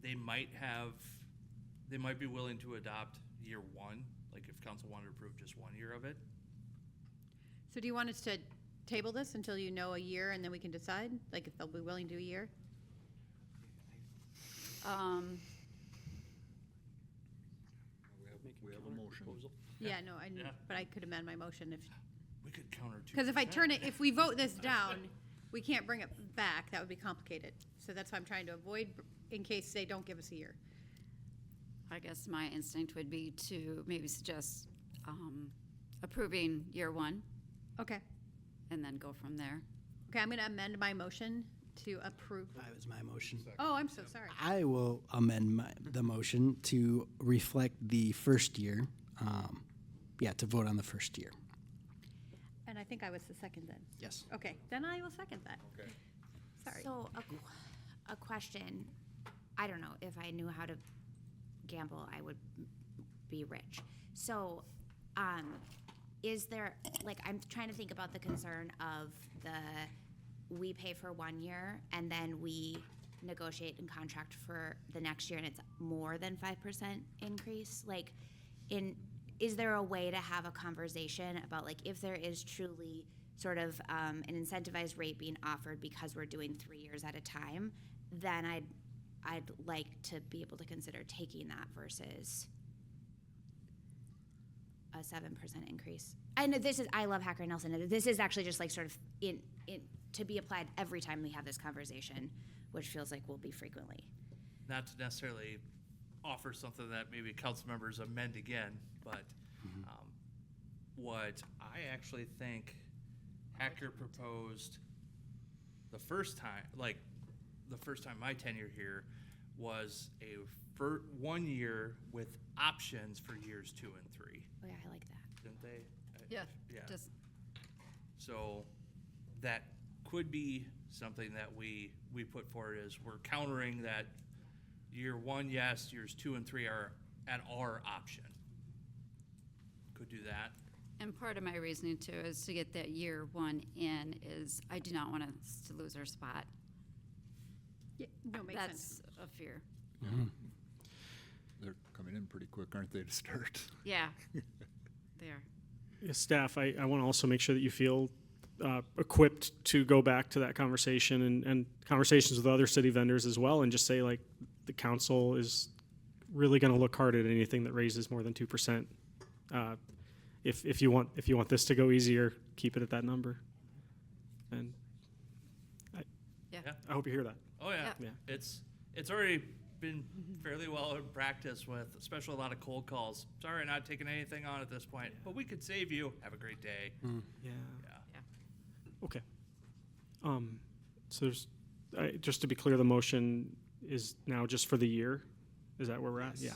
they might be willing to adopt year 1, like if council wanted to approve just 1 year of it. so do you want us to table this until you know a year and then we can decide? Like if they'll be willing to do a year? We have a motion. Yeah, no, but I could amend my motion if, We could counter 2%. because if we vote this down, we can't bring it back. That would be complicated. So that's why I'm trying to avoid in case they don't give us a year. I guess my instinct would be to maybe suggest approving year 1. Okay. And then go from there. Okay, I'm going to amend my motion to approve. That was my motion. Oh, I'm so sorry. I will amend the motion to reflect the first year to vote on the first year. And I think I was the second then. Yes. Okay, then I will second that. Okay. Sorry. So a question, I don't know, if I knew how to gamble, I would be rich. So, is there, like, I'm trying to think about the concern of we pay for 1 year and then we negotiate and contract for the next year and it's more than 5% increase? Like, is there a way to have a conversation about, like, if there is truly sort of an incentivized rate being offered because we're doing 3 years at a time, then I'd like to be able to consider taking that versus a 7% increase. I know I love Hacker Nelson. This is actually just like sort of to be applied every time we have this conversation, which feels like will be frequently. Not to necessarily offer something that maybe council members amend again, but what I actually think Hacker proposed the first time my tenure here was a 1 year with options for years 2 and 3. Oh yeah, I like that. Didn't they? Yeah. Yeah. Just So that could be something that we put forward as we're countering that year 1, yes, years 2 and 3 are at our option. Could do that. And part of my reasoning too is to get that year 1 in is I do not want us to lose our spot. Yeah, no, makes That's sense. a fear. They're coming in pretty quick, aren't they, to start? Yeah, they are. Yeah, staff, I want to also make sure that you feel equipped to go back to that conversation and conversations with other city vendors as well, and just say, like, the council is really going to look hard at anything that raises more than 2%. If you want this to go easier, keep it at that number. And I hope you hear that. Oh yeah. Yeah. It's already been fairly well in practice with, especially a lot of cold calls. Sorry, not taking anything on at this point, but we could save you. Have a great day. Yeah. Yeah. Okay. So there's, just to be clear, the motion is now just for the year? Is that where we're at? Yeah.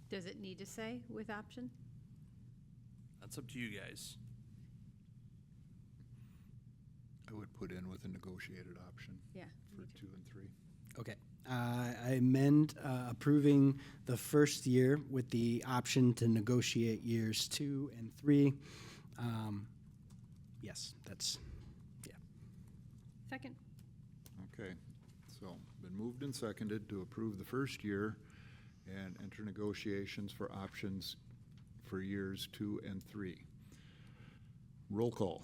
Does it need to say with option? That's up to you guys. I would put in with a negotiated option. Yeah. For 2 and 3. Okay. I amend approving the first year with the option to negotiate years 2 and 3. Yes, that's, yeah. Second. Okay, so been moved and seconded to approve the first year and enter negotiations for options for years 2 and 3. Roll call.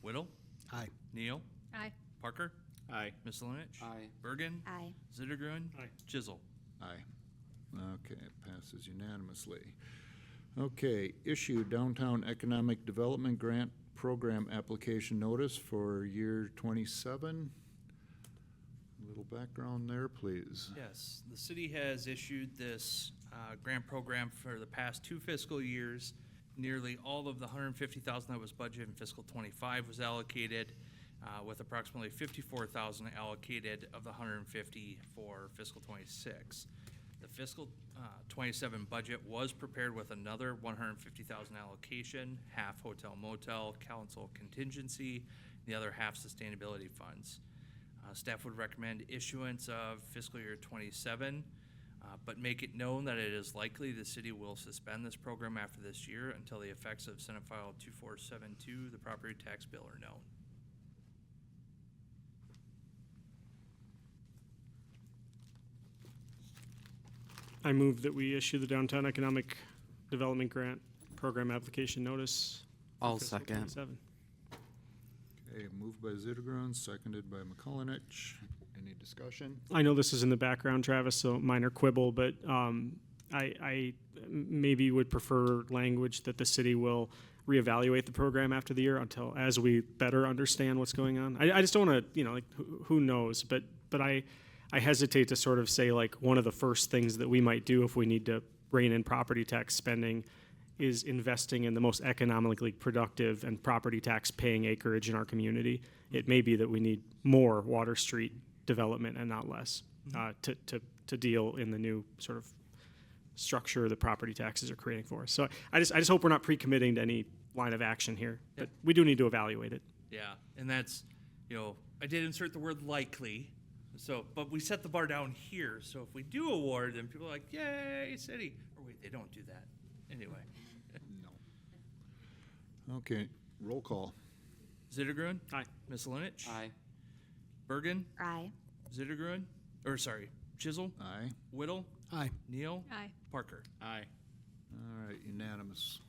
Whittle? Aye. Neal? Aye. Parker? Aye. Miscelinich? Aye. Bergen? Aye. Zittergrun? Aye. Chisel? Aye. Okay, it passes unanimously. Okay, issue Downtown Economic Development Grant Program Application Notice for year 27. A little background there, please. Yes, the city has issued this grant program for the past 2 fiscal years. Nearly all of the $150,000 that was budgeted in fiscal '25 was allocated, with approximately $54,000 allocated of the $150 for fiscal '26. The fiscal '27 budget was prepared with another $150,000 allocation, half hotel motel, council contingency, the other half sustainability funds. Staff would recommend issuance of fiscal year '27, but make it known that it is likely the city will suspend this program after this year until the effects of Senate File 2472, the property tax bill, are known. I move that we issue the Downtown Economic Development Grant Program Application Notice. for I'll fiscal second. 27. Okay, moved by Zittergrun, seconded by McCullinich. Any discussion? I know this is in the background, Travis, so minor quibble, but I maybe would prefer language that the city will reevaluate the program after the year as we better understand what's going on. I just don't want to, like, who knows, but I hesitate to sort of say, like, one of the first things that we might do if we need to rein in property tax spending is investing in the most economically productive and property tax paying acreage in our community. It may be that we need more Water Street development and not less to deal in the new sort of structure that property taxes are creating for us. So I just hope we're not pre-committing to any line of action here, but we do need to evaluate it. Yeah, and that's, I did insert the word likely, but we set the bar down here, so if we do award, then people are like, yay, city. Or wait, they don't do that. Anyway. Okay, roll call. Zittergruen? Aye. Miscelinich? Aye. Bergen? Aye. Zittergruen? Chisel? Aye. Whittle? Aye. Neal? Aye. Parker? Aye. All right, unanimous.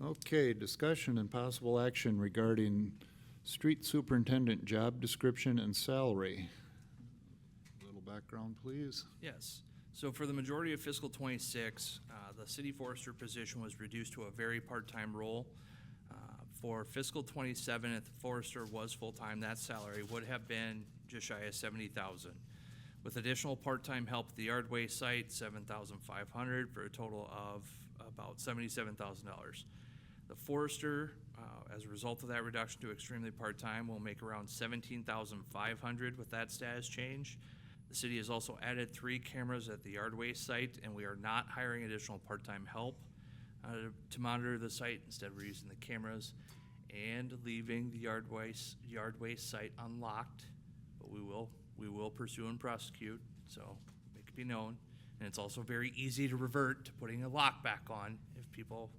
Okay, discussion and possible action regarding street superintendent job description and salary. A little background, please. Yes. So for the majority of fiscal '26, the city forester position was reduced to a very part-time role. For fiscal '27, if the forester was full-time, that salary would have been just shy of $70,000. With additional part-time help at the yard waste site, $7,500 for a total of about $77,000. The forester, as a result of that reduction to extremely part-time, will make around $17,500 with that status change. The city has also added 3 cameras at the yard waste site, and we are not hiring additional part-time help to monitor the site. Instead, we're using the cameras and leaving the yard waste site unlocked. But we will pursue and prosecute, so make it be known. And it's also very easy to revert to putting a lock back on if people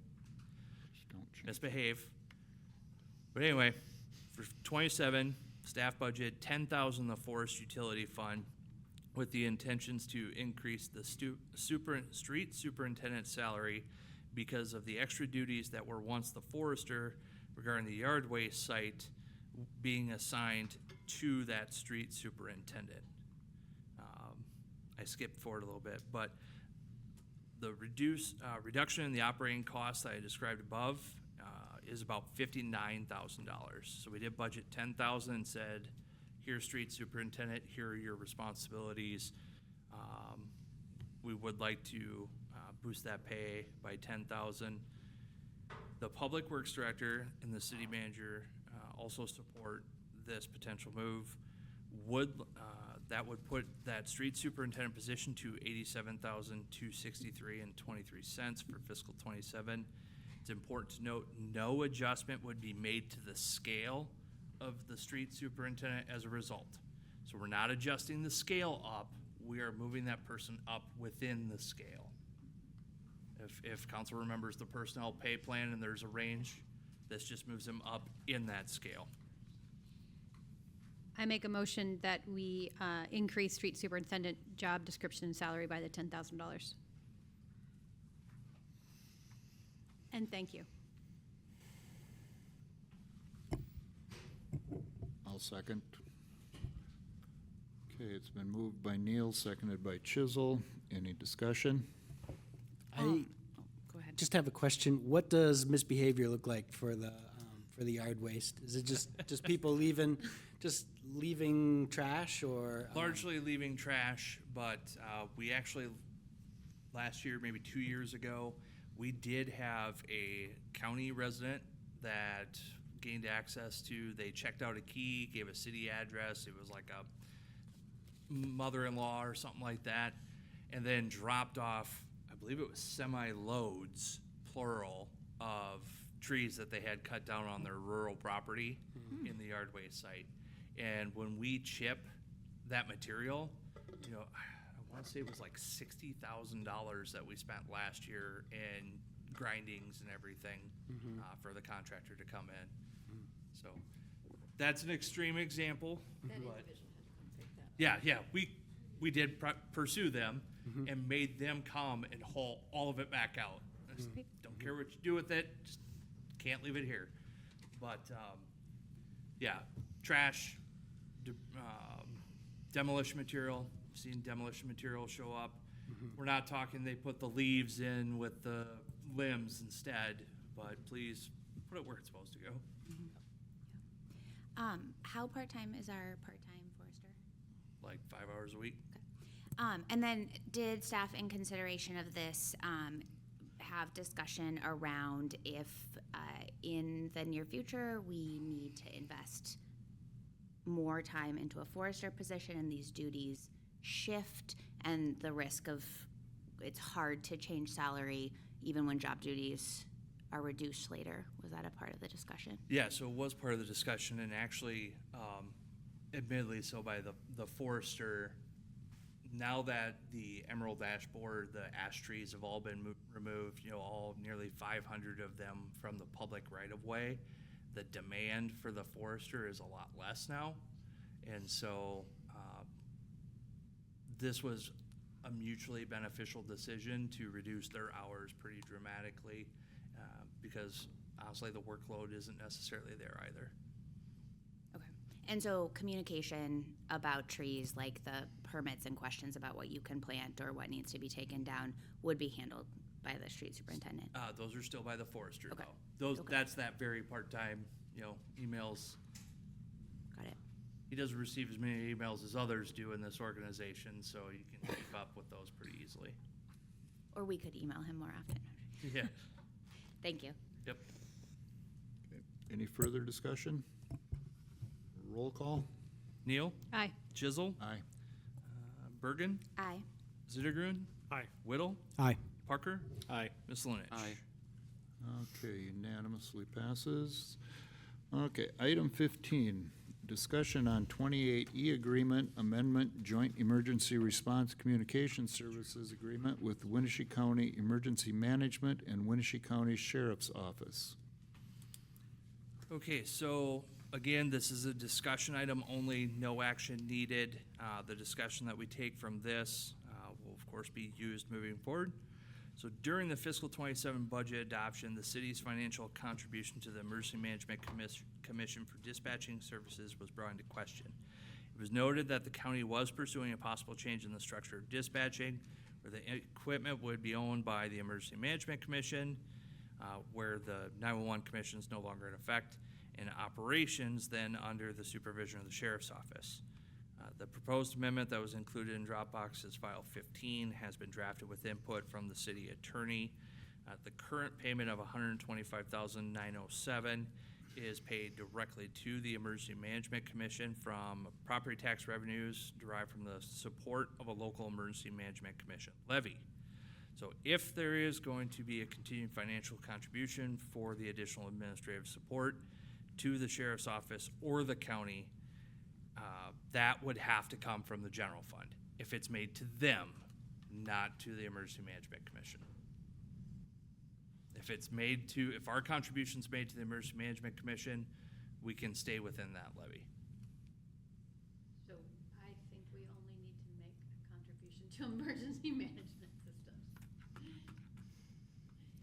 misbehave. But anyway, for '27, staff budget $10,000 the forest utility fund, with the intentions to increase the street superintendent salary because of the extra duties that were once the forester regarding the yard waste site being assigned to that street superintendent. I skipped forward a little bit, but the reduction in the operating costs that I described above is about $59,000. So we did budget $10,000 and said, here's street superintendent, here are your responsibilities. We would like to boost that pay by $10,000. The public works director and the city manager also support this potential move. That would put that street superintendent position to $87,263.23 for fiscal '27. It's important to note no adjustment would be made to the scale of the street superintendent as a result. So we're not adjusting the scale up, we are moving that person up within the scale. If council remembers the personnel pay plan and there's a range, this just moves them up in that scale. I make a motion that we increase street superintendent job description and salary by the $10,000. And thank you. I'll second. Okay, it's been moved by Neal, seconded by Chisel. Any discussion? I Go ahead. just have a question. What does misbehavior look like for the yard waste? Is it just people leaving trash, or Largely leaving trash, but we actually, last year, maybe 2 years ago, we did have a county resident that gained access to, they checked out a key, gave a city address, it was like a mother-in-law or something like that, and then dropped off, I believe it was semi-loads, plural, of trees that they had cut down on their rural property in the yard waste site. And when we chip that material, I want to say it was like $60,000 that we spent last year in grindings and everything for the contractor to come in. So that's an extreme example. That but individual had to come take that. yeah, we did pursue them and made them come and haul all of it back out. I just don't care what you do with it, just can't leave it here. But yeah, trash, demolition material. I've seen demolition material show up. We're not talking they put the leaves in with the limbs instead, but please put it where it's supposed to go. How part-time is our part-time forester? Like 5 hours a week. And then did staff, in consideration of this, have discussion around if in the near future we need to invest more time into a forester position and these duties shift and the risk of it's hard to change salary even when job duties are reduced later. Was that a part of the discussion? Yeah, so it was part of the discussion, and actually, admittedly, so by the forester, now that the emerald dashboard, the ash trees have all been removed, all nearly 500 of them from the public right-of-way, the demand for the forester is a lot less now. And so this was a mutually beneficial decision to reduce their hours pretty dramatically because honestly the workload isn't necessarily there either. Okay. And so communication about trees, like the permits and questions about what you can plant or what needs to be taken down, would be handled by the street superintendent? Those are still by the forester, Okay. though. That's that very part-time, emails. Got it. He doesn't receive as many emails as others do in this organization, so you can keep up with those pretty easily. Or we could email him more often. Yeah. Thank you. Yep. Okay. Any further discussion? Roll call? Neal? Aye. Chisel? Aye. Bergen? Aye. Zittergrun? Aye. Whittle? Aye. Parker? Aye. Ms. Lynch? Aye. Okay, unanimously passes. Okay, item 15, discussion on 28E agreement amendment, joint emergency response communication services agreement with Winnebago County Emergency Management and Winnebago County Sheriff's Office. Okay, so again, this is a discussion item only, no action needed. The discussion that we take from this will of course be used moving forward. So during the fiscal 27 budget adoption, the city's financial contribution to the Emergency Management Commission for dispatching services was brought into question. It was noted that the county was pursuing a possible change in the structure of dispatching, where the equipment would be owned by the Emergency Management Commission, where the 911 Commission is no longer in effect, and operations then under the supervision of the Sheriff's Office. The proposed amendment that was included in Dropbox's file 15 has been drafted with input from the city attorney. The current payment of $125,907 is paid directly to the Emergency Management Commission from property tax revenues derived from the support of a local Emergency Management Commission levy. So if there is going to be a continued financial contribution for the additional administrative support to the Sheriff's Office or the county, that would have to come from the general fund if it's made to them, not to the Emergency Management Commission. If our contribution's made to the Emergency Management Commission, we can stay within that levy. So I think we only need to make a contribution to emergency management systems.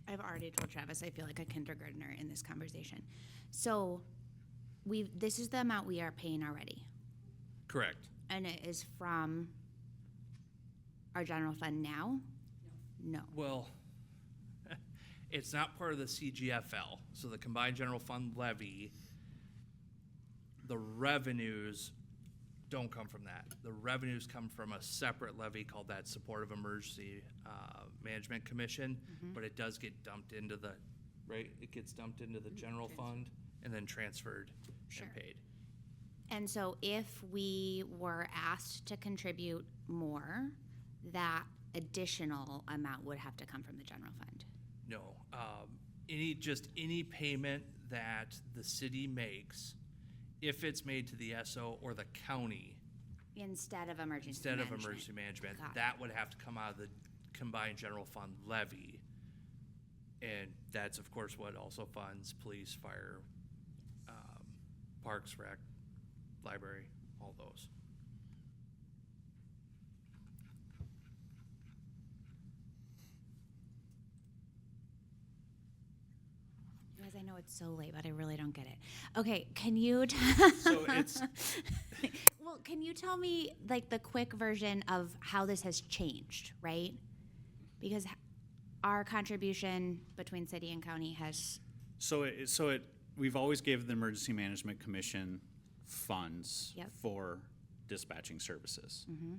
I've already told Travis I feel like a kindergartner in this conversation. So this is the amount we are paying already. Correct. And it is from our general fund now? No. Well, it's not part of the CGFL, so the Combined General Fund levy, the revenues don't come from that. The revenues come from a separate levy called that Supportive Emergency Management Commission, but it does get dumped into the, right? It gets dumped into the general fund and then transferred and paid. And so if we were asked to contribute more, that additional amount would have to come from the general fund? No, any payment that the city makes, if it's made to the SO or the county. Instead of emergency Instead management. of emergency management, Got it. that would have to come out of the combined general fund levy. And that's of course what also funds police, fire, parks, rec, library, all those. Guys, I know it's so late, but I really don't get it. Okay, can you? So it's. Well, can you tell me like the quick version of how this has changed, right? Because our contribution between city and county has. We've always given the Emergency Management Commission funds Yep. for dispatching services. Mm-hmm.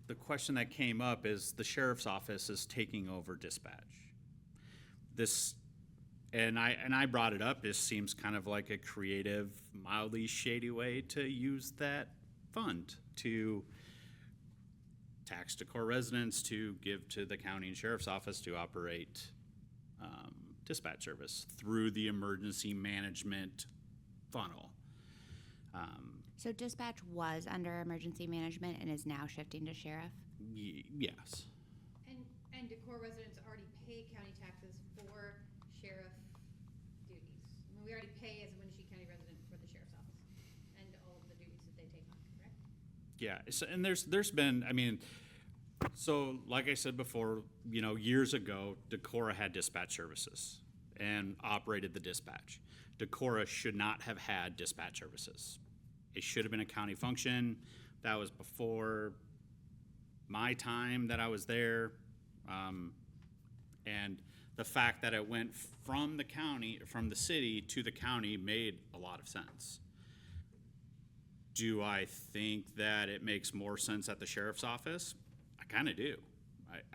The question that came up is the sheriff's office is taking over dispatch. And I brought it up. This seems kind of like a creative, mildly shady way to use that fund to tax Decorah residents to give to the county and sheriff's office to operate dispatch service through the emergency management funnel. So dispatch was under emergency management and is now shifting to sheriff? Yes. And Decorah residents already pay county taxes for sheriff duties. I mean, we already pay as a Winnebago County resident for the sheriff's office and all of the duties that they take on, correct? Yeah, so, and there's been, I mean, so like I said before, you know, years ago, Decorah had dispatch services and operated the dispatch. Decorah should not have had dispatch services. It should have been a county function. That was before my time that I was there. And the fact that it went from the county, from the city to the county made a lot of sense. Do I think that it makes more sense at the sheriff's office? I kind of do.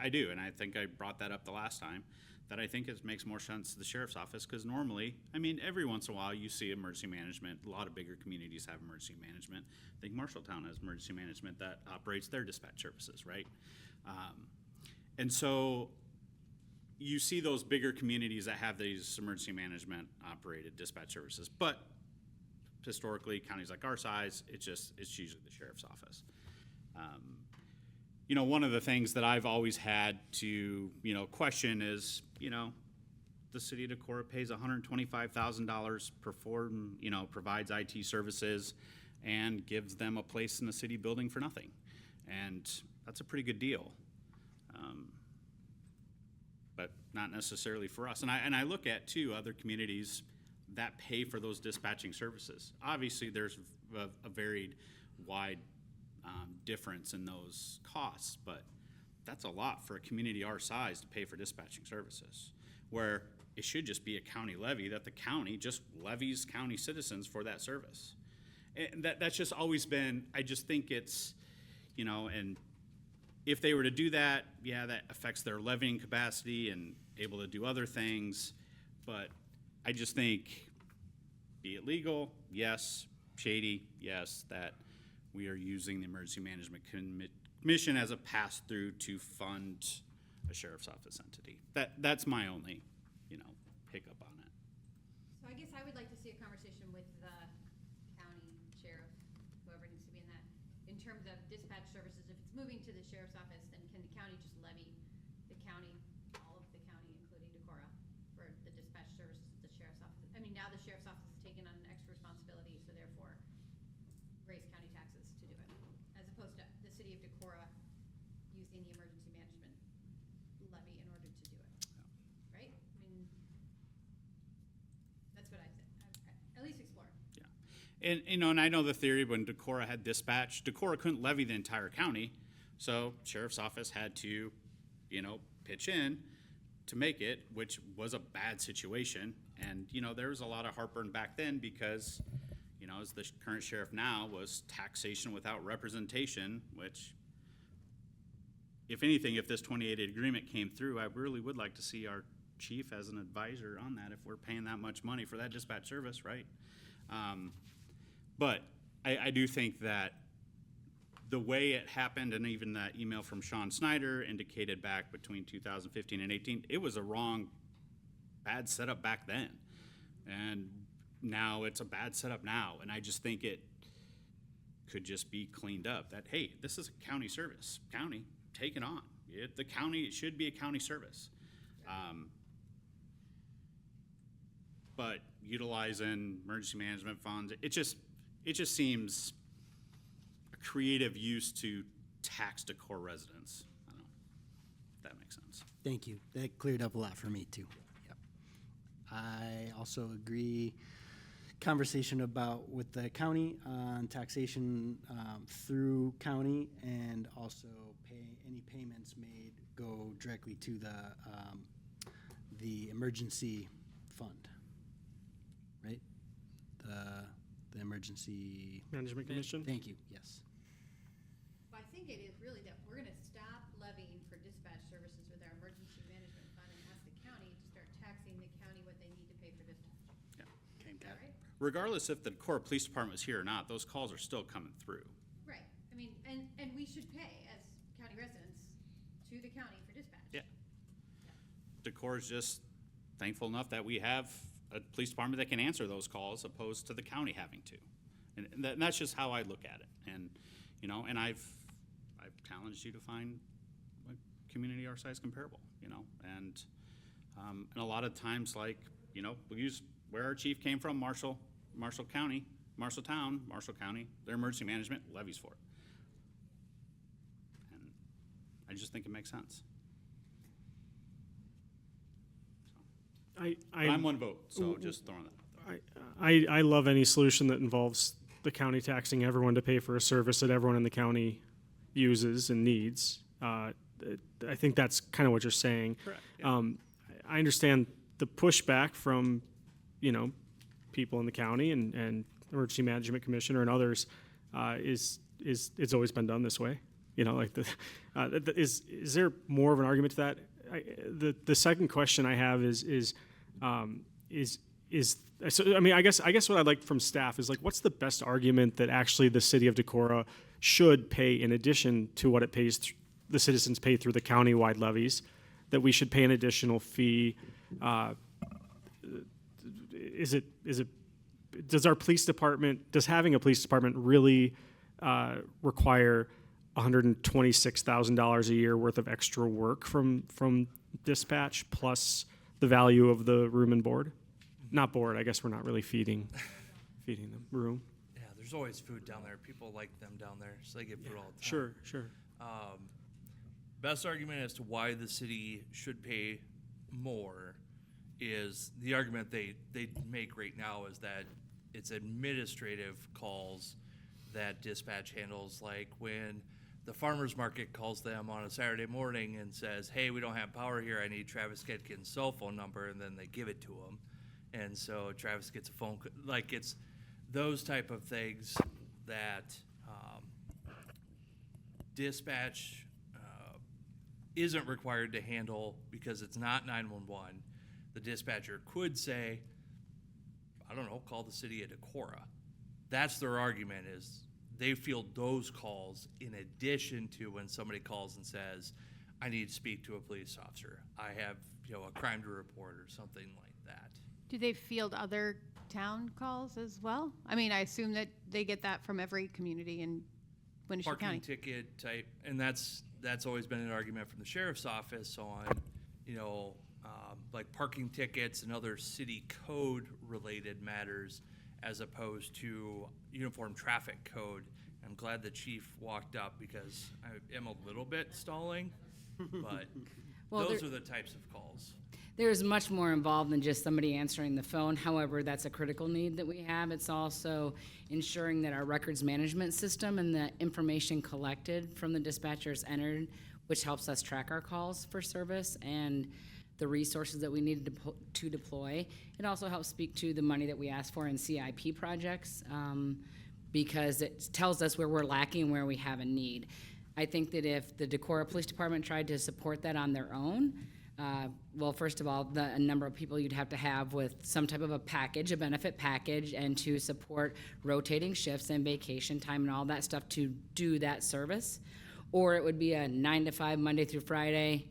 I do, and I think I brought that up the last time, that I think it makes more sense to the sheriff's office, because normally, I mean, every once in a while you see emergency management. A lot of bigger communities have emergency management. I think Marshalltown has emergency management that operates their dispatch services, right? And so you see those bigger communities that have these emergency management operated dispatch services, but historically, counties like our size, it's usually the sheriff's office. You know, one of the things that I've always had to, you know, question is, you know, the city of Decorah pays $125,000 provides IT services and gives them a place in the city building for nothing. And that's a pretty good deal. But not necessarily for us. And I look at, too, other communities that pay for those dispatching services. Obviously, there's a varied, wide difference in those costs, but that's a lot for a community our size to pay for dispatching services, where it should just be a county levy that the county just levies county citizens for that service. And that's just always been, I just think it's, you know, and if they were to do that, yeah, that affects their levying capacity and able to do other things, but I just think, be it legal, yes, shady, yes, that we are using the Emergency Management Commission as a pass-through to fund a sheriff's office entity. That's my only, you know, hiccup on it. So I guess I would like to see a conversation with the county sheriff, whoever needs to be in that, in terms of dispatch services. If it's moving to the sheriff's office, then can the county just levy the county, all of the county, including Decorah, for the dispatch services at the sheriff's office? I mean, now the sheriff's office is taking on an extra responsibility, so therefore raise county taxes to do it, as opposed to the city of Decorah using the emergency management levy in order to do it, right? I mean, that's what I said. At least explore. Yeah. And, you know, and I know the theory when Decorah had dispatch, Decorah couldn't levy the entire county, so sheriff's office had to, you know, pitch in to make it, which was a bad situation. And, you know, there was a lot of heartburn back then because, you know, as the current sheriff now, was taxation without representation, which, if anything, if this 2080 agreement came through, I really would like to see our chief as an advisor on that if we're paying that much money for that dispatch service, right? But I do think that the way it happened, and even that email from Sean Snyder indicated back between 2015 and 18, it was a wrong, bad setup back then. And now it's a bad setup now. And I just think it could just be cleaned up that, hey, this is a county service. County, take it on. The county, it should be a county service. But utilizing emergency management funds, it just seems a creative use to tax Decorah residents. I don't know if that makes sense. Thank you. That cleared up a lot for me, too. Yep. I also agree, conversation with the county on taxation through county, and also any payments made go directly to the emergency fund, right? The emergency Management Commission? Thank you, yes. Well, I think it is really that we're gonna stop levying for dispatch services with our emergency management fund and ask the county to start taxing the county what they need to pay for dispatch. Yeah. Is that right? Regardless if the Decorah Police Department was here or not, those calls are still coming through. Right. I mean, and we should pay as county residents to the county for dispatch. Yeah. Decorah is just thankful enough that we have a police department that can answer those calls opposed to the county having to. And that's just how I look at it. And, you know, and I've challenged you to find a community our size comparable, you know, and a lot of times, like, you know, we use where our chief came from, Marshall County, Marshall County, their emergency management levies for it. And I just think it makes sense. But I'm one vote, so just throwing that. I love any solution that involves the county taxing everyone to pay for a service that everyone in the county uses and needs. I think that's kind of what you're saying. Correct, yeah. I understand the pushback from, you know, people in the county and emergency management commissioner and others is it's always been done this way. You know, like is there more of an argument to that? The second question I have is so, I mean, I guess what I'd like from staff is, like, what's the best argument that actually the city of Decorah should pay in addition to what it pays, the citizens pay through the county-wide levies, that we should pay an additional fee? Does having a police department really require $126,000 a year worth of extra work from dispatch plus the value of the room and board? Not board, I guess we're not really feeding them, room. Yeah, there's always food down there. People like them down there, so they get food all the time. Sure. Best argument as to why the city should pay more is the argument they make right now is that it's administrative calls that dispatch handles, like when the farmer's market calls them on a Saturday morning and says, hey, we don't have power here, I need Travis Ketkin's cell phone number, and then they give it to him. And so Travis gets a phone, like, it's those type of things that dispatch isn't required to handle because it's not 911. The dispatcher could say, I don't know, call the city of Decorah. That's their argument, is they field those calls in addition to when somebody calls and says, I need to speak to a police officer. I have, you know, a crime to report or something like that. Do they field other town calls as well? I mean, I assume that they get that from every community in Winnebago County. Parking ticket type, and that's always been an argument from the sheriff's office on, you know, like parking tickets and other city code related matters as opposed to uniform traffic code. I'm glad the chief walked up because I am a little bit stalling, but Well, those are the types of calls. There's much more involved than just somebody answering the phone. However, that's a critical need that we have. It's also ensuring that our records management system and the information collected from the dispatchers entered, which helps us track our calls for service and the resources that we need to deploy. It also helps speak to the money that we ask for in CIP projects because it tells us where we're lacking and where we have a need. I think that if the Decorah Police Department tried to support that on their own, well, first of all, a number of people you'd have to have with some type of a package, a benefit package, and to support rotating shifts and vacation time and all that stuff to do that service. Or it would be a 9 to 5, Monday through Friday,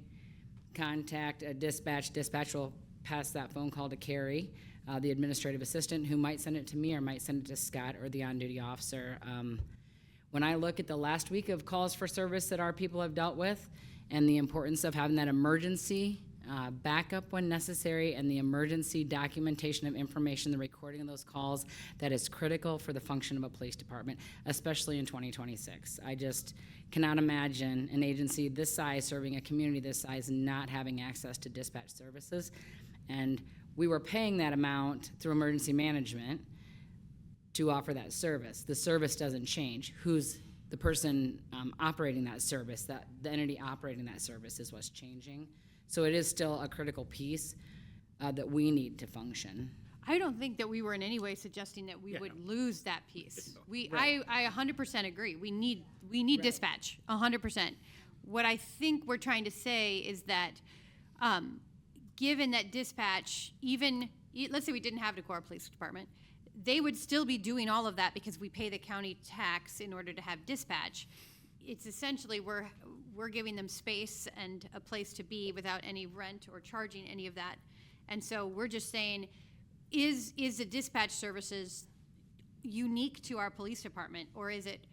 contact a dispatch. Dispatch will pass that phone call to Carrie, the administrative assistant, who might send it to me or might send it to Scott or the on-duty officer. When I look at the last week of calls for service that our people have dealt with, and the importance of having that emergency backup when necessary and the emergency documentation of information, the recording of those calls, that is critical for the function of a police department, especially in 2026. I just cannot imagine an agency this size serving a community this size not having access to dispatch services. And we were paying that amount through emergency management to offer that service. The service doesn't change. Who's the person operating that service, the entity operating that service is what's changing. So it is still a critical piece that we need to function. I don't think that we were in any way suggesting that we would lose that piece. I 100% agree. We need dispatch, 100%. What I think we're trying to say is that given that dispatch, let's say we didn't have Decorah Police Department, they would still be doing all of that because we pay the county tax in order to have dispatch. it's essentially we're giving them space and a place to be without any rent or charging any of that. And so we're just saying, is the dispatch services unique to our police department, or is it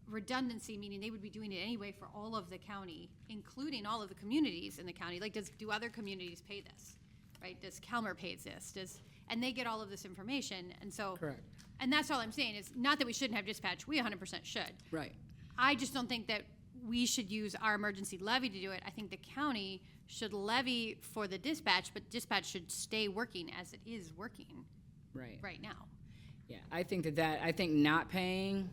redundancy, meaning they would be doing it anyway for all of the county, including all of the communities in the county? Like, do other communities pay this, right? Does Calmer pay this? And they get all of this information, and so. Correct. And that's all I'm saying, is not that we shouldn't have dispatch, we 100% should. Right. I just don't think that we should use our emergency levy to do it. I think the county should levy for the dispatch, but dispatch should stay working as it is working right now. Yeah, I think I think not paying,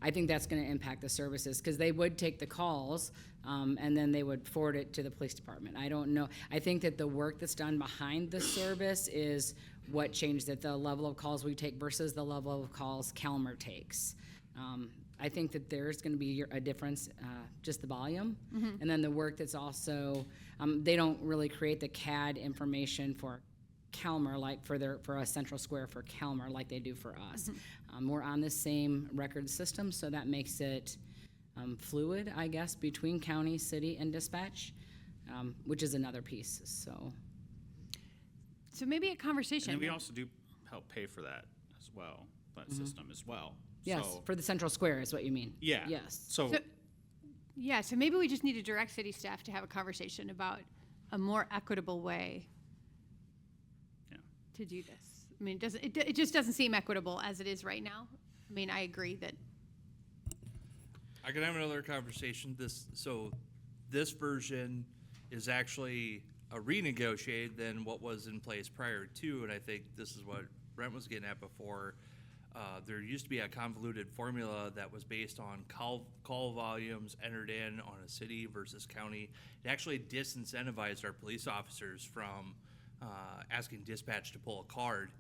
I think that's gonna impact the services, because they would take the calls, and then they would forward it to the police department. I don't know, I think that the work that's done behind the service is what changed it, the level of calls we take versus the level of calls Calmer takes. I think that there's gonna be a difference, just the volume, and then the work that's also, they don't really create the CAD information for Calmer, like for a central square for Calmer, like they do for us. We're on the same record system, so that makes it fluid, I guess, between county, city, and dispatch, which is another piece. So maybe a conversation. And then we also do help pay for that as well, that system as well. Yes, So- for the central square is what you mean. Yeah. Yes. So Yeah, so maybe we just need to direct city staff to have a conversation about a more equitable way to do this. I mean, it just doesn't seem equitable as it is right now. I mean, I agree that. I can have another conversation. This version is actually a renegotiated than what was in place prior to, and I think this is what Brent was getting at before. There used to be a convoluted formula that was based on call volumes entered in on a city versus county. It actually disincentivized our police officers from asking dispatch to pull a card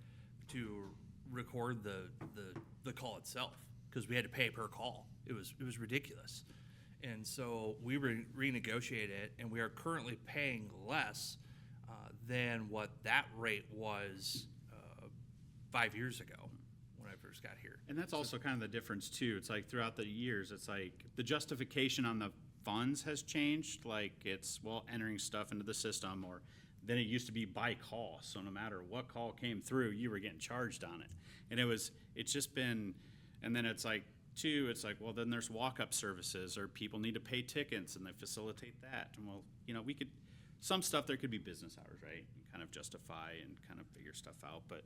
to record the call itself, because we had to pay per call. It was ridiculous. And so we renegotiated it, and we are currently paying less than what that rate was 5 years ago when I first got here. And that's also kind of the difference too. It's like throughout the years, it's like the justification on the funds has changed. Like it's, well, entering stuff into the system, or then it used to be by call. So no matter what call came through, you were getting charged on it. And it's just been, and then it's like, too, it's like, well, then there's walk-up services, or people need to pay tickets and they facilitate that. And well, some stuff there could be business hours, right? And kind of justify and kind of figure stuff out. But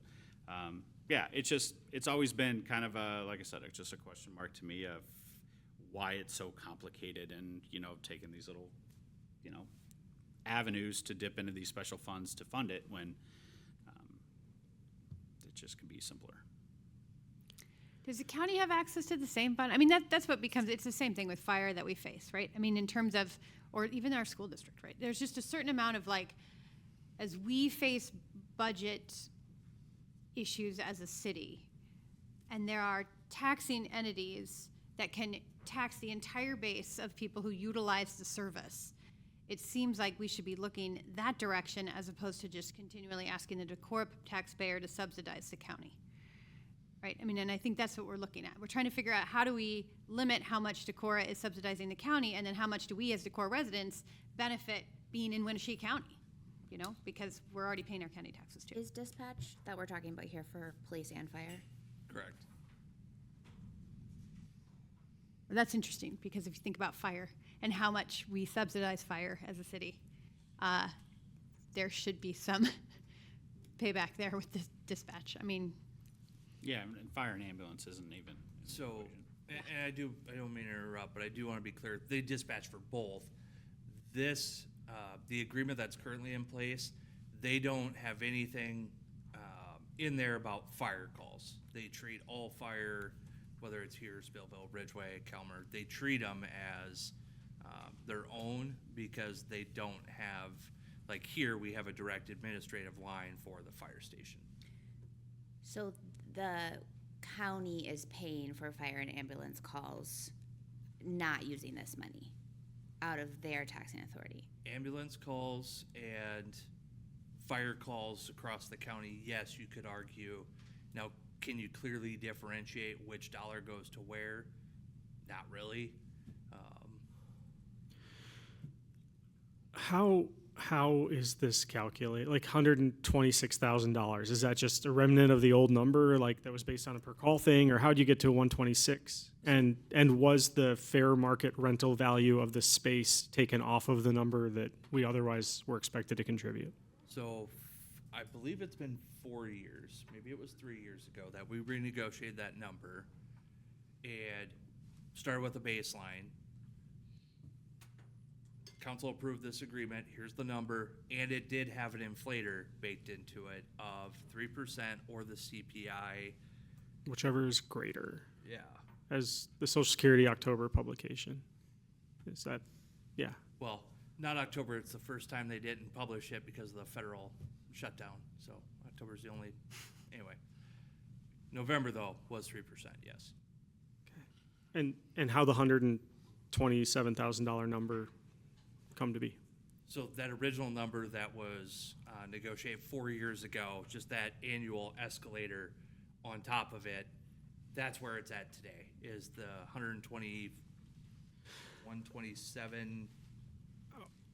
yeah, it's always been kind of like I said, it's just a question mark to me of why it's so complicated, and, taking these little, avenues to dip into these special funds to fund it when it just can be simpler. Does the county have access to the same fund? I mean, that's what becomes, it's the same thing with fire that we face, right? I mean, in terms of, or even our school district, right? There's just a certain amount of as we face budget issues as a city, and there are taxing entities that can tax the entire base of people who utilize the service, it seems like we should be looking that direction as opposed to just continually asking the Decorah taxpayer to subsidize the county. Right, I mean, and I think that's what we're looking at. We're trying to figure out, how do we limit how much Decorah is subsidizing the county, and then how much do we as Decorah residents benefit being in Wenatchee County? Because we're already paying our county taxes too. Is dispatch that we're talking about here for police and fire? Correct. Well, that's interesting, because if you think about fire and how much we subsidize fire as a city, there should be some payback there with the dispatch. I mean. Yeah, and fire and ambulance isn't even. So, and I don't mean to interrupt, but I do want to be clear. They dispatch for both. This, the agreement that's currently in place, they don't have anything in there about fire calls. They treat all fire, whether it's here, Spillville, Ridgeway, Calmer, they treat them as their own, because they don't have, like here, we have a direct administrative line for the fire station. So the county is paying for fire and ambulance calls, not using this money out of their taxing authority. Ambulance calls and fire calls across the county, yes, you could argue. Now, can you clearly differentiate which dollar goes to where? Not really. how is this calculated? Like $126,000? Is that just a remnant of the old number, like that was based on a per call thing, or how do you get to 126? And was the fair market rental value of the space taken off of the number that we otherwise were expected to contribute? So I believe it's been 4 years, maybe it was 3 years ago, that we renegotiated that number and started with a baseline. Council approved this agreement, here's the number, and it did have an inflator baked into it of 3% or the CPI. Whichever is greater. Yeah. As the Social Security October publication. Is that, yeah. Well, not October, it's the first time they didn't publish it because of the federal shutdown. So October's the only, anyway. November though was 3%, yes. And how the $127,000 number come to be? So that original number that was negotiated 4 years ago, just that annual escalator on top of it, that's where it's at today, is the 127.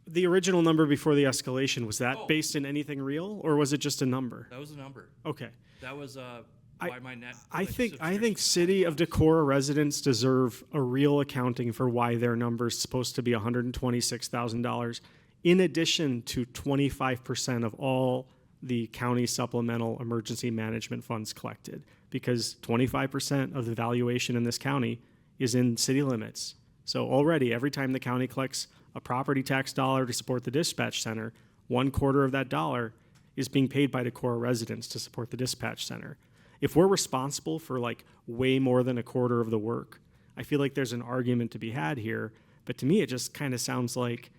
The original number before the escalation, was that based in anything real, or was it just a number? That was a number. Okay. That was why my net. I think City of Decorah residents deserve a real accounting for why their number is supposed to be $126,000, in addition to 25% of all the county supplemental emergency management funds collected, because 25% of the valuation in this county is in city limits. So already, every time the county collects a property tax dollar to support the dispatch center, 1/4 of that dollar is being paid by Decorah residents to support the dispatch center. If we're responsible for like way more than 1/4 of the work, I feel like there's an argument to be had here. But to me, it just kind of sounds like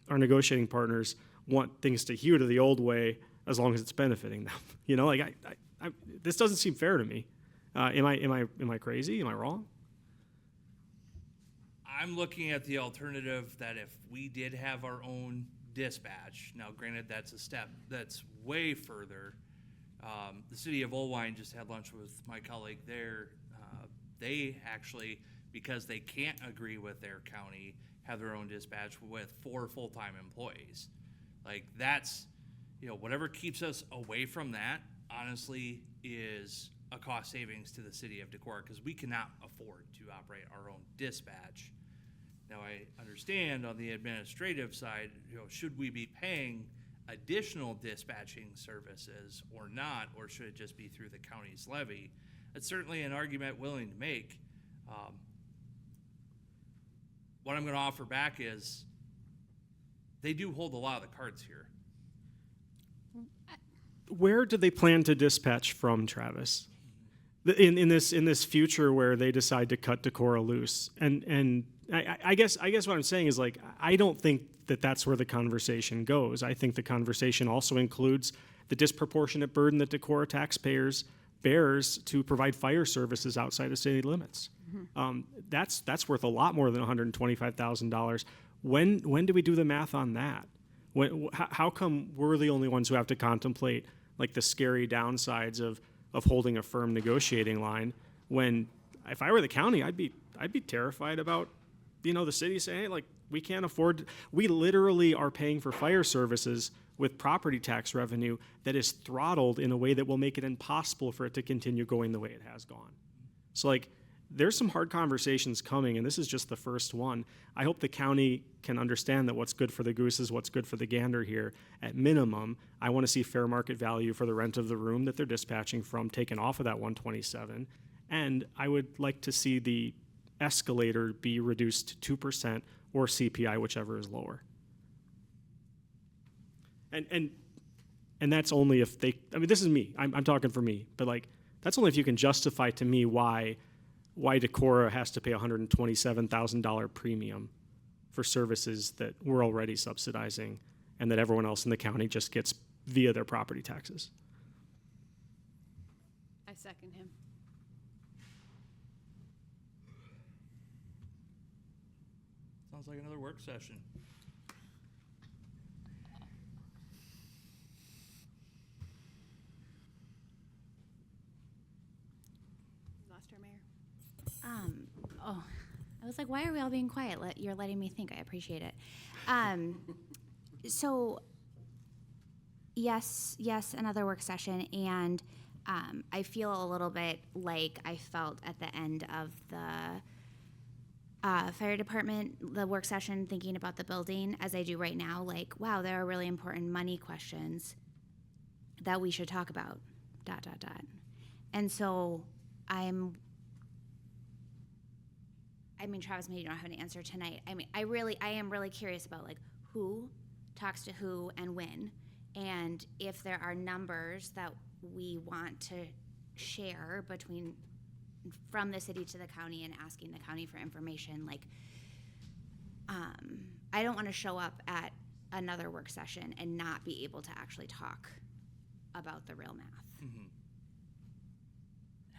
our negotiating partners want things to hew to the old way as long as it's benefiting them. You know, like this doesn't seem fair to me. Am I crazy? Am I wrong? I'm looking at the alternative that if we did have our own dispatch, now granted that's a step that's way further. The city of Oldwine just had lunch with my colleague there. They actually, because they can't agree with their county, have their own dispatch with 4 full-time employees. Like that's, whatever keeps us away from that, honestly, is a cost savings to the city of Decorah, because we cannot afford to operate our own dispatch. Now, I understand on the administrative side, should we be paying additional dispatching services or not, or should it just be through the county's levy? That's certainly an argument willing to make. What I'm going to offer back is they do hold a lot of the cards here. Where do they plan to dispatch from, Travis? In this future where they decide to cut Decorah loose, and I guess what I'm saying is, like, I don't think that that's where the conversation goes. I think the conversation also includes the disproportionate burden that Decorah taxpayers bears to provide fire services outside of city limits. Mm-hmm. That's worth a lot more than $125,000. When do we do the math on that? How come we're the only ones who have to contemplate like the scary downsides of holding a firm negotiating line, when if I were the county, I'd be terrified about, the city saying, hey, like, we can't afford, we literally are paying for fire services with property tax revenue that is throttled in a way that will make it impossible for it to continue going the way it has gone. So, like, there's some hard conversations coming, and this is just the first one. I hope the county can understand that what's good for the goose is what's good for the gander here. At minimum, I want to see fair market value for the rent of the room that they're dispatching from taken off of that 127, and I would like to see the escalator be reduced to 2% or CPI, whichever is lower. And that's only if they, this is me, I'm talking for me, but like, that's only if you can justify to me why Decorah has to pay $127,000 premium for services that we're already subsidizing and that everyone else in the county just gets via their property taxes. I second him. Sounds like another work session. Lost our mayor. I was like, why are we all being quiet? You're letting me think. I appreciate it. So, yes, another work session, and I feel a little bit like I felt at the end of the fire department, the work session, thinking about the building as I do right now. Like, wow, there are really important money questions that we should talk about. ... And so I mean, Travis, maybe you don't have an answer tonight. I mean, I am really curious about like who talks to who and when, and if there are numbers that we want to share from the city to the county and asking the county for information. Like, I don't want to show up at another work session and not be able to actually talk about the real math.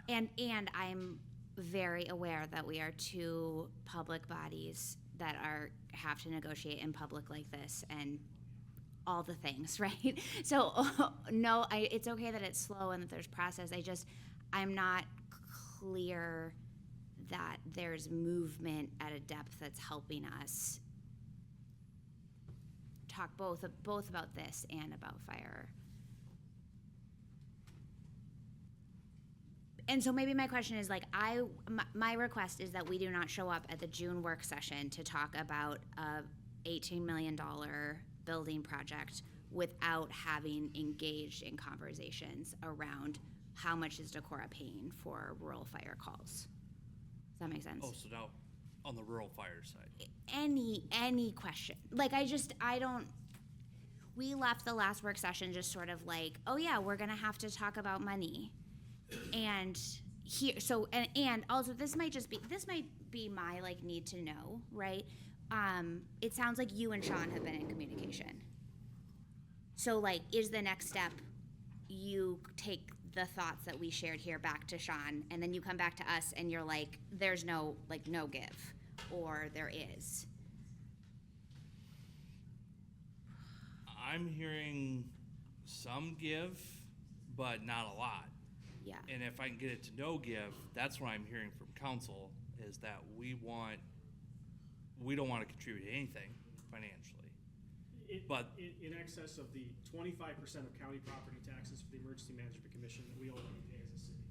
And I'm very aware that we are two public bodies that have to negotiate in public like this and all the things, right? So no, it's okay that it's slow and that there's process. I'm not clear that there's movement at a depth that's helping us talk both about this and about fire. And so maybe my question is like, my request is that we do not show up at the June work session to talk about a $18 million building project without having engaged in conversations around how much is Decorah paying for rural fire calls. Does that make sense? Oh, so now on the rural fire side. Any question. Like, we left the last work session just sort of like, oh yeah, we're gonna have to talk about money. And also this might be my like need to know, right? It sounds like you and Sean have been in communication. So like, is the next step you take the thoughts that we shared here back to Sean, and then you come back to us and you're like, there's no give, or there is? I'm hearing some give, but not a lot. Yeah. And if I can get it to no give, that's what I'm hearing from council, is that we don't want to contribute anything financially. But in excess of the 25% of county property taxes for the Emergency Management Commission that we already pay as a city.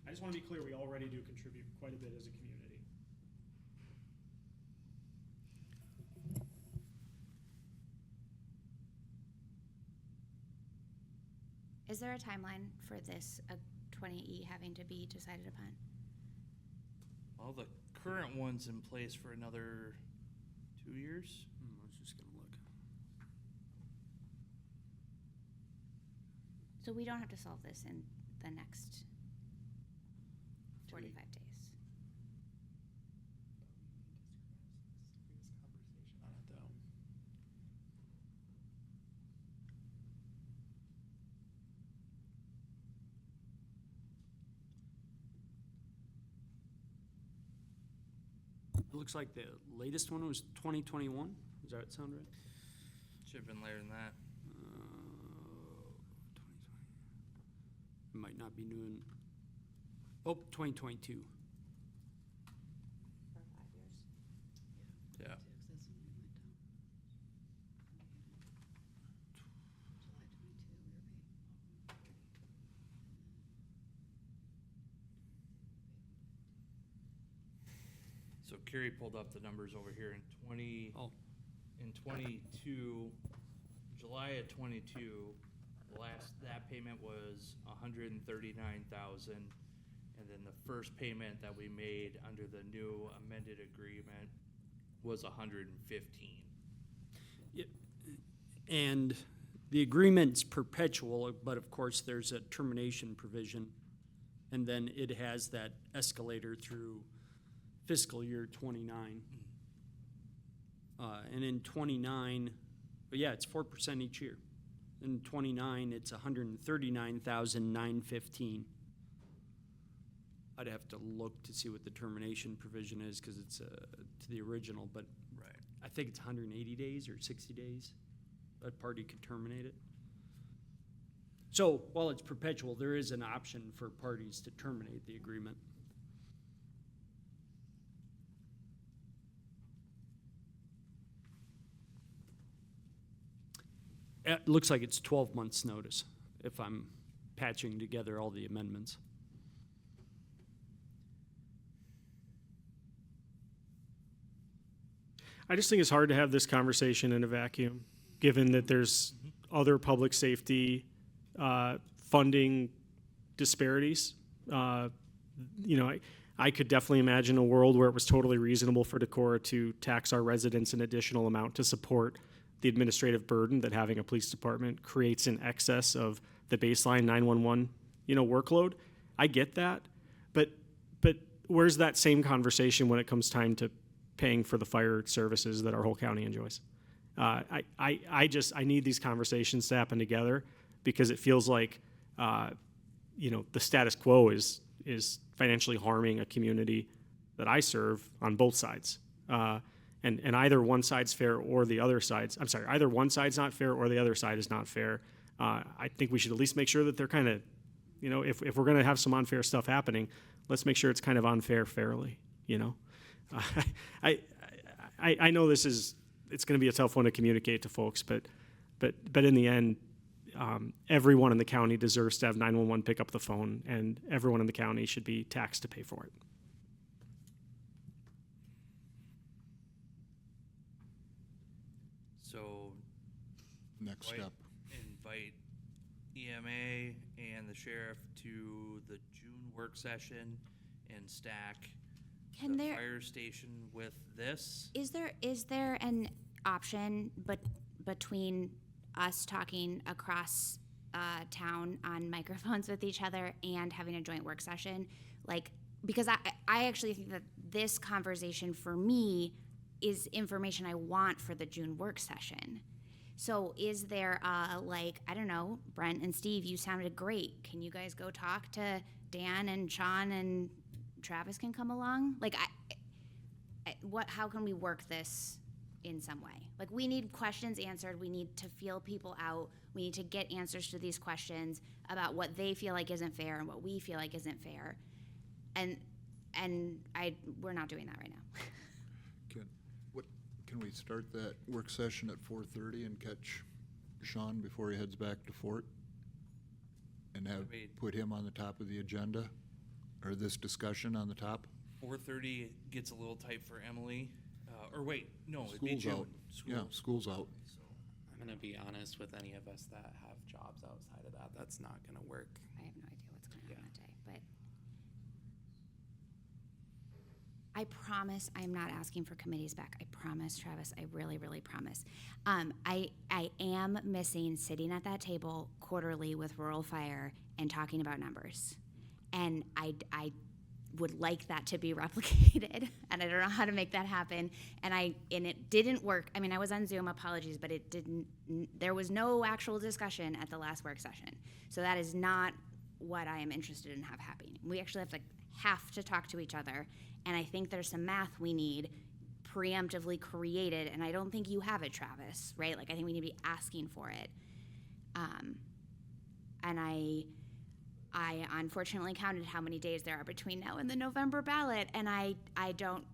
I just want to be clear, we already do contribute quite a bit as a community. Is there a timeline for this 20E having to be decided upon? Well, the current one's in place for another 2 years. I was just gonna look. So we don't have to solve this in the next 45 days. It looks like the latest one was 2021. Does that sound right? Should have been later than that. 2020. It might not be new. 2022. For 5 years. Yeah. So Carrie pulled up the numbers over here in 22, July of 22, that payment was 139,000, and then the first payment that we made under the new amended agreement was 115. Yeah. And the agreement's perpetual, but of course there's a termination provision, and then it has that escalator through fiscal year 29. And in 29, but yeah, it's 4% each year. In 29, it's 139,915. I'd have to look to see what the termination provision is, because it's to the original, but right. I think it's 180 days or 60 days. That party could terminate it. So while it's perpetual, there is an option for parties to terminate the agreement. it looks like it's 12 months' notice, if I'm patching together all the amendments. I just think it's hard to have this conversation in a vacuum, given that there's other public safety funding disparities. I could definitely imagine a world where it was totally reasonable for Decorah to tax our residents an additional amount to support the administrative burden that having a police department creates in excess of the baseline 911, workload. I get that, but where's that same conversation when it comes time to paying for the fire services that our whole county enjoys? I need these conversations to happen together, because it feels like the status quo is financially harming a community that I serve on both sides. And either one side's fair or the other side's, either one side's not fair or the other side is not fair. I think we should at least make sure that they're kind of, if we're going to have some unfair stuff happening, let's make sure it's kind of unfair fairly, I know it's going to be a tough one to communicate to folks, but in the end, everyone in the county deserves to have 911 pick up the phone, and everyone in the county should be taxed to pay for it. So Next step. Invite EMA and the sheriff to the June work session and stack Can the there- fire station with this. Is there an option between us talking across town on microphones with each other and having a joint work session? Because I actually think that this conversation for me is information I want for the June work session. So is there I don't know, Brent and Steve, you sounded great. Can you guys go talk to Dan and Sean, and Travis can come along? How can we work this in some way? We need questions answered. We need to feel people out. We need to get answers to these questions about what they feel like isn't fair and what we feel like isn't fair. And we're not doing that right now. Can we start that work session at 4:30 and catch Sean before he heads back to Fort? And put him on the top of the agenda, or this discussion on the top? 4:30 gets a little tight for Emily. It'd be School's June. out. Yeah, school's out. I'm gonna be honest with any of us that have jobs outside of that, that's not gonna work. I have no idea what's going on that day, but I promise I'm not asking for committees back. I promise, Travis. I really, really promise. I am missing sitting at that table quarterly with Rural Fire and talking about numbers, and I would like that to be replicated, and I don't know how to make that happen. And it didn't work. I mean, I was on Zoom. Apologies, but it didn't. There was no actual discussion at the last work session, so that is not what I am interested in happening. We actually have to talk to each other, and I think there's some math we need preemptively created, and I don't think you have it, Travis. Right? I think we need to be asking for it. And I unfortunately counted how many days there are between now and the November ballot, and I don't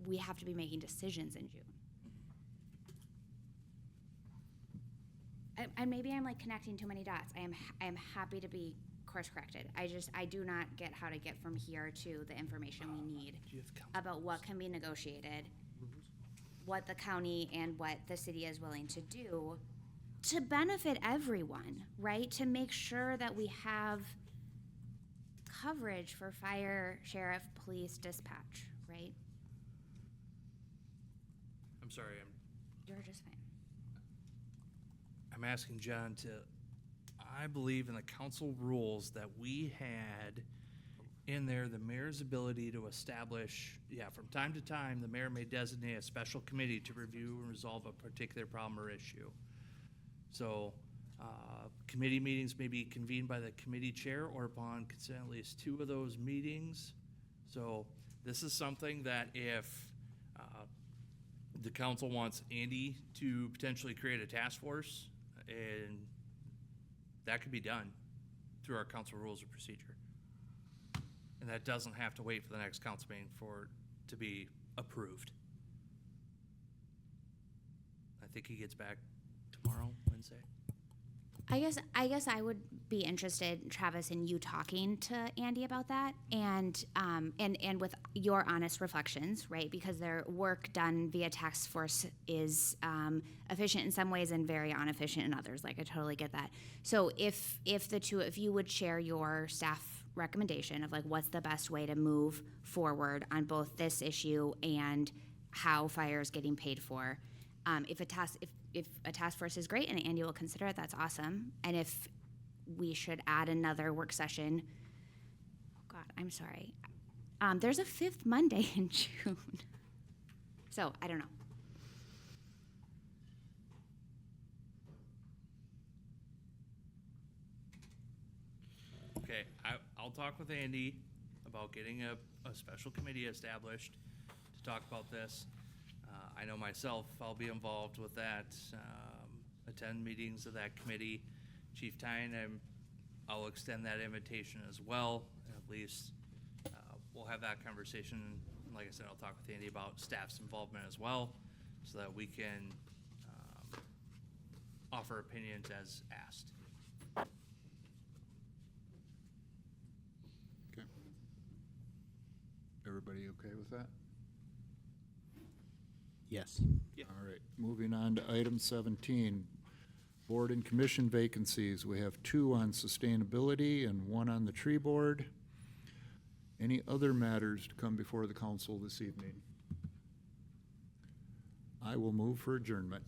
we have to be making decisions in June. And maybe I'm connecting too many dots. I am happy to be course corrected. I do not get how to get from here to the information we need about what can be negotiated, what the county and what the city is willing to do to benefit everyone, right? To make sure that we have coverage for fire, sheriff, police, dispatch, right? I'm sorry, You're just fine. I'm asking John I believe in the council rules that we had in there, the mayor's ability to establish, from time to time, the mayor may designate a special committee to review and resolve a particular problem or issue. So, committee meetings may be convened by the committee chair or upon consent at least 2 of those meetings. So, this is something that if the council wants Andy to potentially create a task force, and that could be done through our council rules of procedure. And that doesn't have to wait for the next council meeting for it to be approved. I think he gets back tomorrow, Wednesday. say? I guess I would be interested, Travis, in you talking to Andy about that, and with your honest reflections, right? Because their work done via task force is efficient in some ways and very inefficient in others. Like, I totally get that. So if the two of you would share your staff recommendation of like what's the best way to move forward on both this issue and how fire is getting paid for. If a task force is great and Andy will consider it, that's awesome. And if we should add another work session, oh God, I'm sorry. There's a 5th Monday in June. So I don't know. Okay, I'll talk with Andy about getting a special committee established to talk about this. I know myself, I'll be involved with that, attend meetings of that committee. Chief Tyne, I'll extend that invitation as well. At least we'll have that conversation. And like I said, I'll talk with Andy about staff's involvement as well, so that we can offer opinions as asked. Okay. Everybody okay with that? Yes. All right, moving on to item 17, board and commission vacancies. We have 2 on sustainability and 1 on the tree board. Any other matters to come before the council this evening? I will move for adjournment.